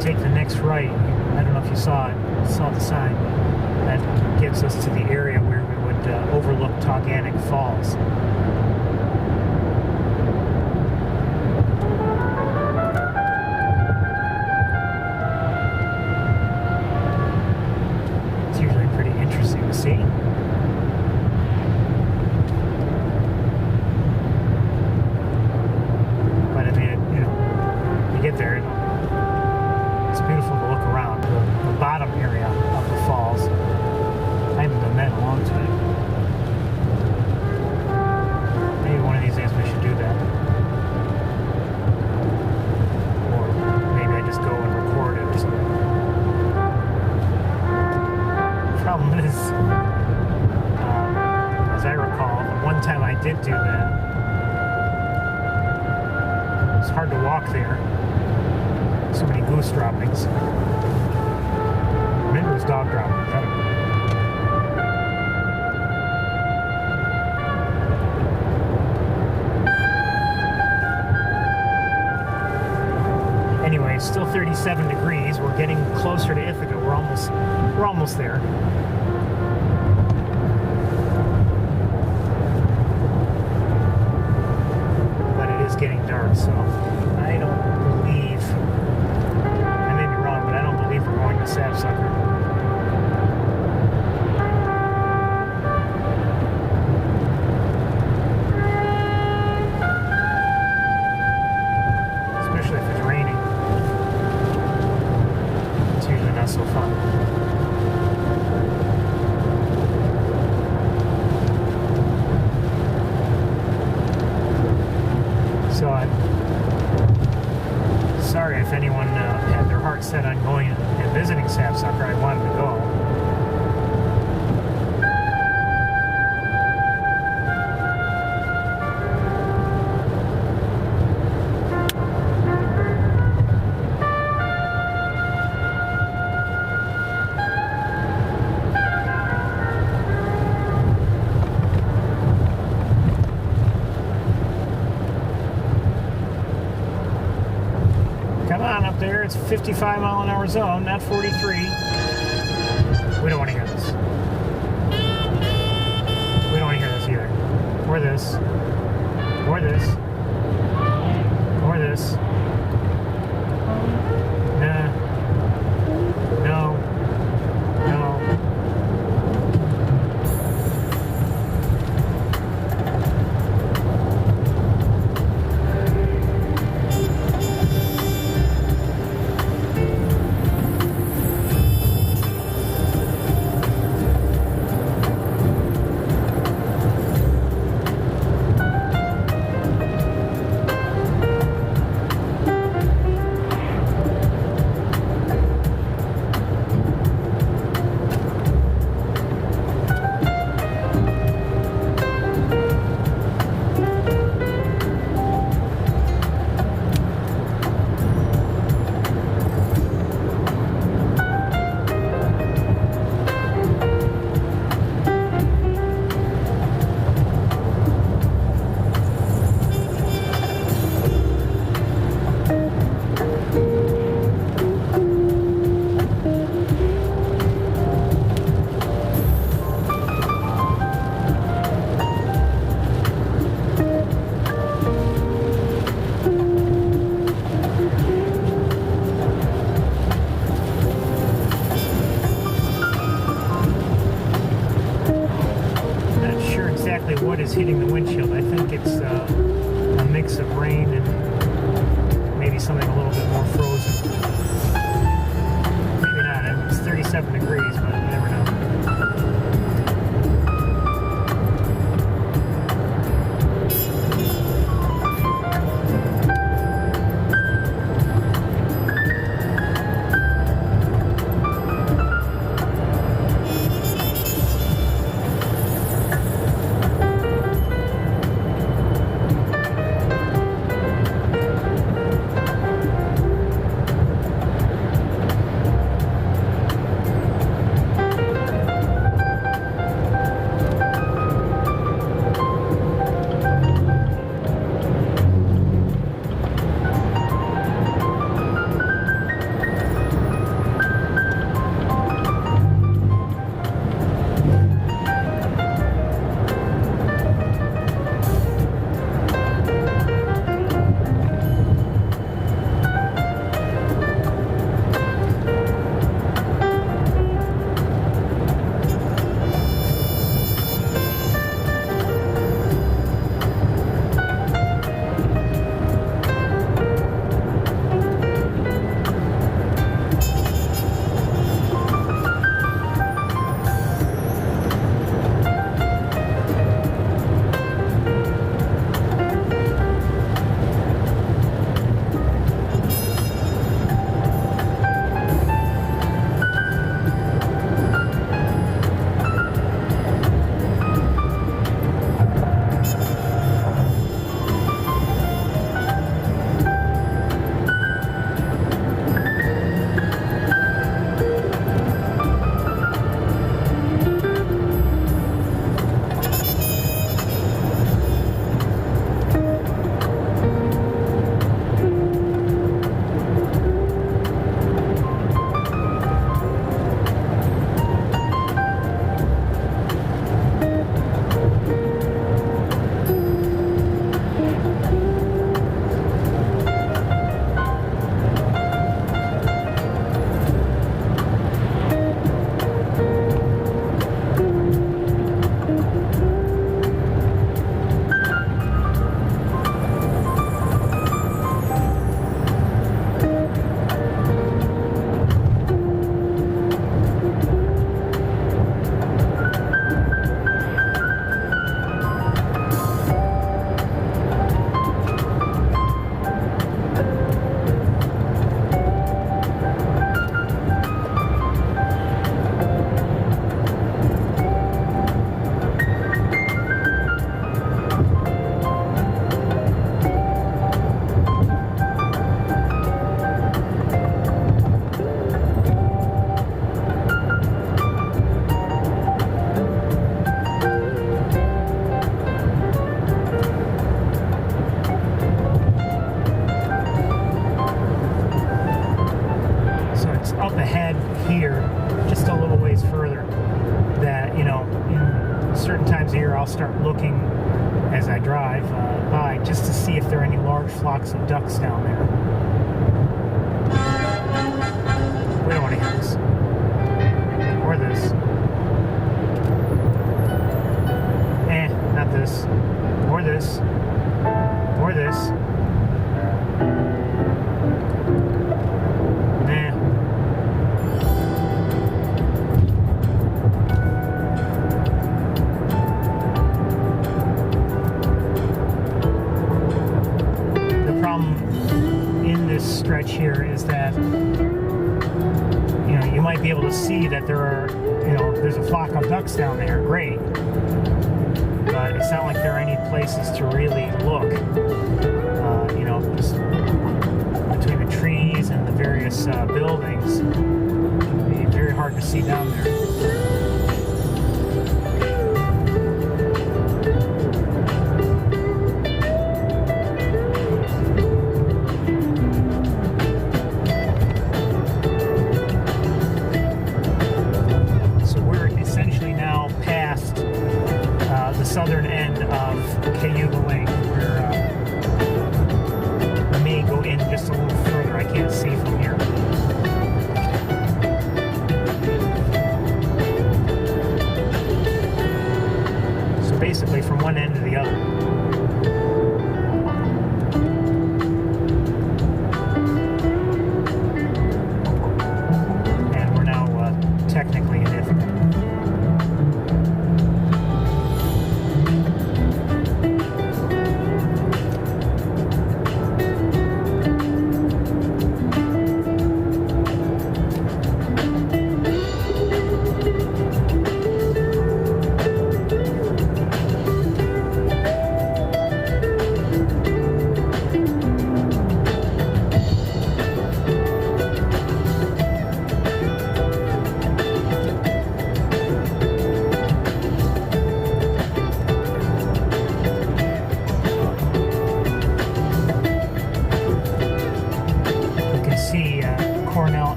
Take the next right. I don't know if you saw the sign, but that gets us to the area where we would overlook Tauganic Falls. It's usually pretty interesting to see. But I mean, you know, you get there, it's beautiful to look around the bottom area of the falls. I haven't done that in as I recall. The one time I did do that, it's hard to walk there. So many goose droppings. Maybe it was dog droppings. I don't know. Anyway, it's still 37 degrees. We're getting closer to Ithaca. We're almost there. But it is getting dark, so I don't believe, I may be wrong, but I don't believe we're going to Sapsucker. Especially if it's raining. It's usually not so fun. So I'm sorry if anyone had their heart set on going and visiting Sapsucker. I wanted to go. Come on up there, it's 55 mile an hour zone, not 43. We don't want to hear this. We don't want to hear this either. Or this. Or this. Or this. Nah. No. No. What is hitting the windshield? I think it's a mix of rain and maybe something a little bit more frozen. Maybe not. It's 37 degrees, but you never know. I'll start looking as I drive by just to see if there are any large flocks of ducks down there. We don't want to hit this. Or this. Not this. Or this. Or this. Stretch here is that you might be able to see that there are there's a flock of ducks down there, great, but it's not like there are any places to really look, just between the trees and the various buildings. It would be very hard to see down there. Southern end of Cayuga Lake, where I may go in just a little further. I can't see from here. So basically from one end to the other. And we're now technically in Ithaca.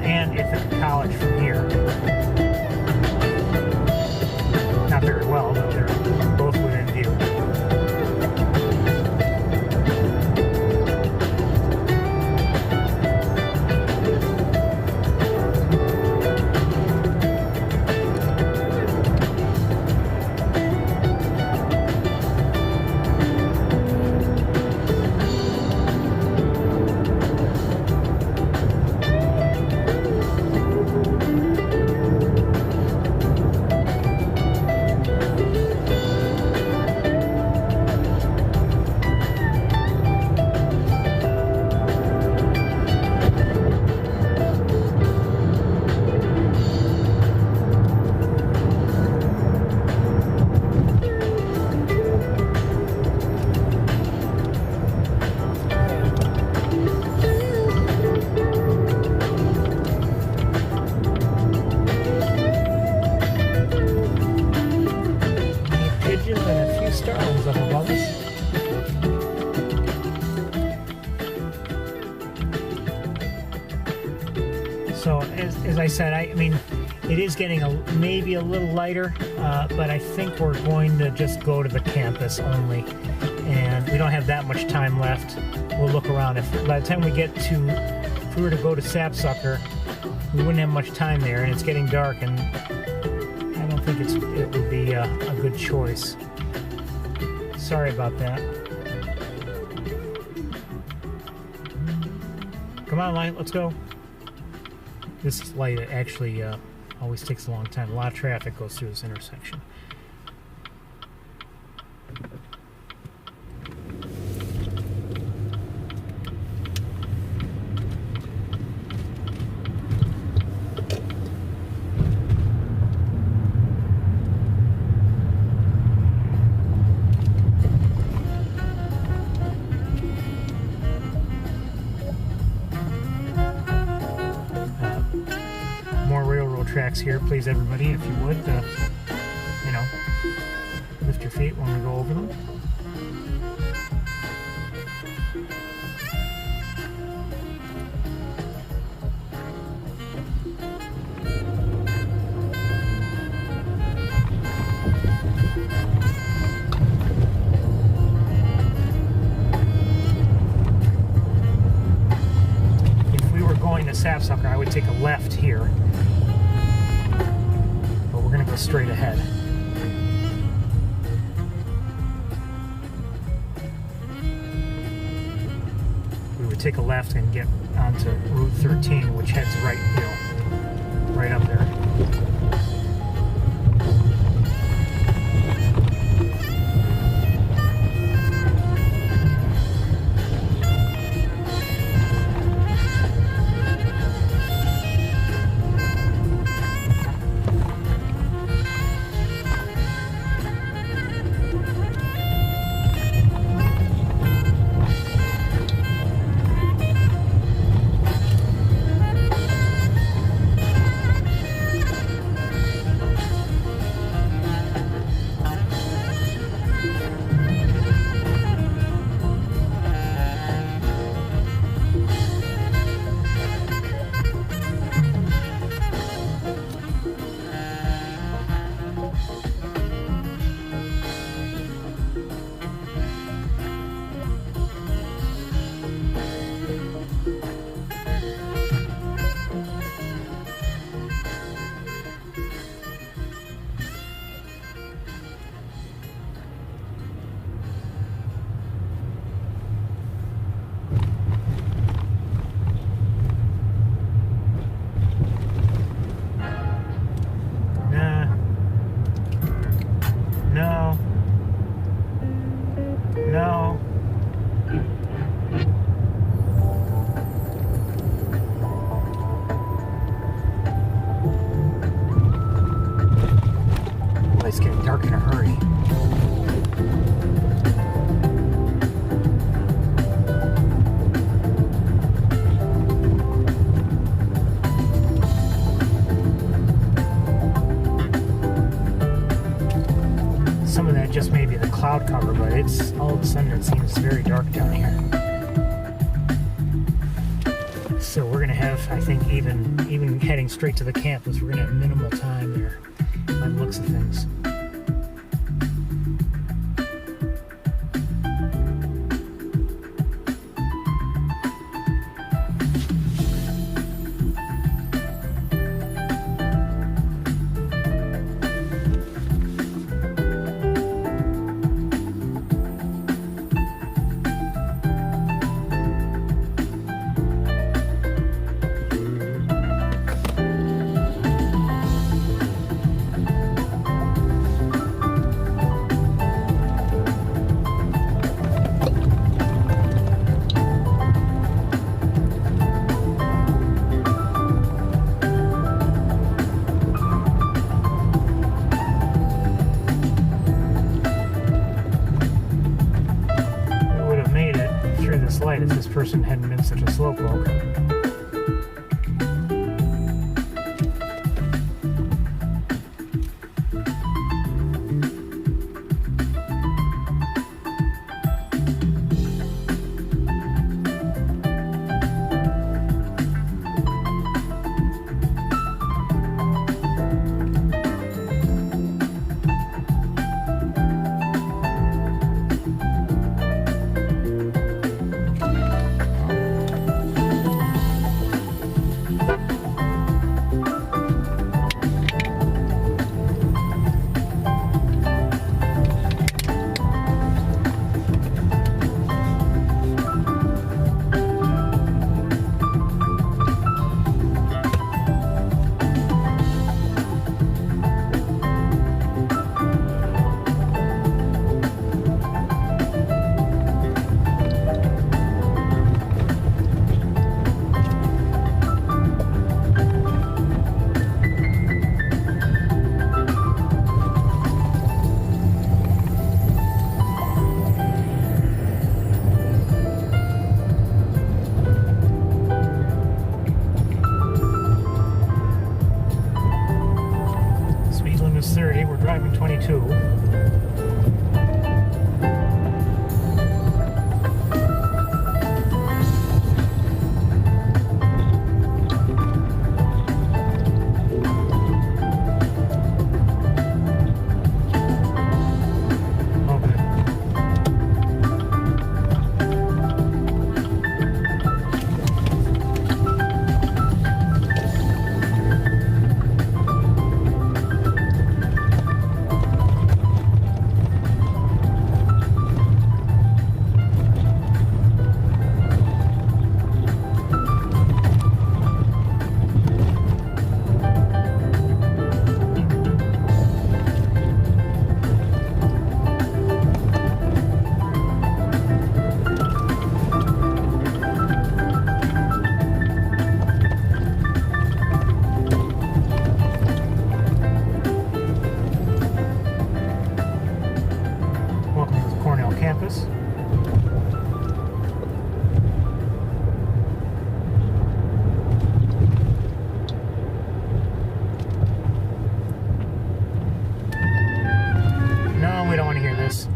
And Ithaca College from here. Not very well, but they're both within view. Starlings up above us. So as I said, I mean, it is getting maybe a little lighter, but I think we're going to just go to the campus only, and we don't have that much time left. We'll look around. If by the time we get to, if we were to go to Sapsucker, we wouldn't have much time there, and it's getting dark, and I don't think it would be a good choice. Sorry about that. Come on, light, let's go. This light actually always takes a long time. A lot of traffic goes through this intersection. Tracks here, please, everybody, if you would, lift your feet when we go over them. take a left and get onto Route 13, which heads right, right up there. No. Well, it's getting dark in a hurry. Some of that just may be the cloud cover, but it's all of a sudden it seems very dark down here. So we're gonna have, I think, even heading straight to the campus, we're gonna have minimal time there by the looks of things. Light if this person hadn't been such a slowpoke. campus. No, we don't want to hear this.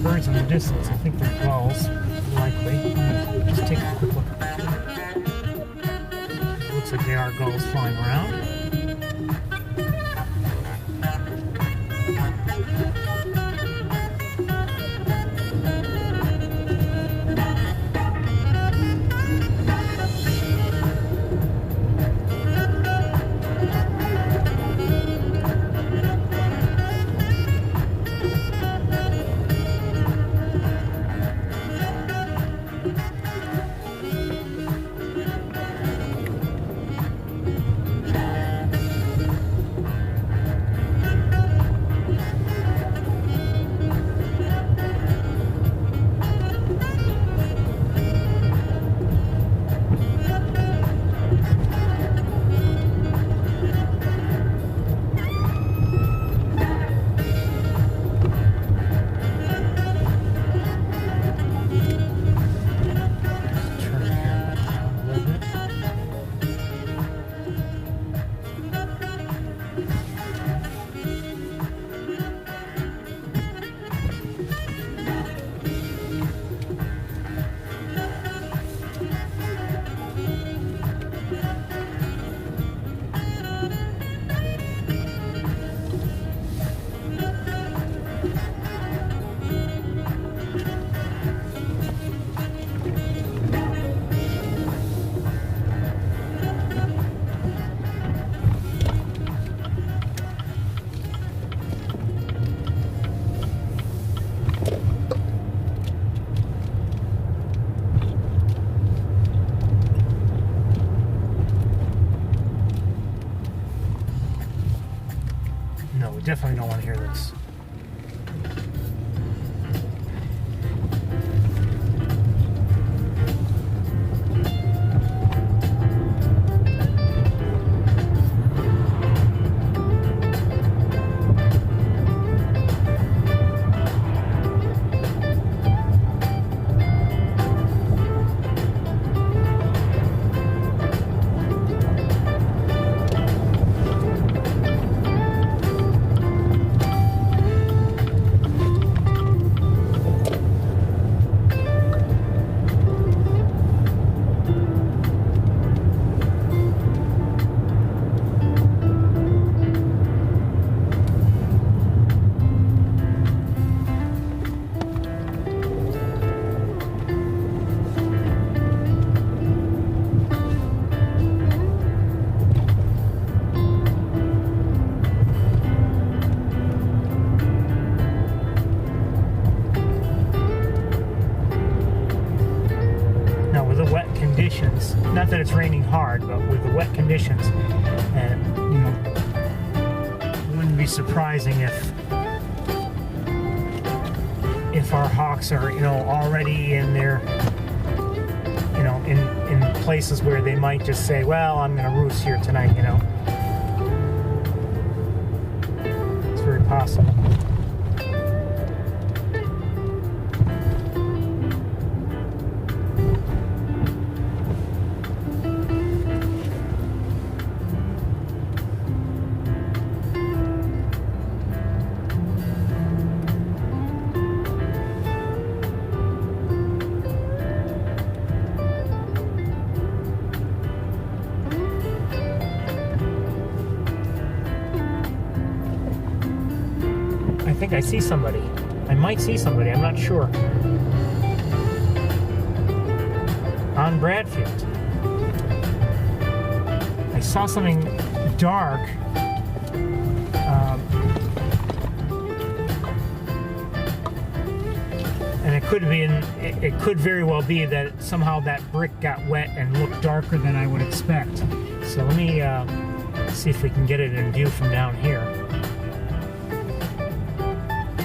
Birds in the distance. I think they're gulls, likely. Just take a quick look. It looks like they are gulls flying around. No, we definitely don't want to hear this. conditions, not that it's raining hard, but with the wet conditions, and you know, it wouldn't be surprising if our hawks are, you know, already in their, you know, in places where they might just say, well, I'm going to roost here tonight, you know. It's very possible. I think I see somebody. I might see somebody, I'm not sure. On Bradfield. I saw something dark. And it could very well be that somehow that brick got wet and looked darker than I would expect. So let me see if we can get it in view from down here.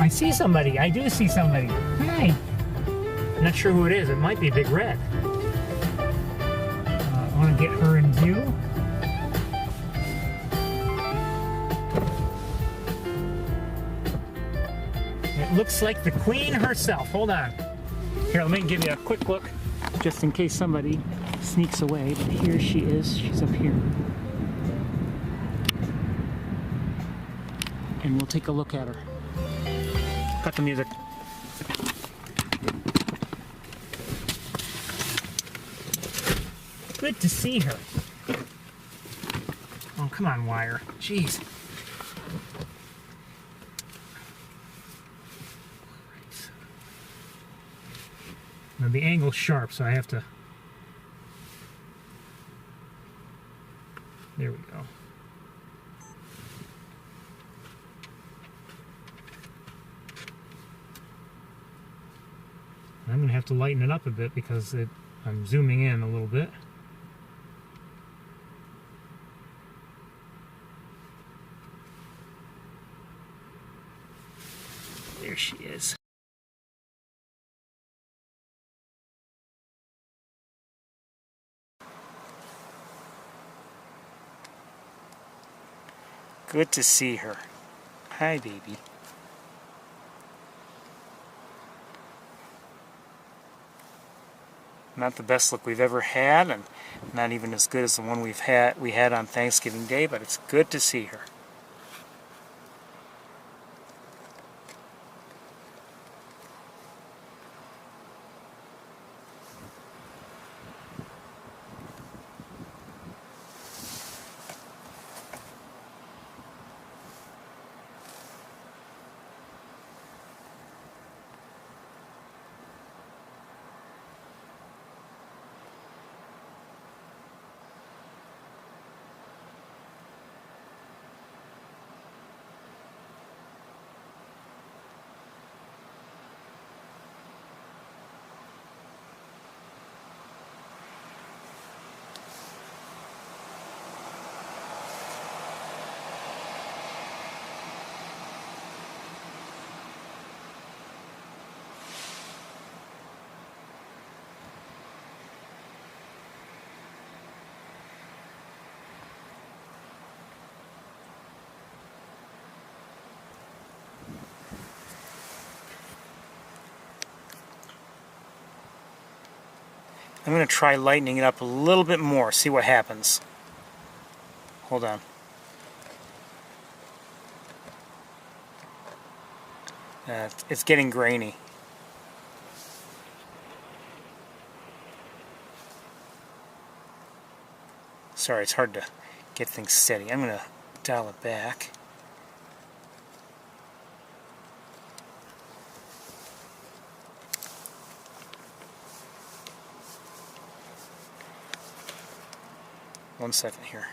I see somebody. I do see somebody. Hi. I'm not sure who it is. It might be Big Red. I want to get her in view. It looks like the Queen herself. Hold on. Here, let me give you a quick look, just in case somebody sneaks away. But here she is. She's up here. And we'll take a look at her. Cut the music. Good to see her. Oh, come on, wire. Jeez. Now the angle's sharp, so I have to... There we go. I'm going to have to lighten it up a bit because I'm zooming in a little bit. There she is. Good to see her. Hi, baby. Not the best look we've ever had, and not even as good as the one we had on Thanksgiving Day, but it's good to see her. I'm going to try lightening it up a little bit more, see what happens. Hold on. It's getting grainy. Sorry, it's hard to get things steady. I'm going to dial it back. One second here.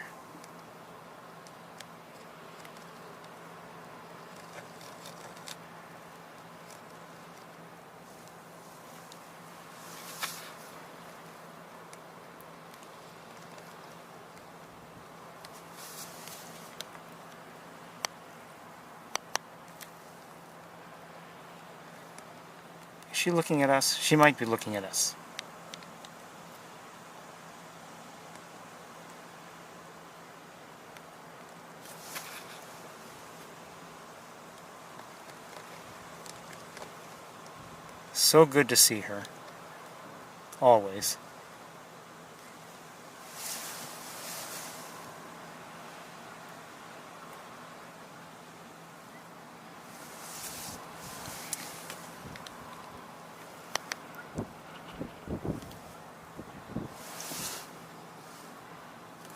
she looking at us? She might be looking at us. So good to see her. Always.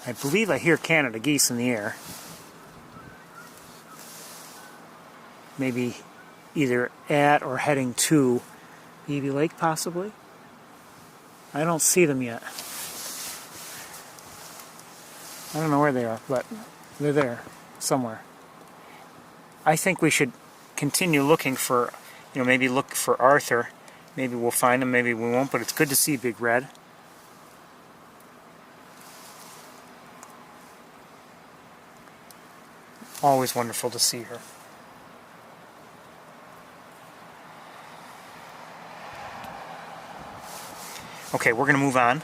I believe I hear Canada geese in the air. Maybe either at or heading to Beebe Lake, possibly. I don't see them yet. I don't know where they are, but they're there somewhere. I think we should continue looking for, maybe look for Arthur. Maybe we'll find him, maybe we won't, but it's good to see Big Red. Always wonderful to see her. Okay, we're going to move on.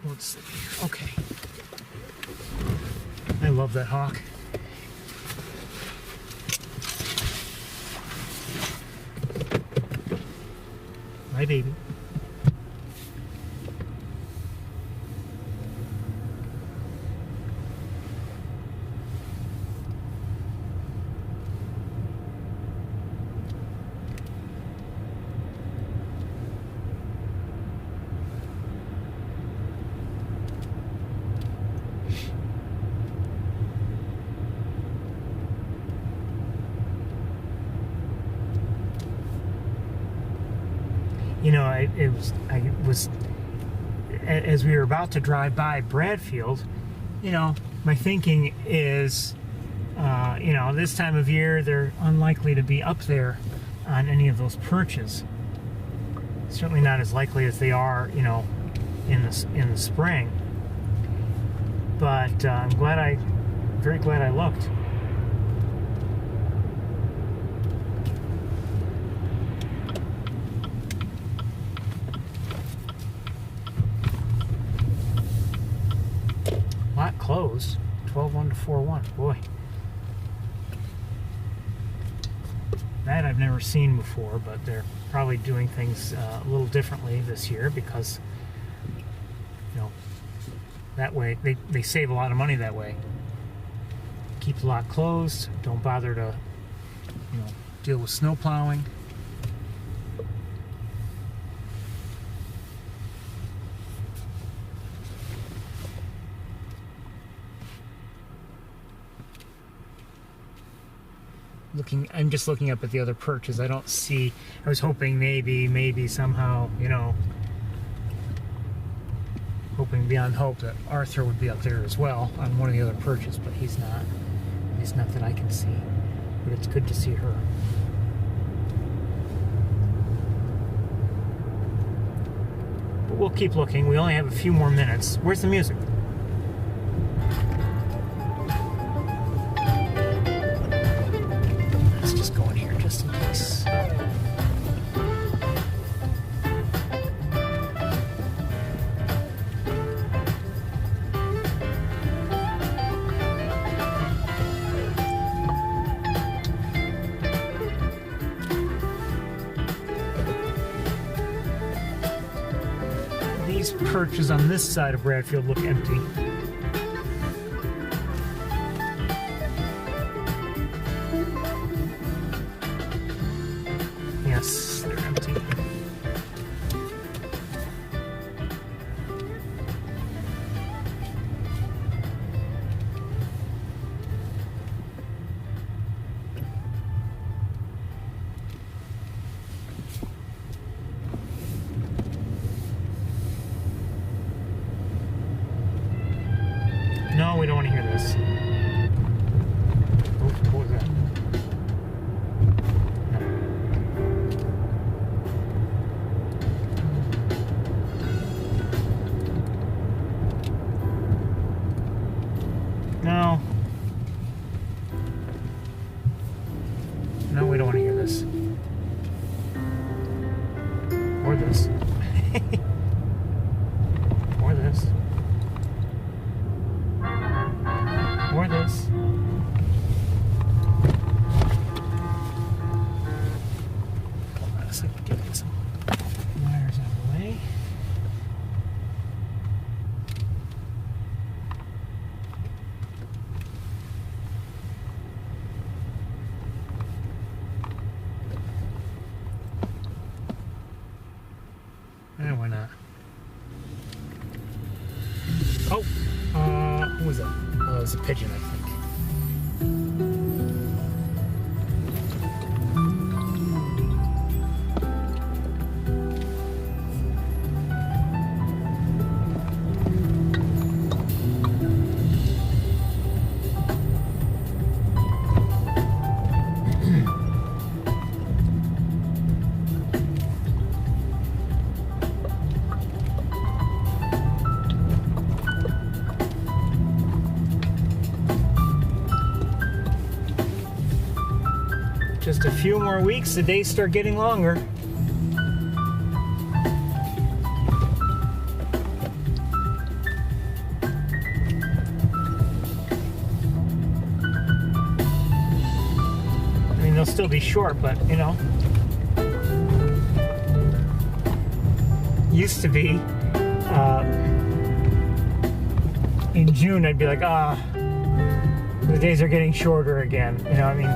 Let's see. Okay. I love that hawk. My baby. As we were about to drive by Bradfield, my thinking is, this time of year they're unlikely to be up there on any of those perches. Certainly not as likely as they are, in the spring. But I'm very glad I looked. Lot closed. 12-1 to 4-1. Boy. That I've never seen before, but they're probably doing things a little differently this year because, that way they save a lot of money that way. Keep the lot closed. Don't bother to, deal with snow plowing. I'm just looking up at the other perches. I don't see. I was hoping maybe somehow, hoping beyond hope that Arthur would be up there as well on one of the other perches, but he's not. He's not that I can see. But it's good to see her. But we'll keep looking. We only have a few more minutes. Where's the music? Just in case. These perches on this side of Bradfield look empty. Yes, they're empty. No, we don't want to hear this. What was that? No. No, we don't want to hear this. Or this. Or this. Or this. Hold on a second, get some wires out of the way. And why not? Oh, who was that? Oh, it was a pigeon, I think. Just a few more weeks, the days start getting longer. I mean, they'll still be short, but you know, used to be in June, I'd be like, the days are getting shorter again. You know, I mean.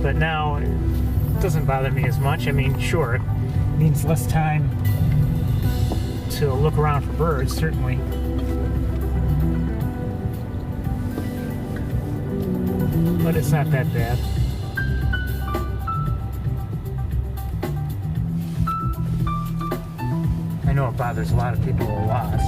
But now it doesn't bother me as much. I mean, sure, it means less time to look around for birds, certainly. But it's not that bad. I know it bothers a lot of people a lot.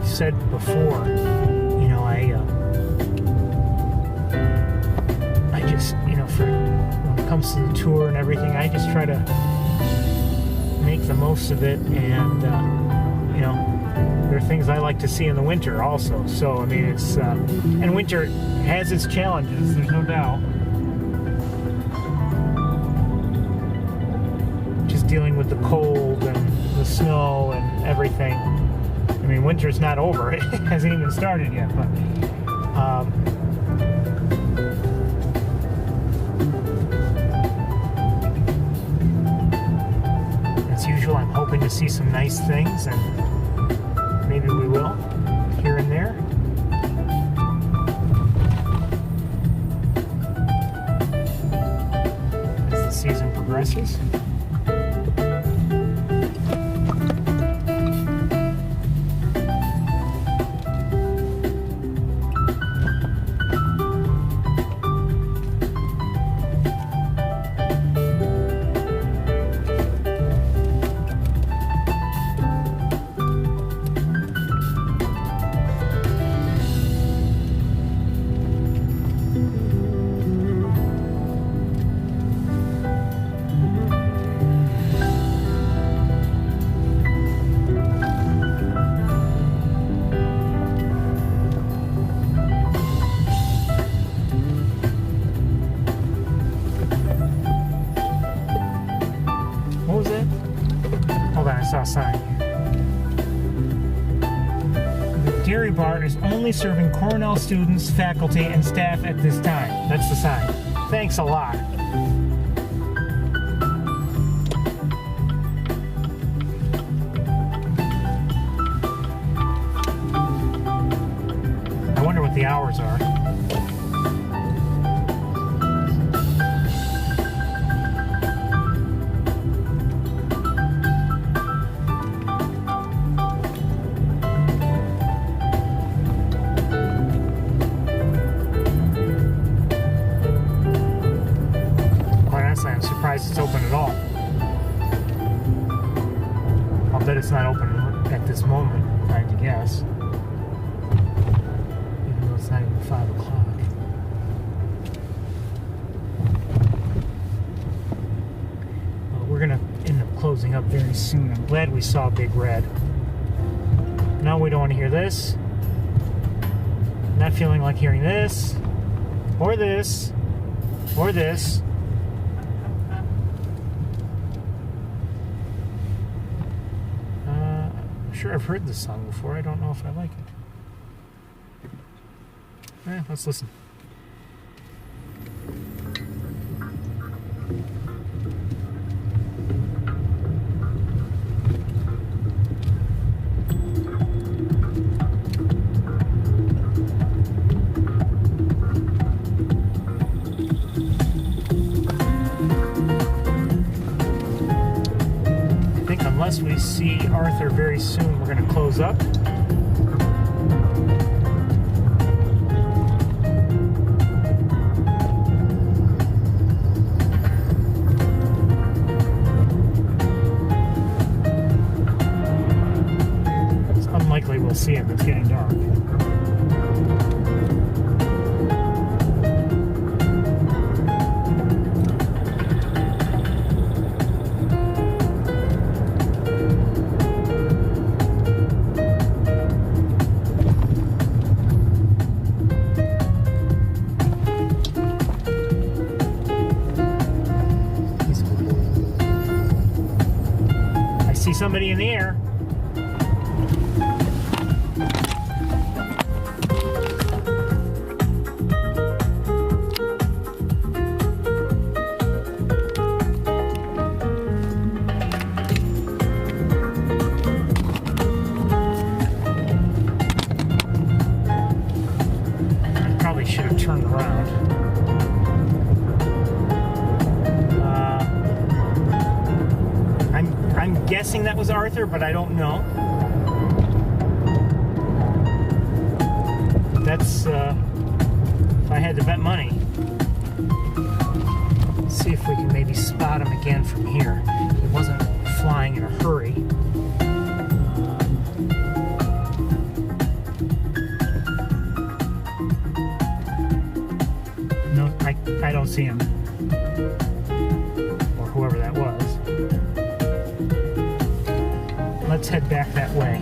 Said before, you know, I just, you know, for when it comes to the tour and everything, I just try to make the most of it, and you know, there are things I like to see in the winter also. So I mean, it's and winter has its challenges, there's no doubt. Just dealing with the cold and the snow and everything. I mean, winter's not over. It hasn't even started yet, but as usual, I'm hoping to see some nice things, and maybe we will, here and there. As the season progresses. Saw a sign. The dairy bar is only serving Cornell students, faculty, and staff at this time. That's the sign. Thanks a lot. I wonder what the hours are. at this moment, if I had to guess. Even though it's not even 5 o'clock. Well, we're going to end up closing up very soon. I'm glad we saw Big Red. Now we don't want to hear this. Not feeling like hearing this. Or this. Or this. I'm sure I've heard this song before. I don't know if I like it. Let's listen. Unless we see Arthur very soon, we're going to close up. It's unlikely we'll see him. It's getting dark. Somebody in the air. I probably should have turned around. I'm guessing that was Arthur, but I don't know. That's, if I had to bet money. Let's see if we can maybe spot him again from here. He wasn't flying in a hurry. No, I don't see him. Or whoever that was. Let's head back that way.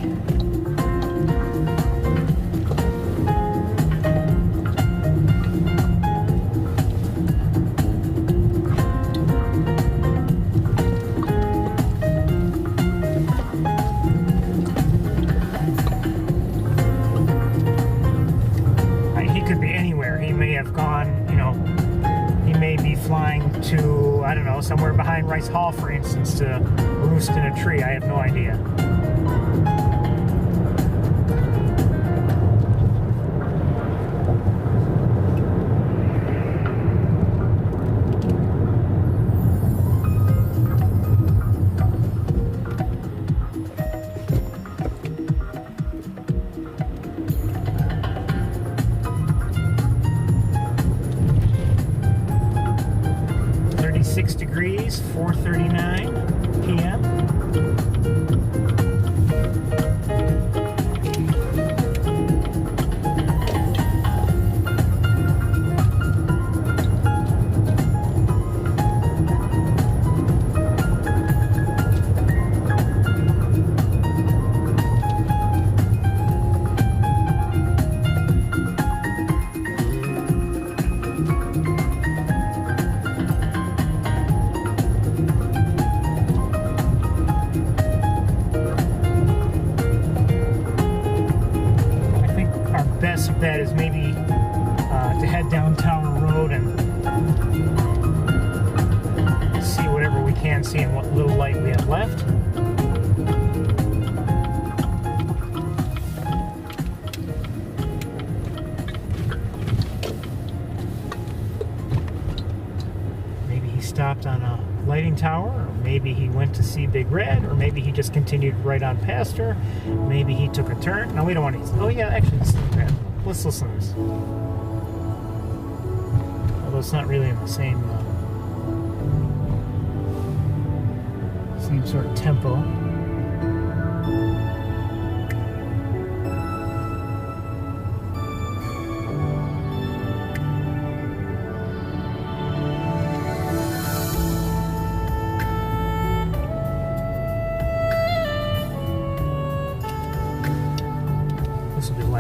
He could be anywhere. He may have gone, he may be flying to, I don't know, somewhere behind Rice Hall, for instance, to roost in a tree. I have no idea. Degrees, 4:39 p.m. Best bet is maybe to head down Tower Road and see whatever we can see and what little light we have left. Maybe he stopped on a lighting tower, or maybe he went to see Big Red, or maybe he just continued right on past her. Maybe he took a turn. No, we don't want to. Oh yeah, actually, let's listen to this. Although it's not really in the same sort of tempo.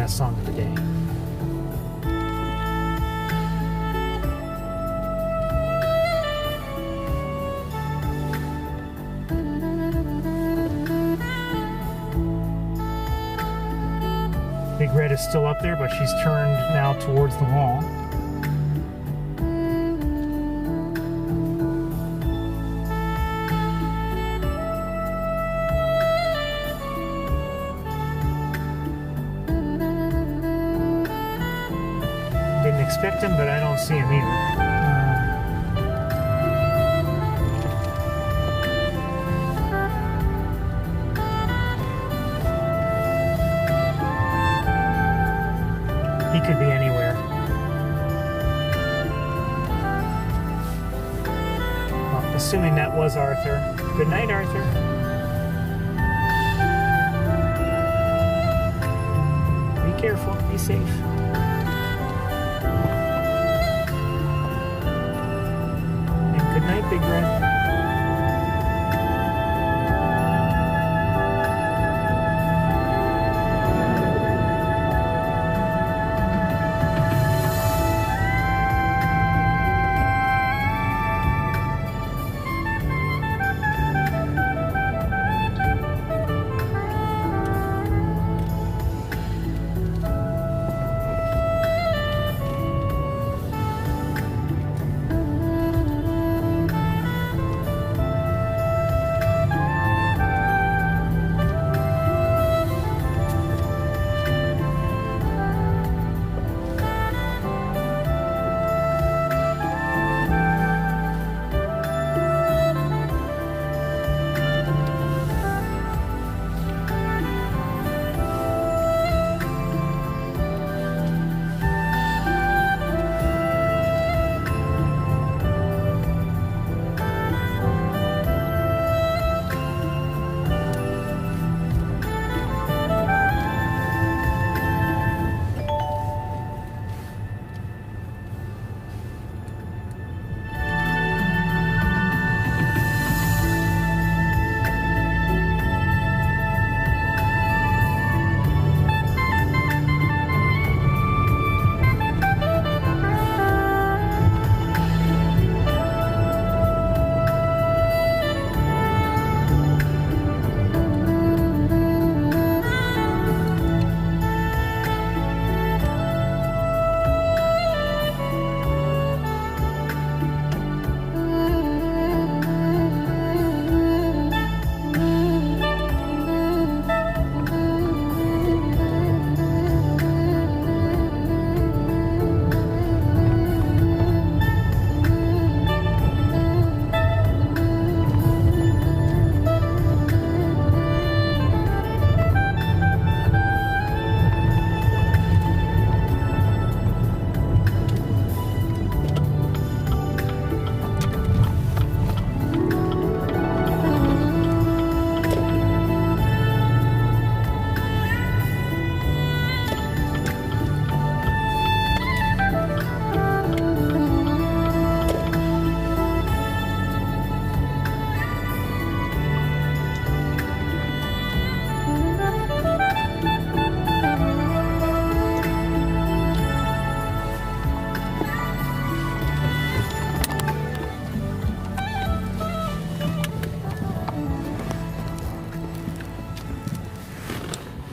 last song of the day. Big Red is still up there, but she's turned now towards the wall. Didn't expect him, but I don't see him either. He could be anywhere. Well, assuming that was Arthur. Good night, Arthur. Be careful. Be safe. And good night, Big Red.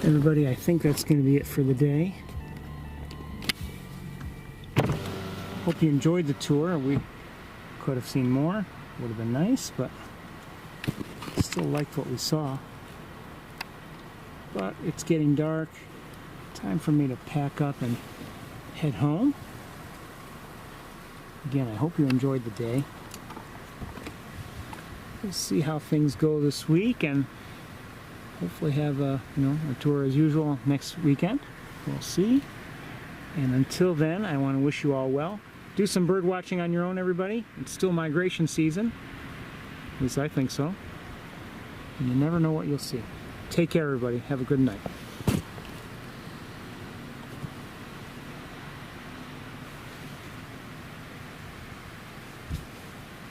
Everybody, I think that's going to be it for the day. Hope you enjoyed the tour. We could have seen more. Would have been nice, but still liked what we saw. But it's getting dark. Time for me to pack up and head home. Again, I hope you enjoyed the day. We'll see how things go this week, and hopefully have a tour as usual next weekend. We'll see. And until then, I want to wish you all well. Do some bird watching on your own, everybody. It's still migration season. At least I think so. And you never know what you'll see. Take care, everybody. Have a good night.